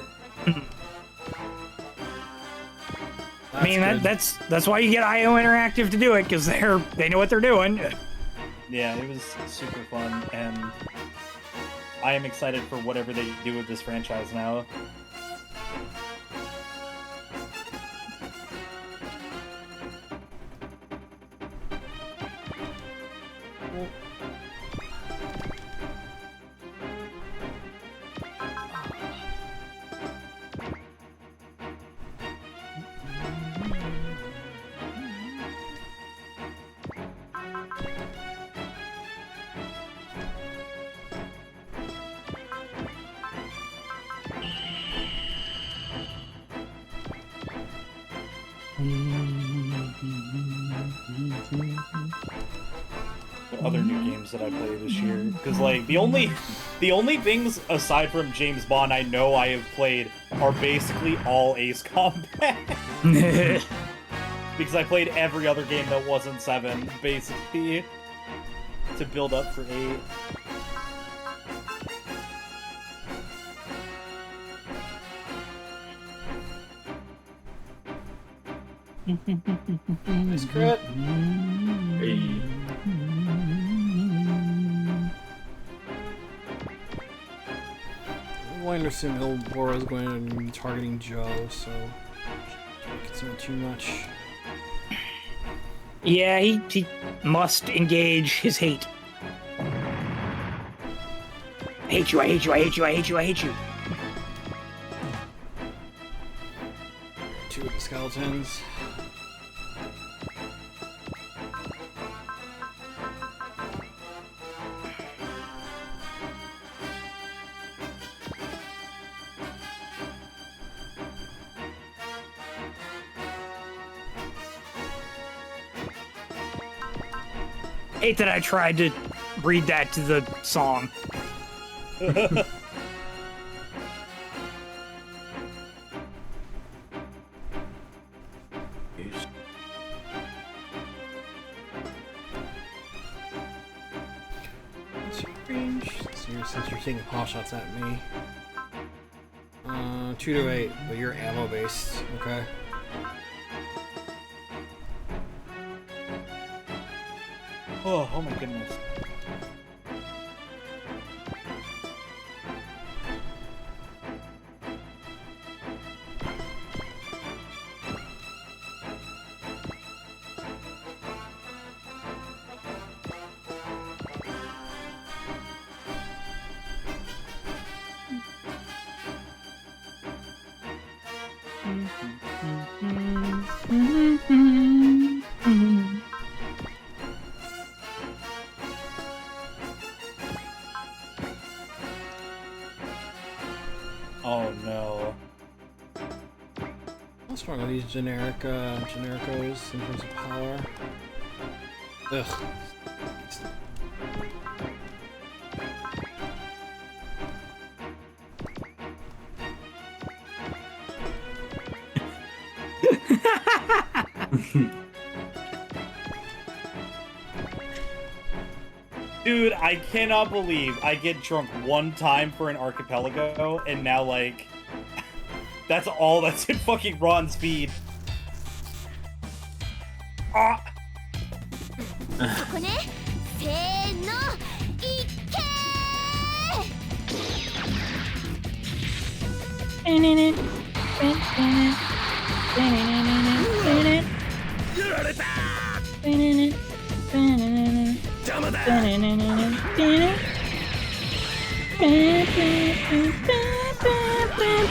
I mean, that's why you get IO Interactive to do it, because they know what they're doing. Yeah, it was super fun, and I am excited for whatever they do with this franchise now. Other new games that I played this year, because like the only things aside from James Bond I know I have played are basically all Ace Combat. Because I played every other game that wasn't 7 basically to build up for 8. Nice crit. Hey. I'm going to assume Yllbora is going to be targeting Joe, so don't concern too much. Yeah, he must engage his hate. I hate you, I hate you, I hate you, I hate you, I hate you. 2 of the skeletons. Hate that I tried to read that to the song. What's your range? Since you're taking pot shots at me. 2 to 8, but you're ammo based, okay? Oh my goodness. Oh no. How strong are these genericos in terms of power? Ugh. Dude, I cannot believe I get drunk one time for an archipelago, and now, like, that's all that's in fucking Ron speed. Ah!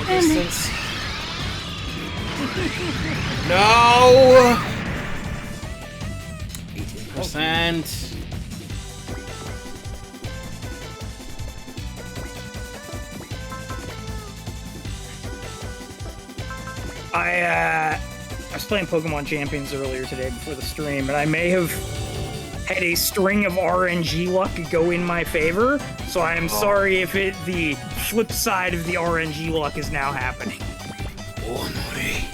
Distance. No! 18%. I was playing Pokemon Champions earlier today before the stream, and I may have had a string of RNG luck go in my favor, so I am sorry if the flip side of the RNG luck is now happening. Oh, Mori.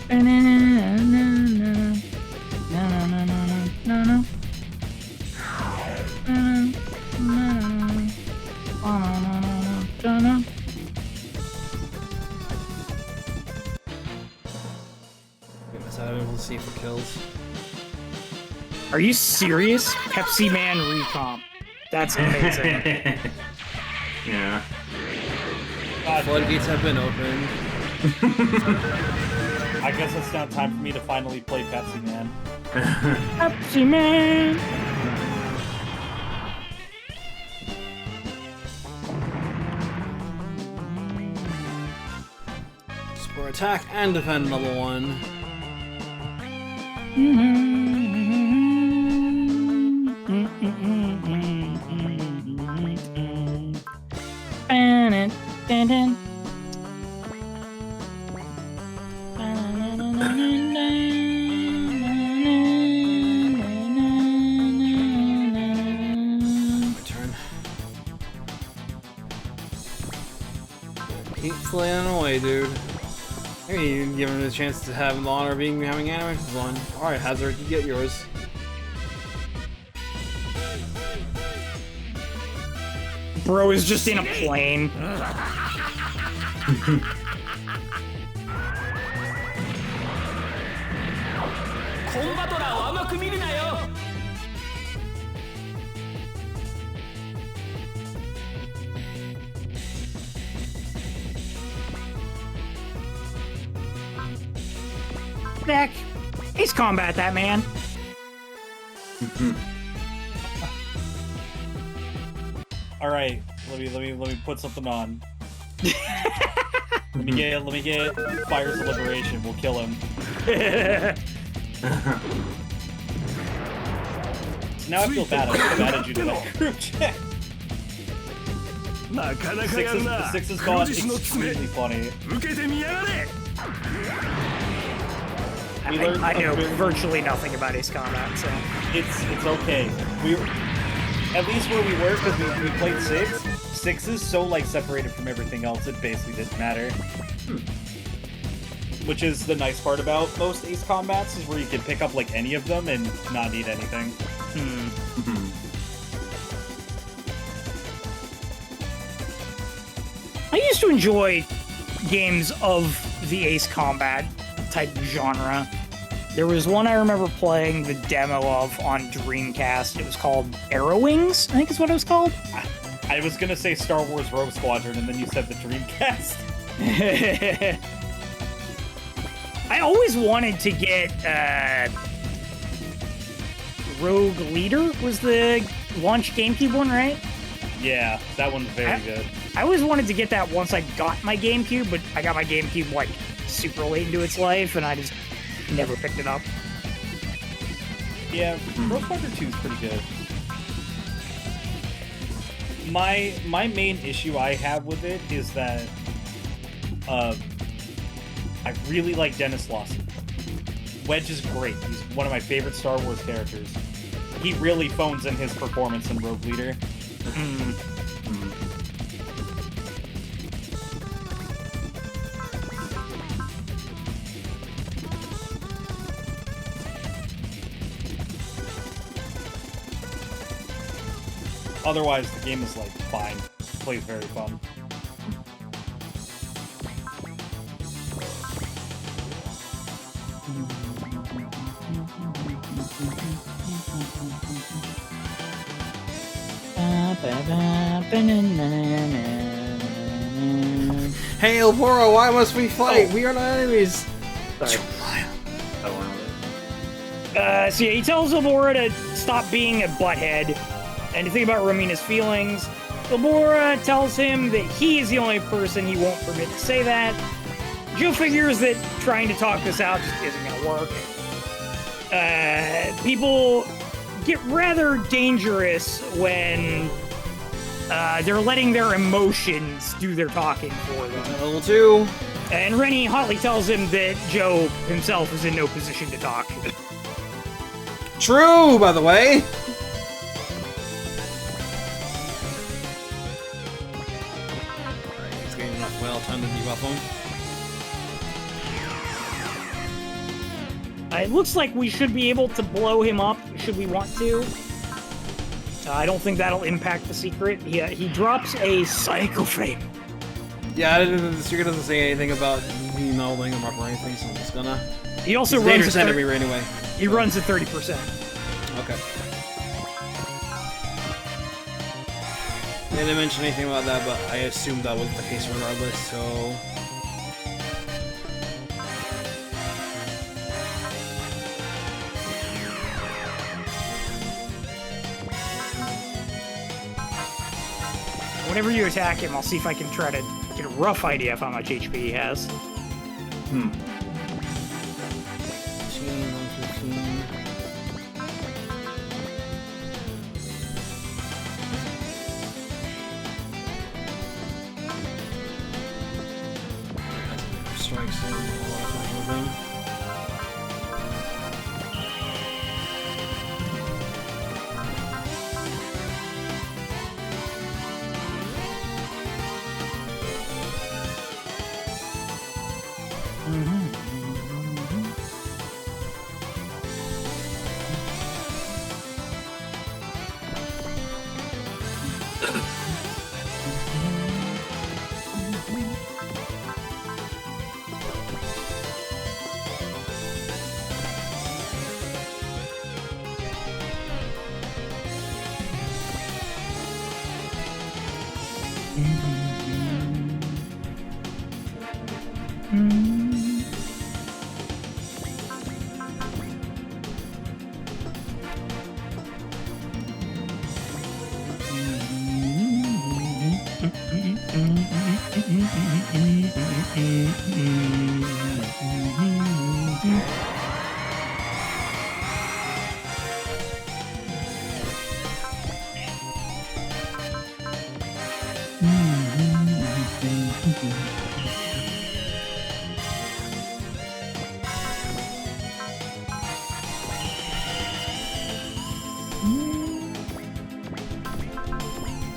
Goodness, I'm able to see for kills. Are you serious? Pepsi Man recomp. That's amazing. Yeah. Floodgates have been opened. I guess it's now time for me to finally play Pepsi Man. Pepsi Man! Spore attack and defend level 1. Keep slaying away, dude. Hey, you give him a chance to have the honor of having animations on. Alright, Hazard, you get yours. Bro is just in a plane. Back. Ace Combat that man. All right, let me put something on. let me get Fires of Liberation. We'll kill him. Now I feel bad. I feel bad at you to that group chat. The six has gone extremely funny. I know virtually nothing about Ace Combat, so it's okay. At least where we were, because we played 6. 6 is so like separated from everything else, it basically didn't matter. Which is the nice part about most Ace Combats, is where you can pick up like any of them and not need anything. I used to enjoy games of the Ace Combat type genre. There was one I remember playing the demo of on Dreamcast. It was called Arrow Wings, I think is what it was called. I was gonna say Star Wars Rogue Squadron, and then you said the Dreamcast. I always wanted to get Rogue Leader was the launch GameCube one, right? Yeah, that one's very good. I always wanted to get that once I got my GameCube, but I got my GameCube like super late into its life, and I just never picked it up. Yeah, Rogue Squadron 2 is pretty good. My main issue I have with it is that I really like Dennis Lawson. Wedge is great. He's one of my favorite Star Wars characters. He really phones in his performance in Rogue Leader. Otherwise, the game is like fine. It plays very fun. Hey, Yllbora, why must we fight? We are not enemies. Sorry. So yeah, he tells Yllbora to stop being a butthead and to think about Romina's feelings. Yllbora tells him that he is the only person he won't permit to say that. Joe figures that trying to talk this out just isn't going to work. People get rather dangerous when they're letting their emotions do their talking for them. Level 2. And Rennie hotly tells him that Joe himself is in no position to talk. True, by the way. Alright, he's getting enough well time to debuff him. It looks like we should be able to blow him up, should we want to. I don't think that'll impact the secret. He drops a Psycho Frame. Yeah, the secret doesn't say anything about me melding him up or anything, so I'm just gonna... He also runs dangerous enemy right away. He runs at 30%. Okay. They didn't mention anything about that, but I assumed that was the case regardless, so... Whenever you attack him, I'll see if I can try to get a rough idea of how much HP he has. Hmm. Strikes him, a lot of time with him.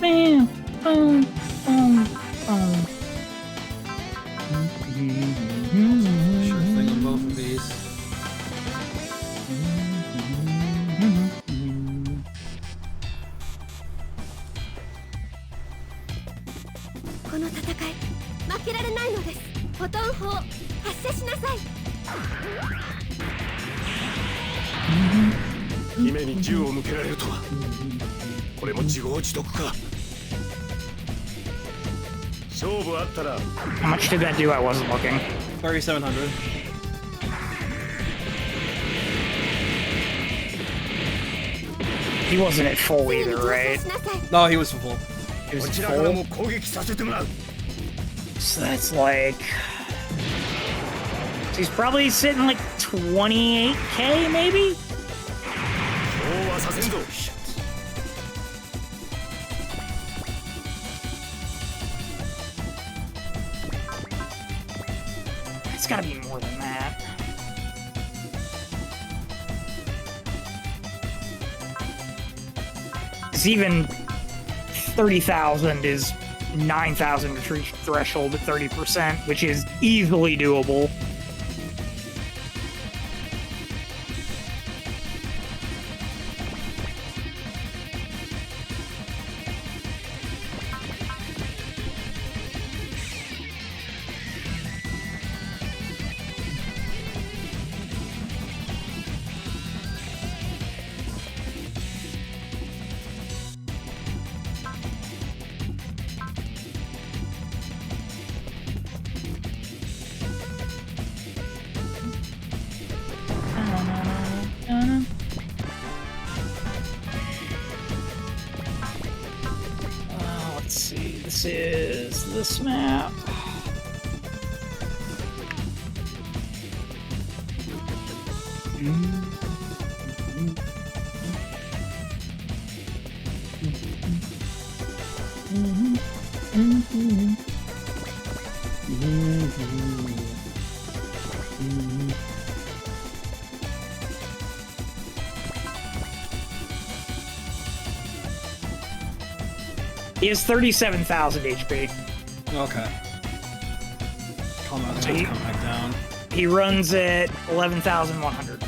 Bam, boom, boom, boom. Sure thing on both of these. How much did that do? I wasn't looking. 3,700. He wasn't at full either, right? No, he was full. He was at full. So that's like... He's probably sitting like 28k, maybe? It's gotta be more than that. It's even 30,000 is 9,000 to reach threshold at 30%, which is easily doable. Let's see, this is this map. He has 37,000 HP. Okay. Come back down. He runs at 11,100.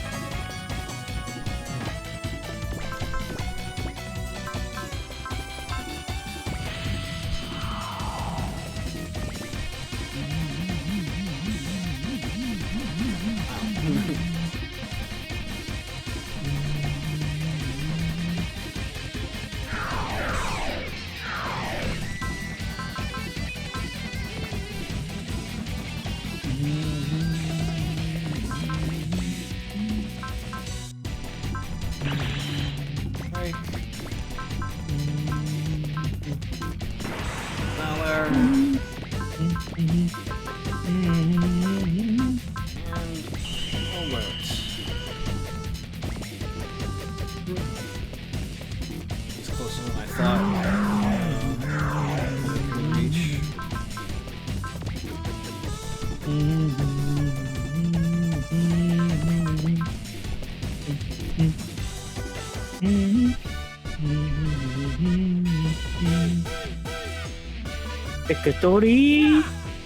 Victory!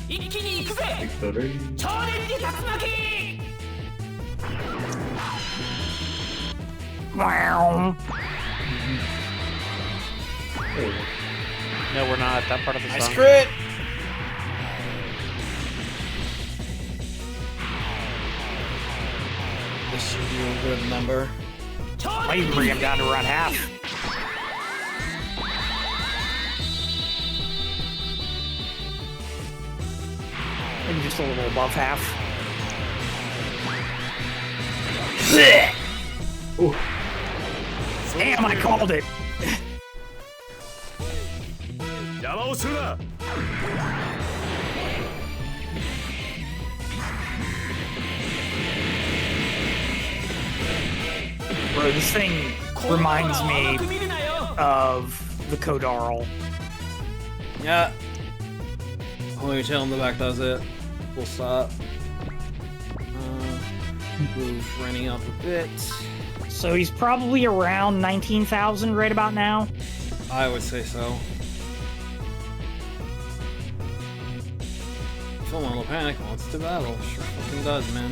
一気に行くぜ超電磁竜巻 Wow. No, we're not. That part of the song. Nice crit! This should be a good number. I even bring him down to around half. Maybe just a little above half. Damn, I called it! Bro, this thing reminds me of the Kodarl. Yeah. Only tail in the back does it. Full stop. Move running up a bit. So he's probably around 19,000 right about now? I would say so. Phenomenal panic wants to battle. Sure fucking does, man.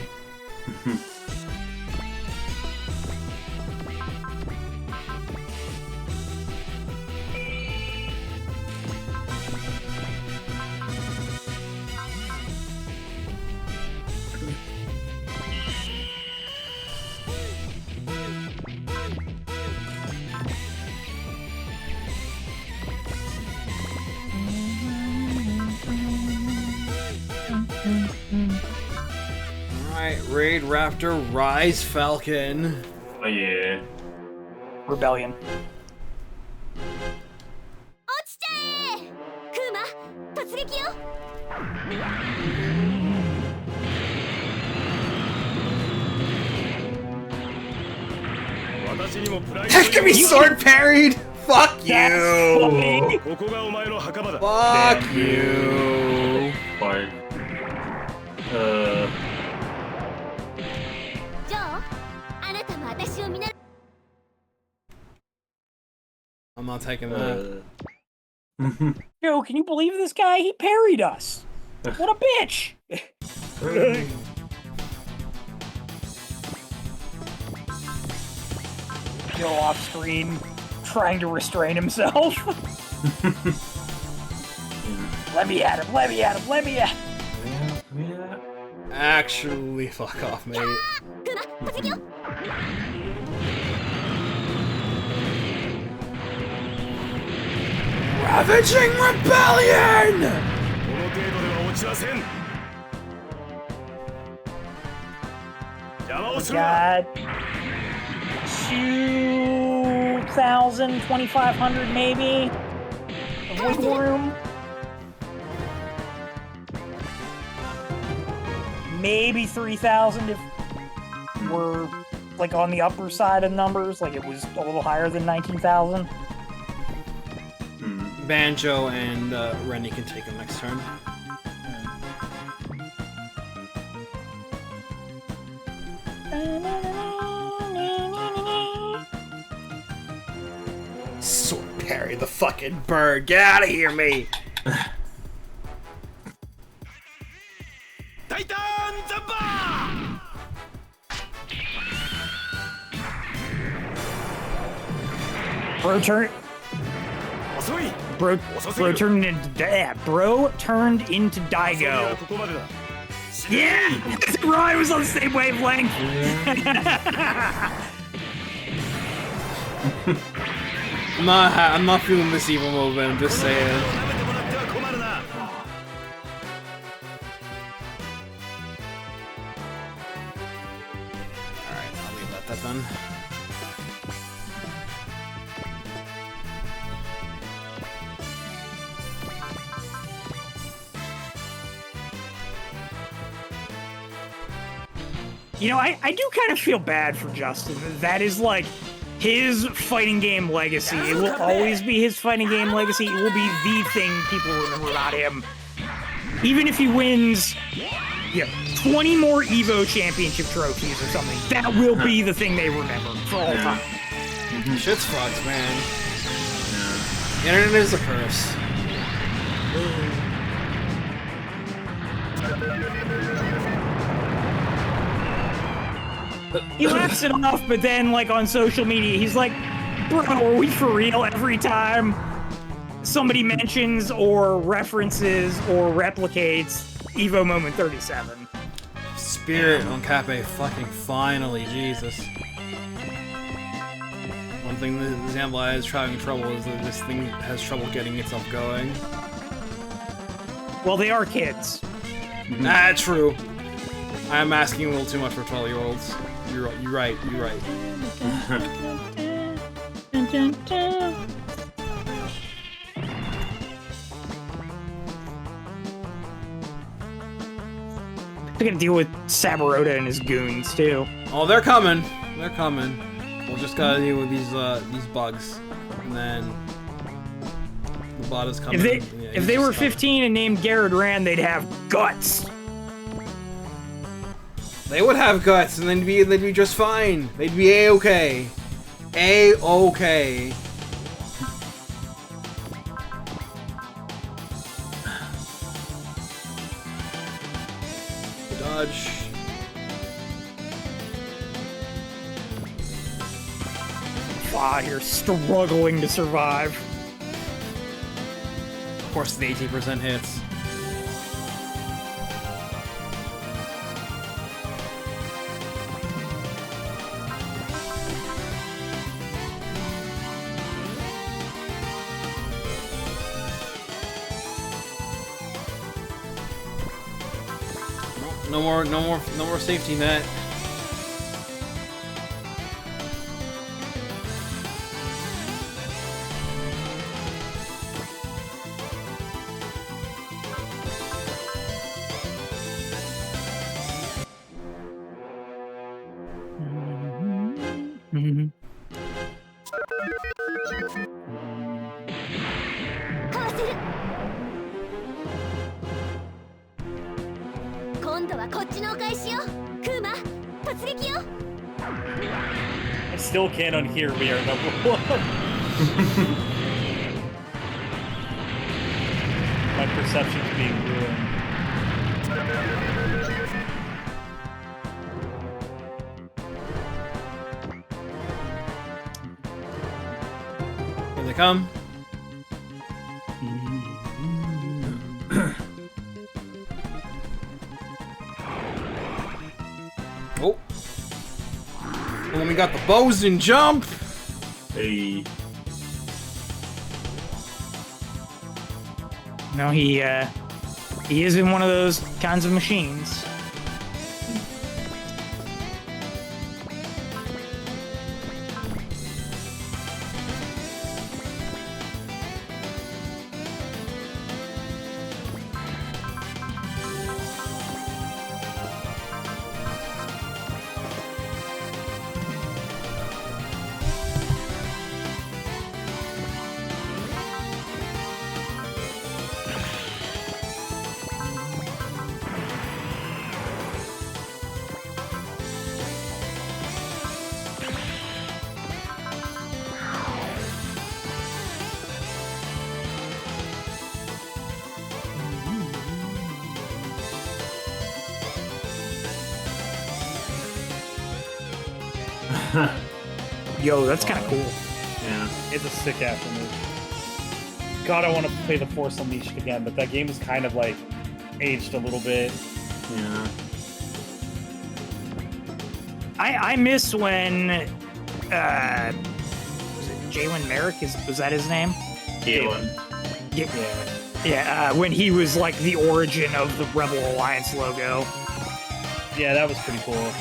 Raid Raptor, Rise Falcon. Oh yeah. Rebellion. That can be sword parried! Fuck you! Fuck you! Fine. I'm not taking that. Yo, can you believe this guy? He parried us! What a bitch! Go off screen, trying to restrain himself. Let me at him, let me at him, let me at him! Actually, fuck off, mate. Ravaging Rebellion! We got 2,000, 2,500 maybe of wiggle room. Maybe 3,000 if we're like on the upper side of numbers, like it was a little higher than 19,000. Banjo and Rennie can take him next turn. Sword parry the fucking bird. Get out of here, mate! Bro turned into Daigo. Yeah! Ryan was on the same wavelength! I'm not feeling this evil movement, I'm just saying. Alright, I'll leave that done. You know, I do kind of feel bad for Justin. That is like his fighting game legacy. It will always be his fighting game legacy. It will be the thing people remember about him. Even if he wins 20 more EVO championship trophies or something, that will be the thing they remember for all time. Shit's fucked, man. The internet is a curse. He laughs it off, but then, like, on social media, he's like, bro, are we for real every time somebody mentions or references or replicates Evo Moment 37? Spirit on Cape, fucking finally, Jesus. One thing that Zambla is having trouble is that this thing has trouble getting itself going. Well, they are kids. Nah, true. I'm asking a little too much for 12-year-olds. You're right. They're gonna deal with Sabaroda and his goons too. Oh, they're coming. They're coming. We'll just gotta deal with these bugs, and then the bot is coming. If they were 15 and named Garrett Rand, they'd have guts. They would have guts, and they'd be just fine. They'd be A-okay. A-okay. Dodge. Wow, you're struggling to survive. Of course, the 18% hits. No more safety net. I still can't unhear we are number one. My perception's being ruined. Here they come. Oh. And then we got the bows and jump. Hey. No, he is in one of those kinds of machines. Yo, that's kind of cool. Yeah. It's a sick after move. God, I want to play the Force Unleashed again, but that game is kind of like aged a little bit. Yeah. I miss when was it Jalen Merrick? Was that his name? Galen. Yeah. When he was like the origin of the Rebel Alliance logo. Yeah, that was pretty cool.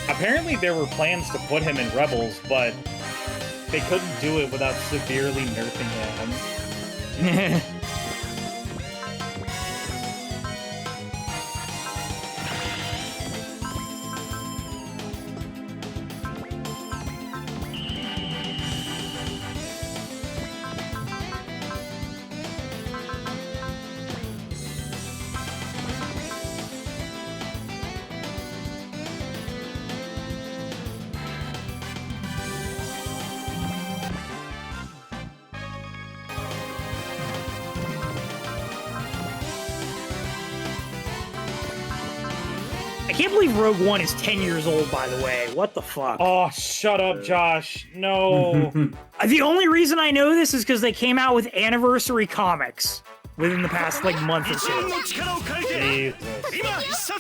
Apparently there were plans to put him in Rebels, but they couldn't do it without severely nerfing him. I can't believe Rogue One is 10 years old, by the way. What the fuck? Oh, shut up, Josh. No. The only reason I know this is because they came out with anniversary comics within the past, like, month or two. Jesus.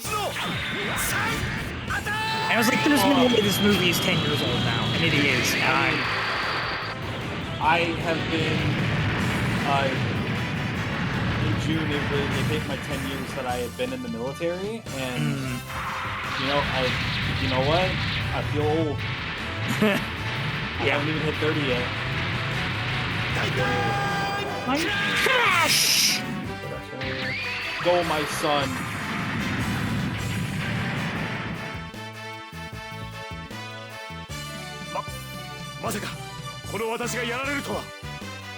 I was like, there's no way this movie is 10 years old now, and it is. I have been, in June, it hit my 10 years that I had been in the military, and, you know what? I feel old. I haven't even hit 30 yet. Crash! Go, my son.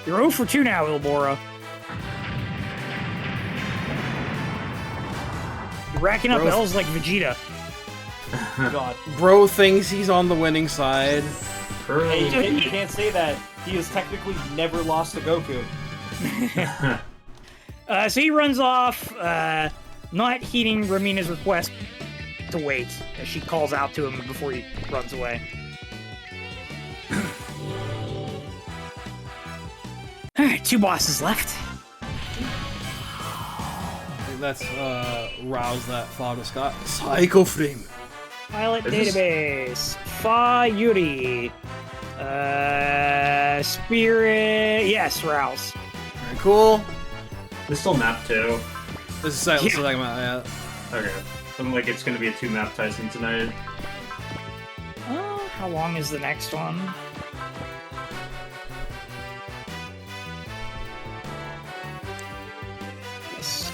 You're 0 for 2 now, Yllbora. You're racking up L's like Vegeta. God. Bro thinks he's on the winning side. Hey, you can't say that. He has technically never lost to Goku. So he runs off, not heeding Romina's request to wait, as she calls out to him before he runs away. Alright, 2 bosses left. Let's rouse that Father Scott. Psycho Flame. Pilot database. Fa-Yuri. Spirit. Yes, rouse. Very cool. This still map 2. This is the second map, yeah. Okay. Something like it's gonna be a 2-map Tyson tonight. How long is the next one? Yes.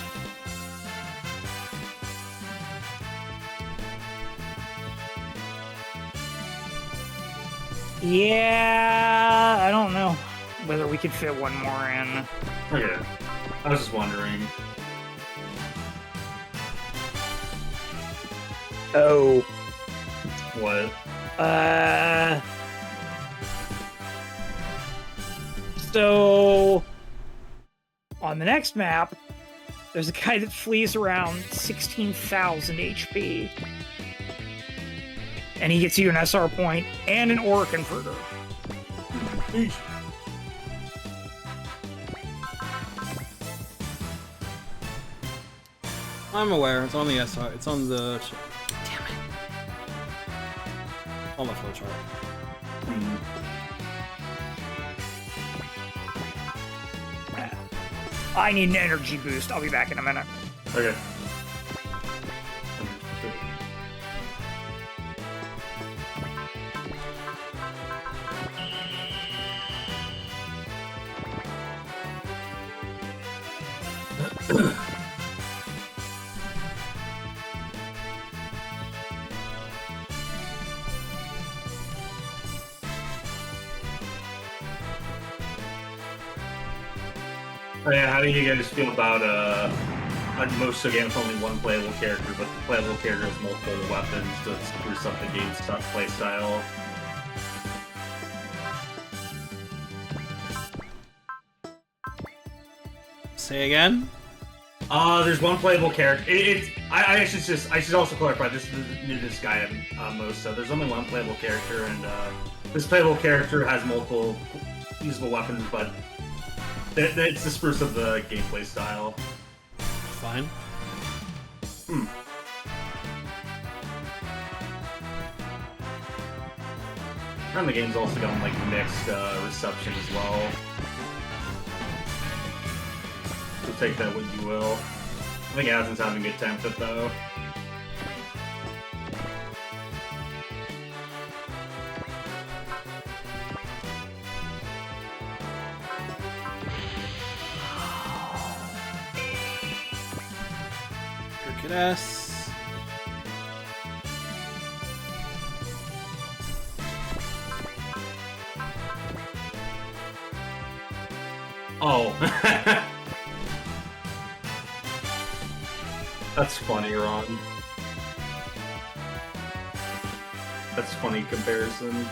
Yeah, I don't know whether we could fit one more in. Okay. I was just wondering. Oh. What? So on the next map, there's a guy that flees around 16,000 HP. And he gets you an SR point and an aura converter. I'm aware. It's on the SR. It's on the. Damn it. On the flowchart. I need an energy boost. I'll be back in a minute. Okay. Oh yeah, how do you guys feel about on most of the games only one playable character, but the playable character has multiple weapons to spruce up the game's play style? Say again? There's one playable character. I should also clarify, this is new to this guy most, so there's only one playable character, and this playable character has multiple usable weapons, but it's the spruce of the gameplay style. Fine. And the game's also gotten like mixed reception as well. So take that what you will. I think Asin's having a good time with it though. Cricket S. Oh. That's funny, Ron. That's a funny comparison.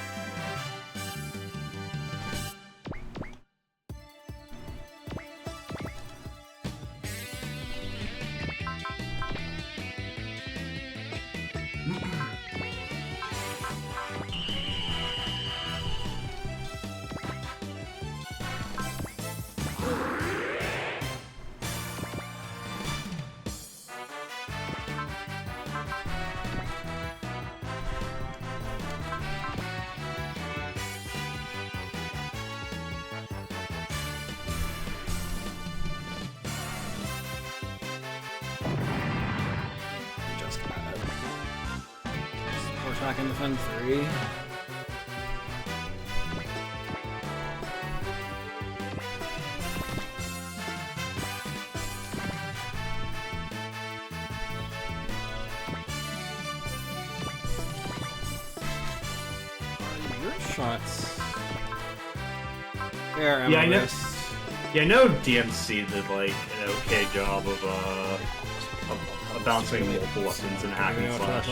Attack and defend 3. Your shots. There, yeah, I know. Yeah, I know DMC did like an okay job of bouncing multiple weapons and hacking slash.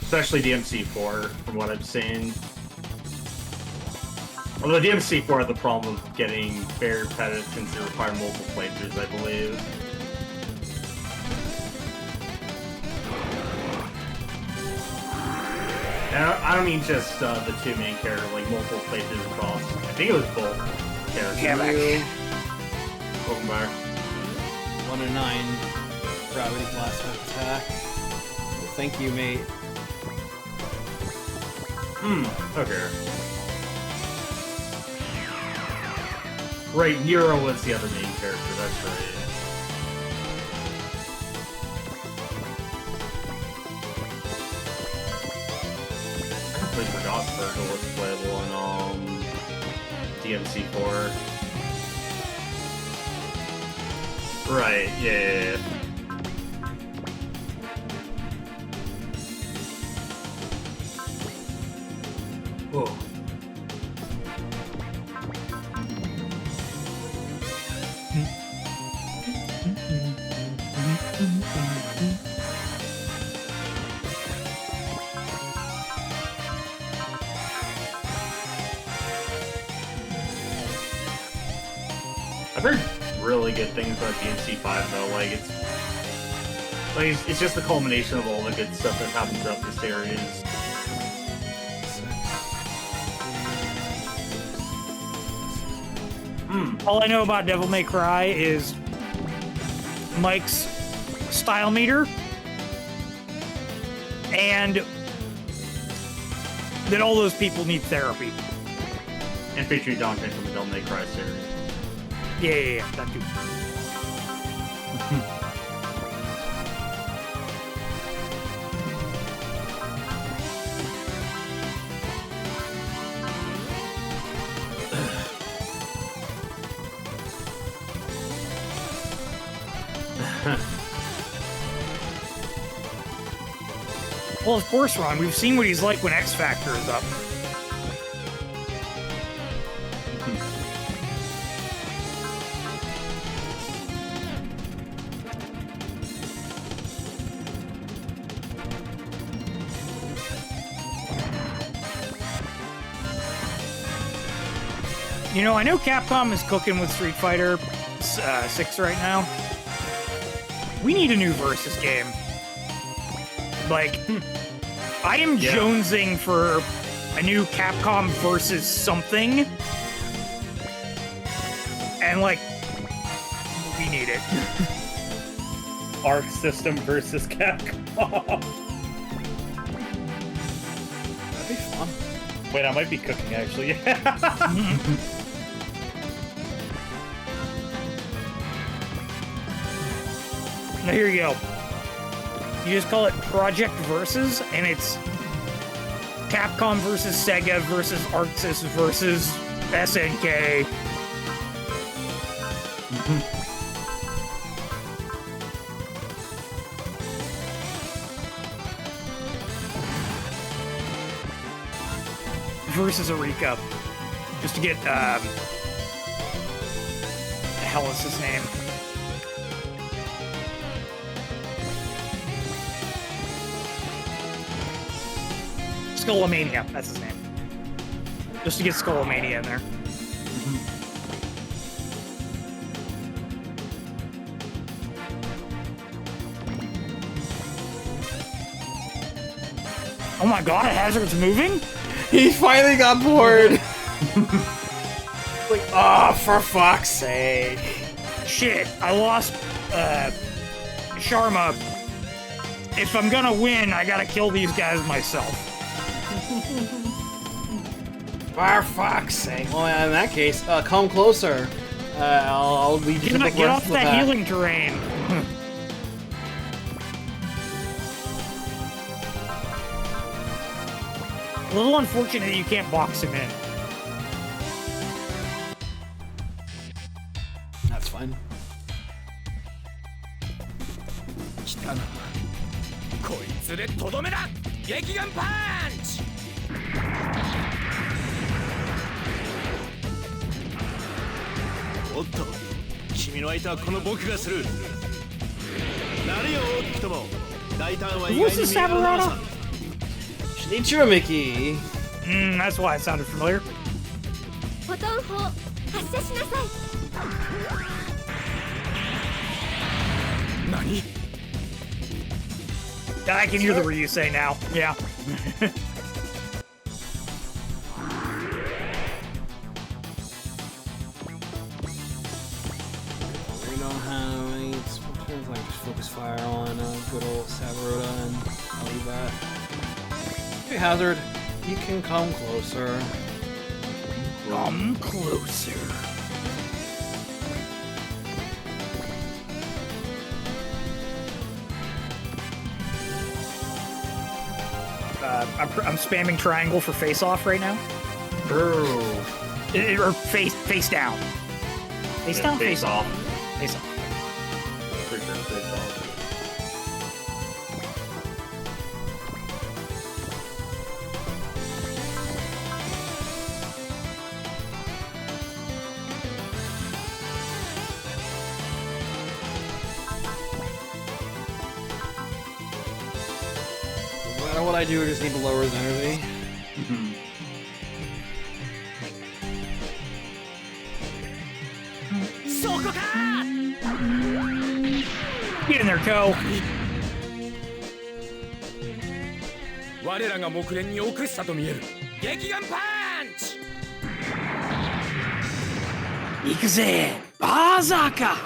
Especially DMC4, from what I've seen. Although DMC4 had the problem of getting very repetitive since they require multiple playthroughs, I believe. And I don't mean just the two main characters, like multiple playthroughs across. I think it was both characters. Yeah, Welcome back. 109 gravity blast attack. Thank you, mate. Okay. Right, Nero was the other main character, that's right. I completely forgot Virgil was playable in DMC4. Right, yeah. Whoa. I've heard really good things about DMC5 though, like it's just the culmination of all the good stuff that's happened throughout the series. All I know about Devil May Cry is Mike's style meter and that all those people need therapy. And featuring Dante from the Devil May Cry series. Yeah, that too. Well, of course, Ron. We've seen what he's like when X Factor is up. You know, I know Capcom is cooking with Street Fighter 6 right now. We need a new Versus game. Like, I am jonesing for a new Capcom versus something. And, like, we need it. Arc System versus Capcom. That'd be fun. Wait, I might be cooking actually. Now here you go. You just call it Project Versus, and it's Capcom versus Sega versus Arxis versus SNK. Versus Eureka. Just to get, the hell is his name? Skullomania, that's his name. Just to get Skullomania in there. Oh my god, Hazard's moving? He finally got bored! Like, oh, for fuck's sake. Shit, I lost, Sharma. If I'm gonna win, I gotta kill these guys myself. For fuck's sake. Well, in that case, come closer. I'll lead you to the Get off that healing terrain. A little unfortunate that you can't box him in. That's fine. 来たな。こいつでとどめだ。撃眼パンチ。おっと、君の相手はこの僕がする。なるよ、大きくとも。大胆は意外に見えるなさ。 Shinichiro Mickey. That's why it sounded familiar. ポトン砲発射しなさい。何? I can hear the Ryusei now. Yeah. We don't have any turns like just focus fire on good old Sabaroda and I'll leave that. Hey Hazard, you can come closer. Come closer. I'm spamming triangle for face off right now. Or face down. Face down, face off. Face off. For sure, face off. No matter what I do, I just need to lower his energy. Get in there, Ko. 我らが木蓮に臆したと見える。撃眼パンチ。行くぜ、バーザーカ。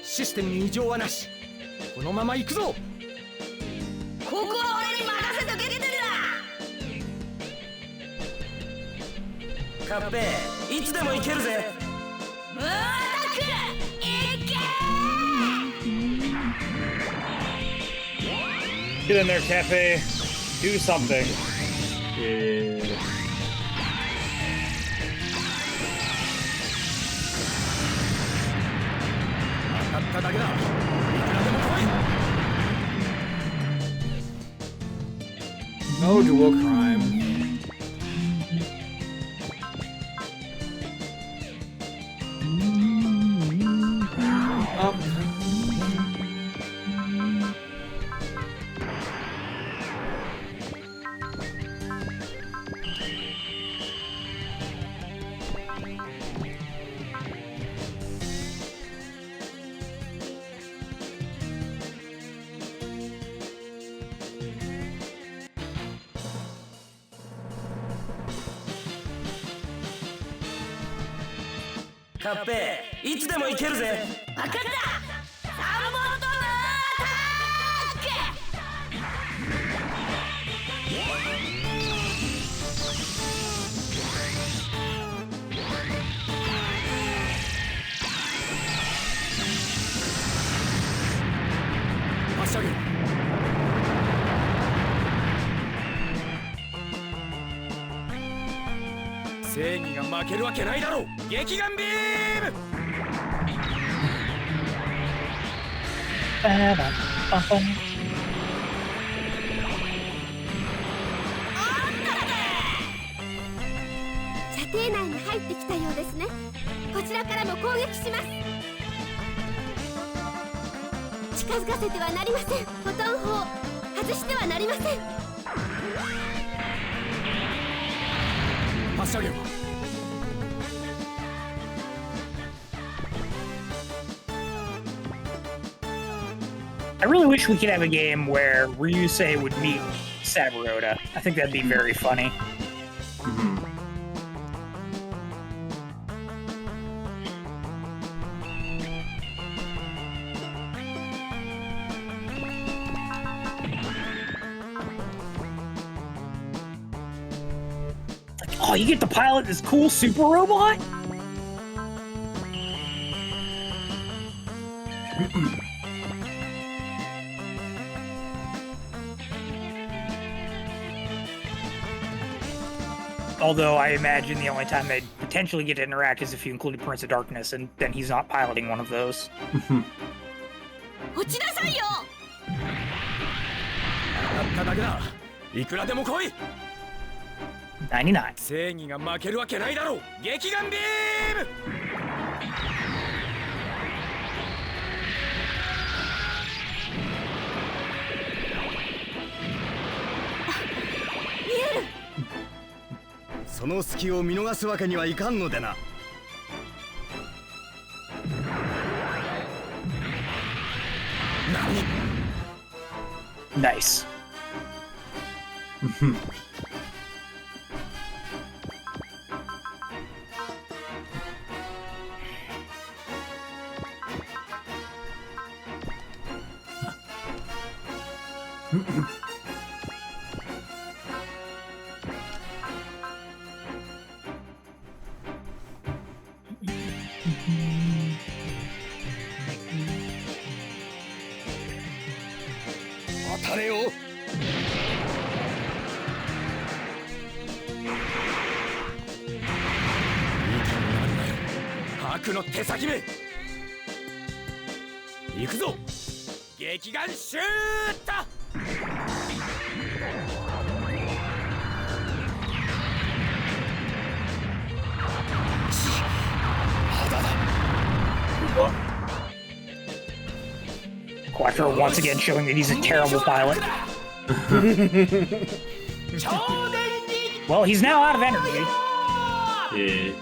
システムに異常はなし。このまま行くぞ。ここは俺に任せとけてるカッペいつでも行けるぜ。な。Get in there, Cafe. Do something. Yeah. No dual crime. Up. カッペいつでも行けるぜ。分かった。サボトムアタ発射源。正義が負けるわけないだろう。激眼ビーム。射程内に入ってきたようですね。こちらからも攻撃します。近づかせてはなりません。ボタン砲外してはなりません。発射源はI really wish we could have a game where Ryusei would meet Sabaroda. I think that'd be very funny. Oh, you get to pilot this cool super robot? Although I imagine the only time they'd potentially get to interact is if you included Prince of Darkness, and then he's not piloting one of those. 落ちなさいよ。やっただけだ。いくらでも来い。99. 正義が負けるわけないだろう。激眼ビーム。見える。その隙を見逃すわけにはいかんのでな。Nice.悪の手先め。行くぞ。激眼シュート。Quattro once again showing that he's a terrible pilot. Well, he's now out of energy. Yeah.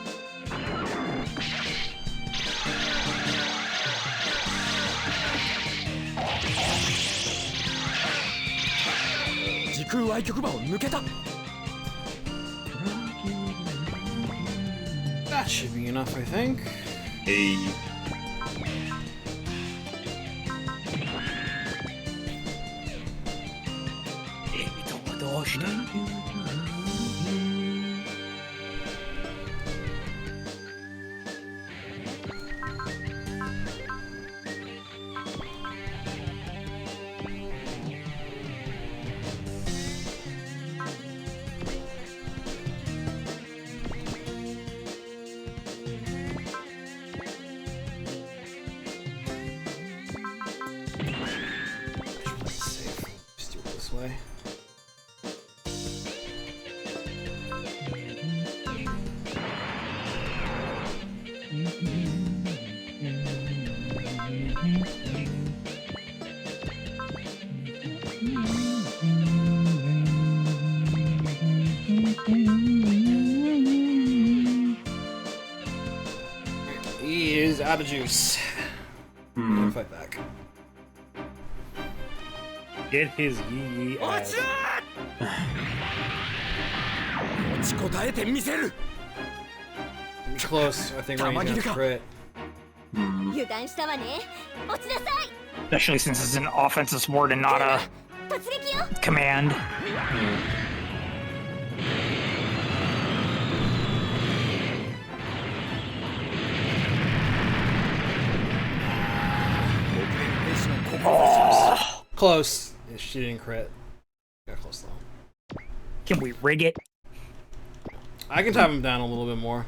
That should be enough, I think. Hey. Just do it this way. He is out of juice. Gonna fight back. Get his yee ass. 持ちこたえてみせる。close. I think Rain's gonna crit. 油断したわね。落ちなさい。 Especially since it's an offensive support and not a 突撃よ。 command. Oh, close. Yeah, she didn't crit. Got close though. Can we rig it? I can tap him down a little bit more.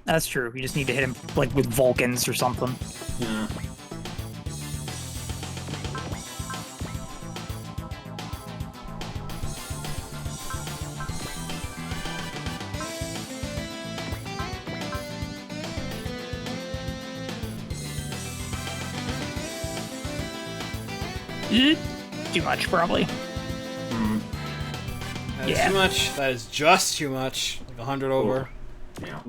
That's true. You just need to hit him like with Vulcans or something. Yeah. Too much, probably. That is too much. That is just too much. Like 100 over. Yeah.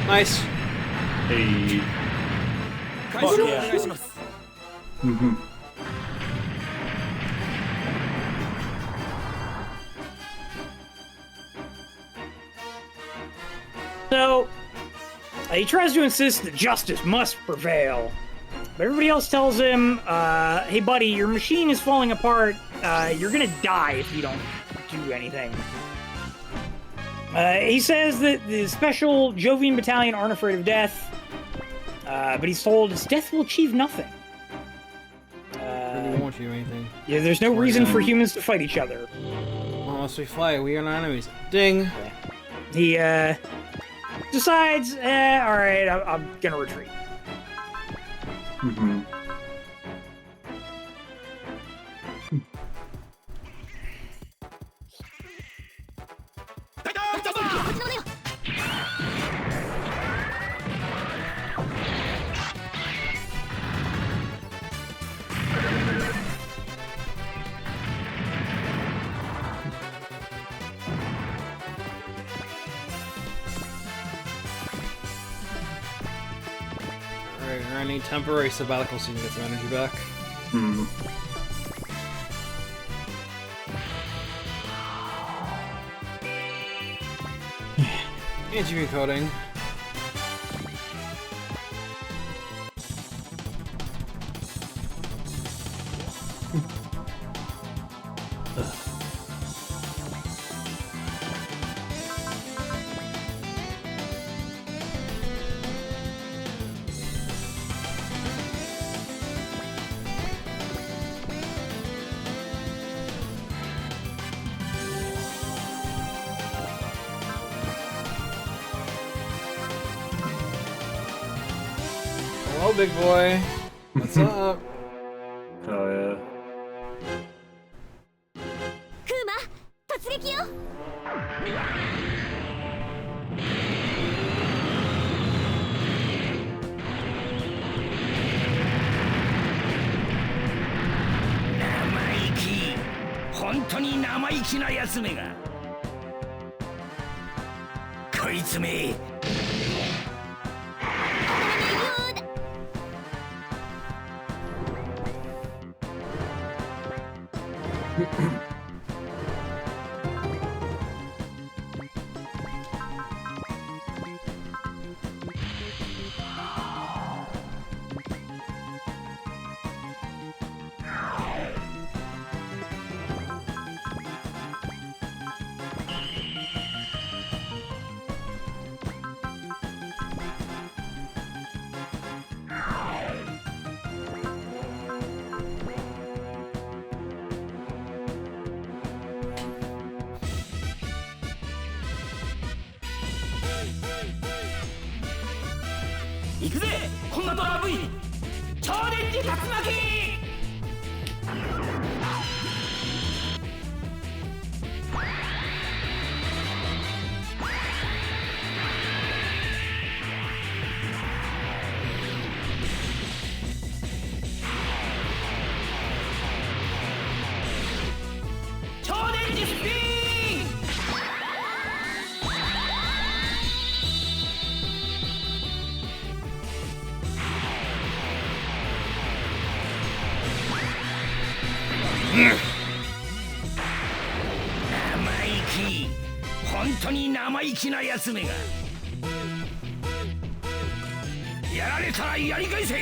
Nice. Hey. Fuck yeah. So, he tries to insist that justice must prevail. But everybody else tells him, hey buddy, your machine is falling apart. You're gonna die if you don't do anything. He says that the special Jovian battalion aren't afraid of death, but he's told his death will achieve nothing. We won't do anything. Yeah, there's no reason for humans to fight each other. Well, unless we fight, we are not enemies. Ding! He, decides, alright, I'm gonna retreat. Alright, we're gonna need temporary sabbatical so you can get some energy back. Anti coding. Hello, big boy. What's up? Oh yeah. クーマ、突撃よ。 本当に生意気なやつめがこいつめ行くぜコンバトラー V 超電磁竜巻超電磁スピン生意気本当に生意気なやつめがやられたらやり返せこ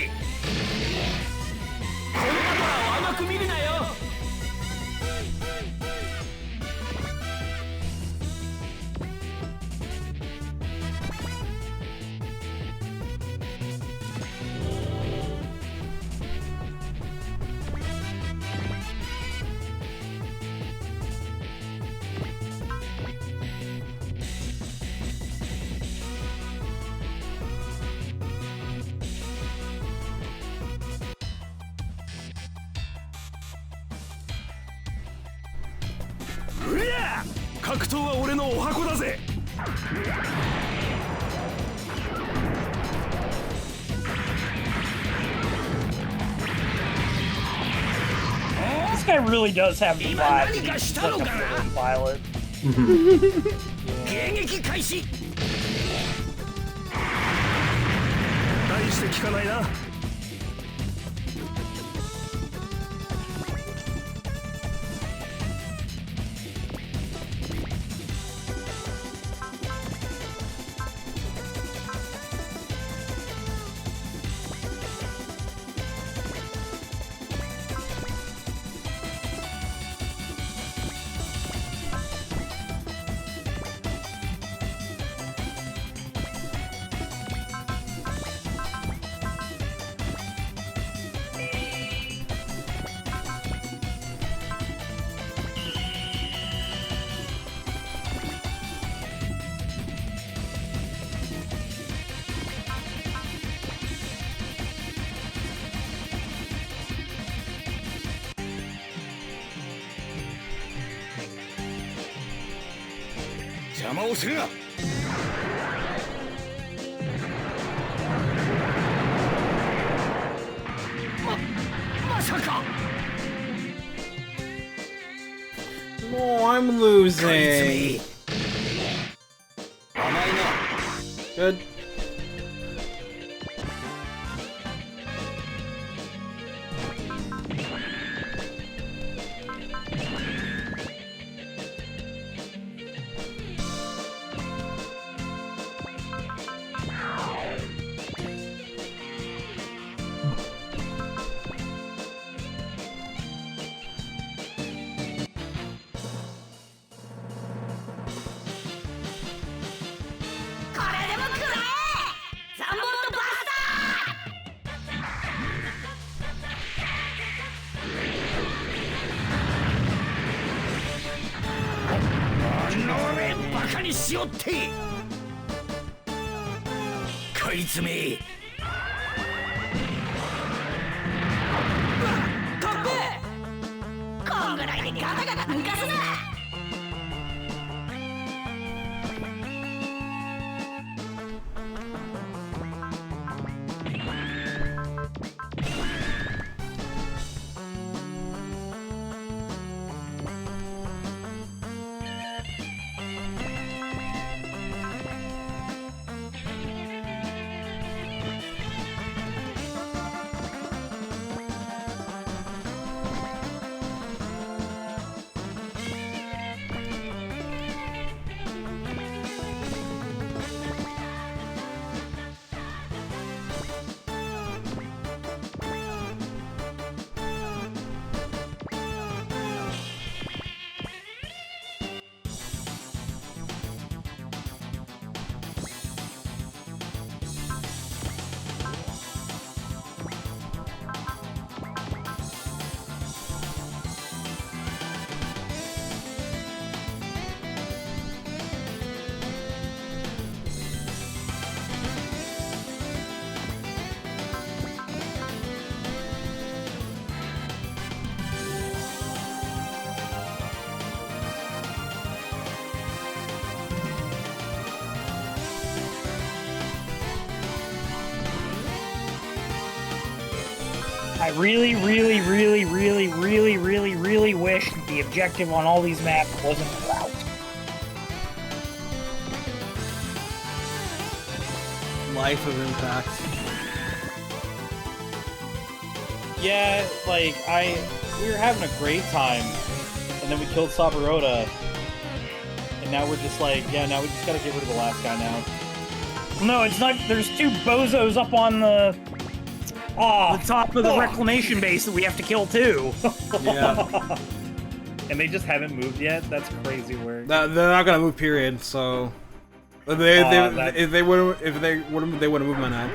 んなのは甘く見るなよ格闘は俺のお箱だぜ This guy really does have the vibe. He's like a villain pilot. 迎撃開始大して効かないな 邪魔をするなまさか No, I'm losing. Good. I really wish that the objective on all these maps wasn't route. Life of Impact. Yeah, like, we were having a great time, and then we killed Sabarota, and now we're just like, yeah, now we just gotta get rid of the last guy now. No, it's not. There's two bozos up on the top of the reclamation base that we have to kill too. Yeah. And they just haven't moved yet? That's crazy work. They're not gonna move, period, so... If they would have moved by now.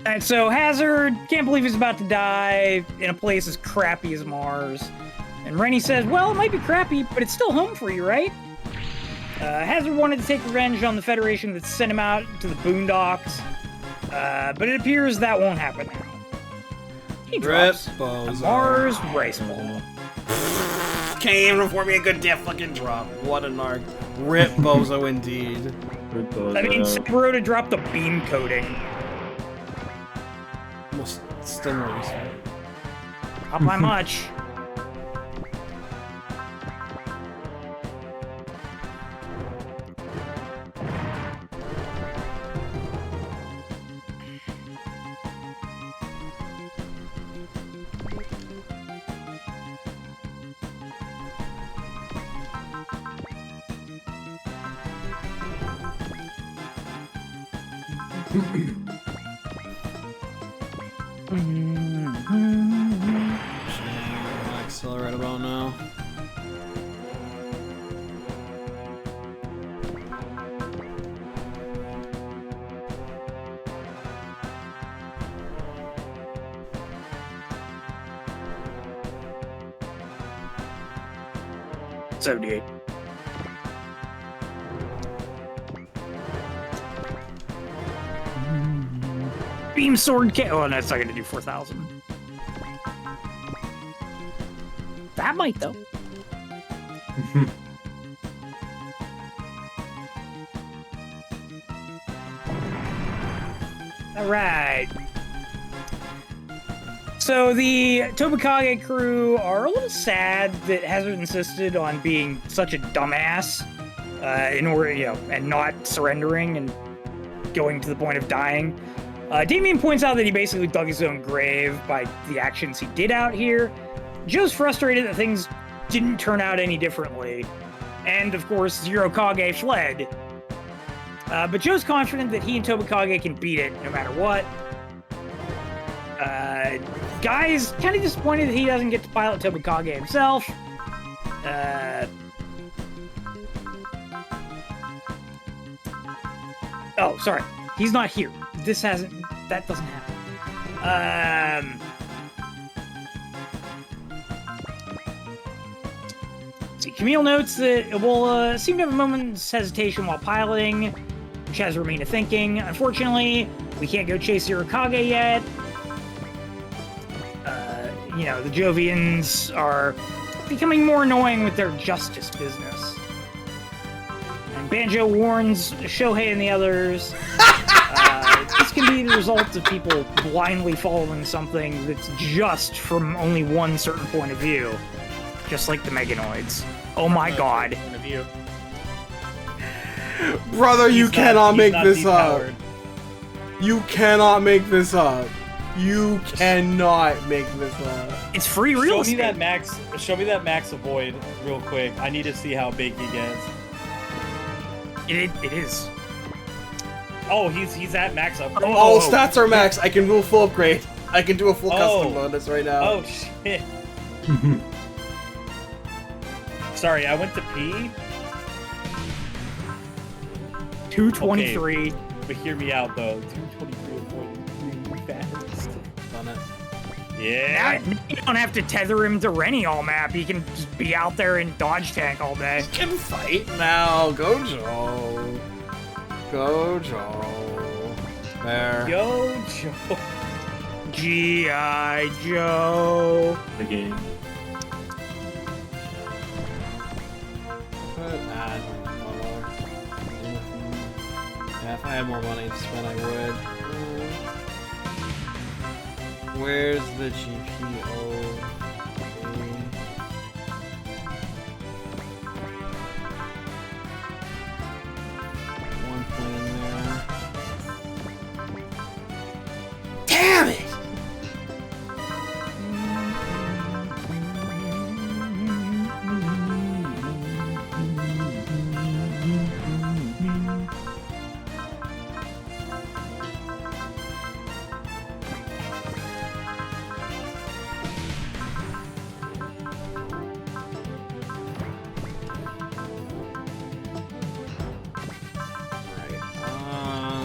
And so Hazard can't believe he's about to die in a place as crappy as Mars. And Rennie says, well, it might be crappy, but it's still home for you, right? Hazard wanted to take revenge on the Federation that sent him out to the boondocks. But it appears that won't happen now. He drops a Mars Rice Ball. Can't even afford me a good fucking drop. What a narc. Rip Bozo indeed. I mean, Sabarota dropped the beam coating. Still no reason. Not by much. Accelerate about now. $78. Beam sword can't. Oh, no, it's not going to do 4,000. That might, though. All right. So the Tobikage crew are a little sad that Hazard insisted on being such a dumbass in order, and not surrendering and going to the point of dying. Damian points out that he basically dug his own grave by the actions he did out here. Joe's frustrated that things didn't turn out any differently. And, of course, Zerokage fled. But Joe's confident that he and Tobikage can beat it no matter what. Guy's kind of disappointed that he doesn't get to pilot Tobikage himself. Oh, sorry. He's not here. That doesn't happen. Let's see. Camille notes that Yllbora seemed to have a moment's hesitation while piloting, which has Romina thinking. Unfortunately, we can't go chase Zerokage yet. The Jovians are becoming more annoying with their justice business. And Banjo warns Shohei and the others. This can be the result of people blindly following something that's just from only one certain point of view. Just like the Meganoids. Oh my god. Brother, you cannot make this up. You cannot make this up. You cannot make this up. It's free real estate. Show me that max avoid real quick. I need to see how big he gets. It is. Oh, he's at max upgrade. Oh, stats are max. I can do a full upgrade. I can do a full custom bonus right now. Oh shit. Sorry, I went to pee. 223. Okay, but hear me out though. 223 avoid fast. Done it. Yeah. Now, you don't have to tether him to Rennie all map. He can just be out there in dodge tank all day. He can fight now. Gojo. Gojo. There. Gojo. G.I. Joe. The game. Yeah, if I had more money to spend, I would. Where's the GPO? One point in there. Damn it!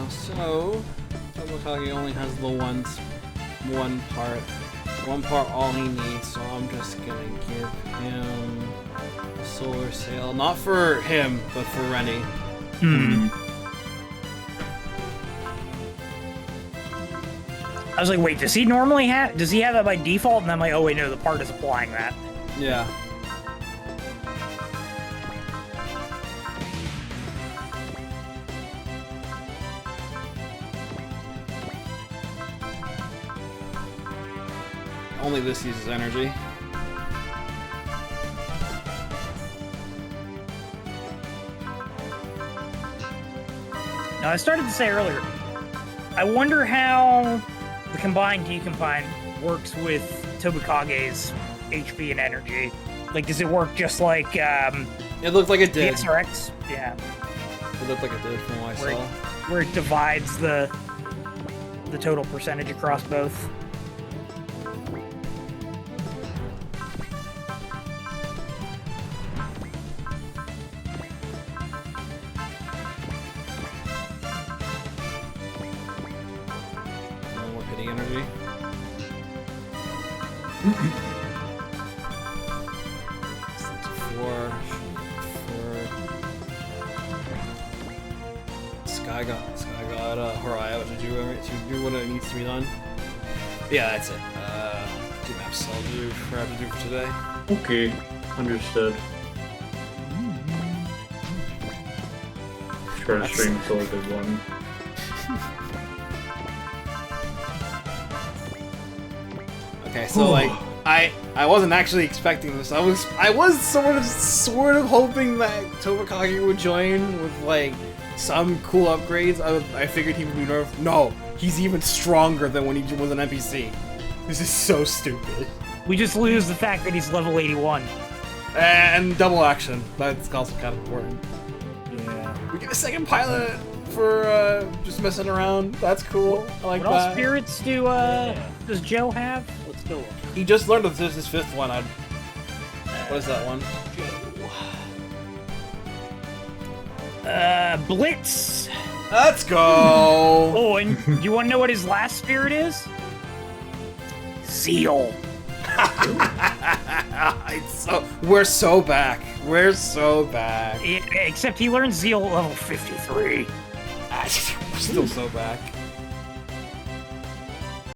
So, Tobikage only has the one part all he needs, so I'm just gonna give him a solar sail. Not for him, but for Rennie. I was like, wait, does he have that by default? And I'm like, oh wait, no, the part is applying that. Yeah. Only this uses energy. Now, I started to say earlier, I wonder how the combined decombine works with Tobikage's HP and energy. Like, does it work just like it looked like it did. SRX? Yeah. It looked like it did from what I saw. Where it divides the total percentage across both. Energy. 64 for Sky got Horaya to do what it needs to be done. Yeah, that's it. 2 maps I'll do for I have to do for today. Okay, understood. Short stream's still a good one. Okay, so like I wasn't actually expecting this. I was sort of hoping that Tobikage would join with like some cool upgrades. I figured he would be nerfed. No, he's even stronger than when he was an NPC. This is so stupid. We just lose the fact that he's level 81. And double action. That's also kind of important. Yeah. We get a second pilot for just messing around. That's cool. I like What that. all spirits does Joe have? Let's go. He just learned that there's his 5th one. What is that one? Blitz. Let's go. Oh, and you want to know what his last spirit is? Zeal. We're so back. We're so back. Except he learns Zeal at level 53. We're still so back.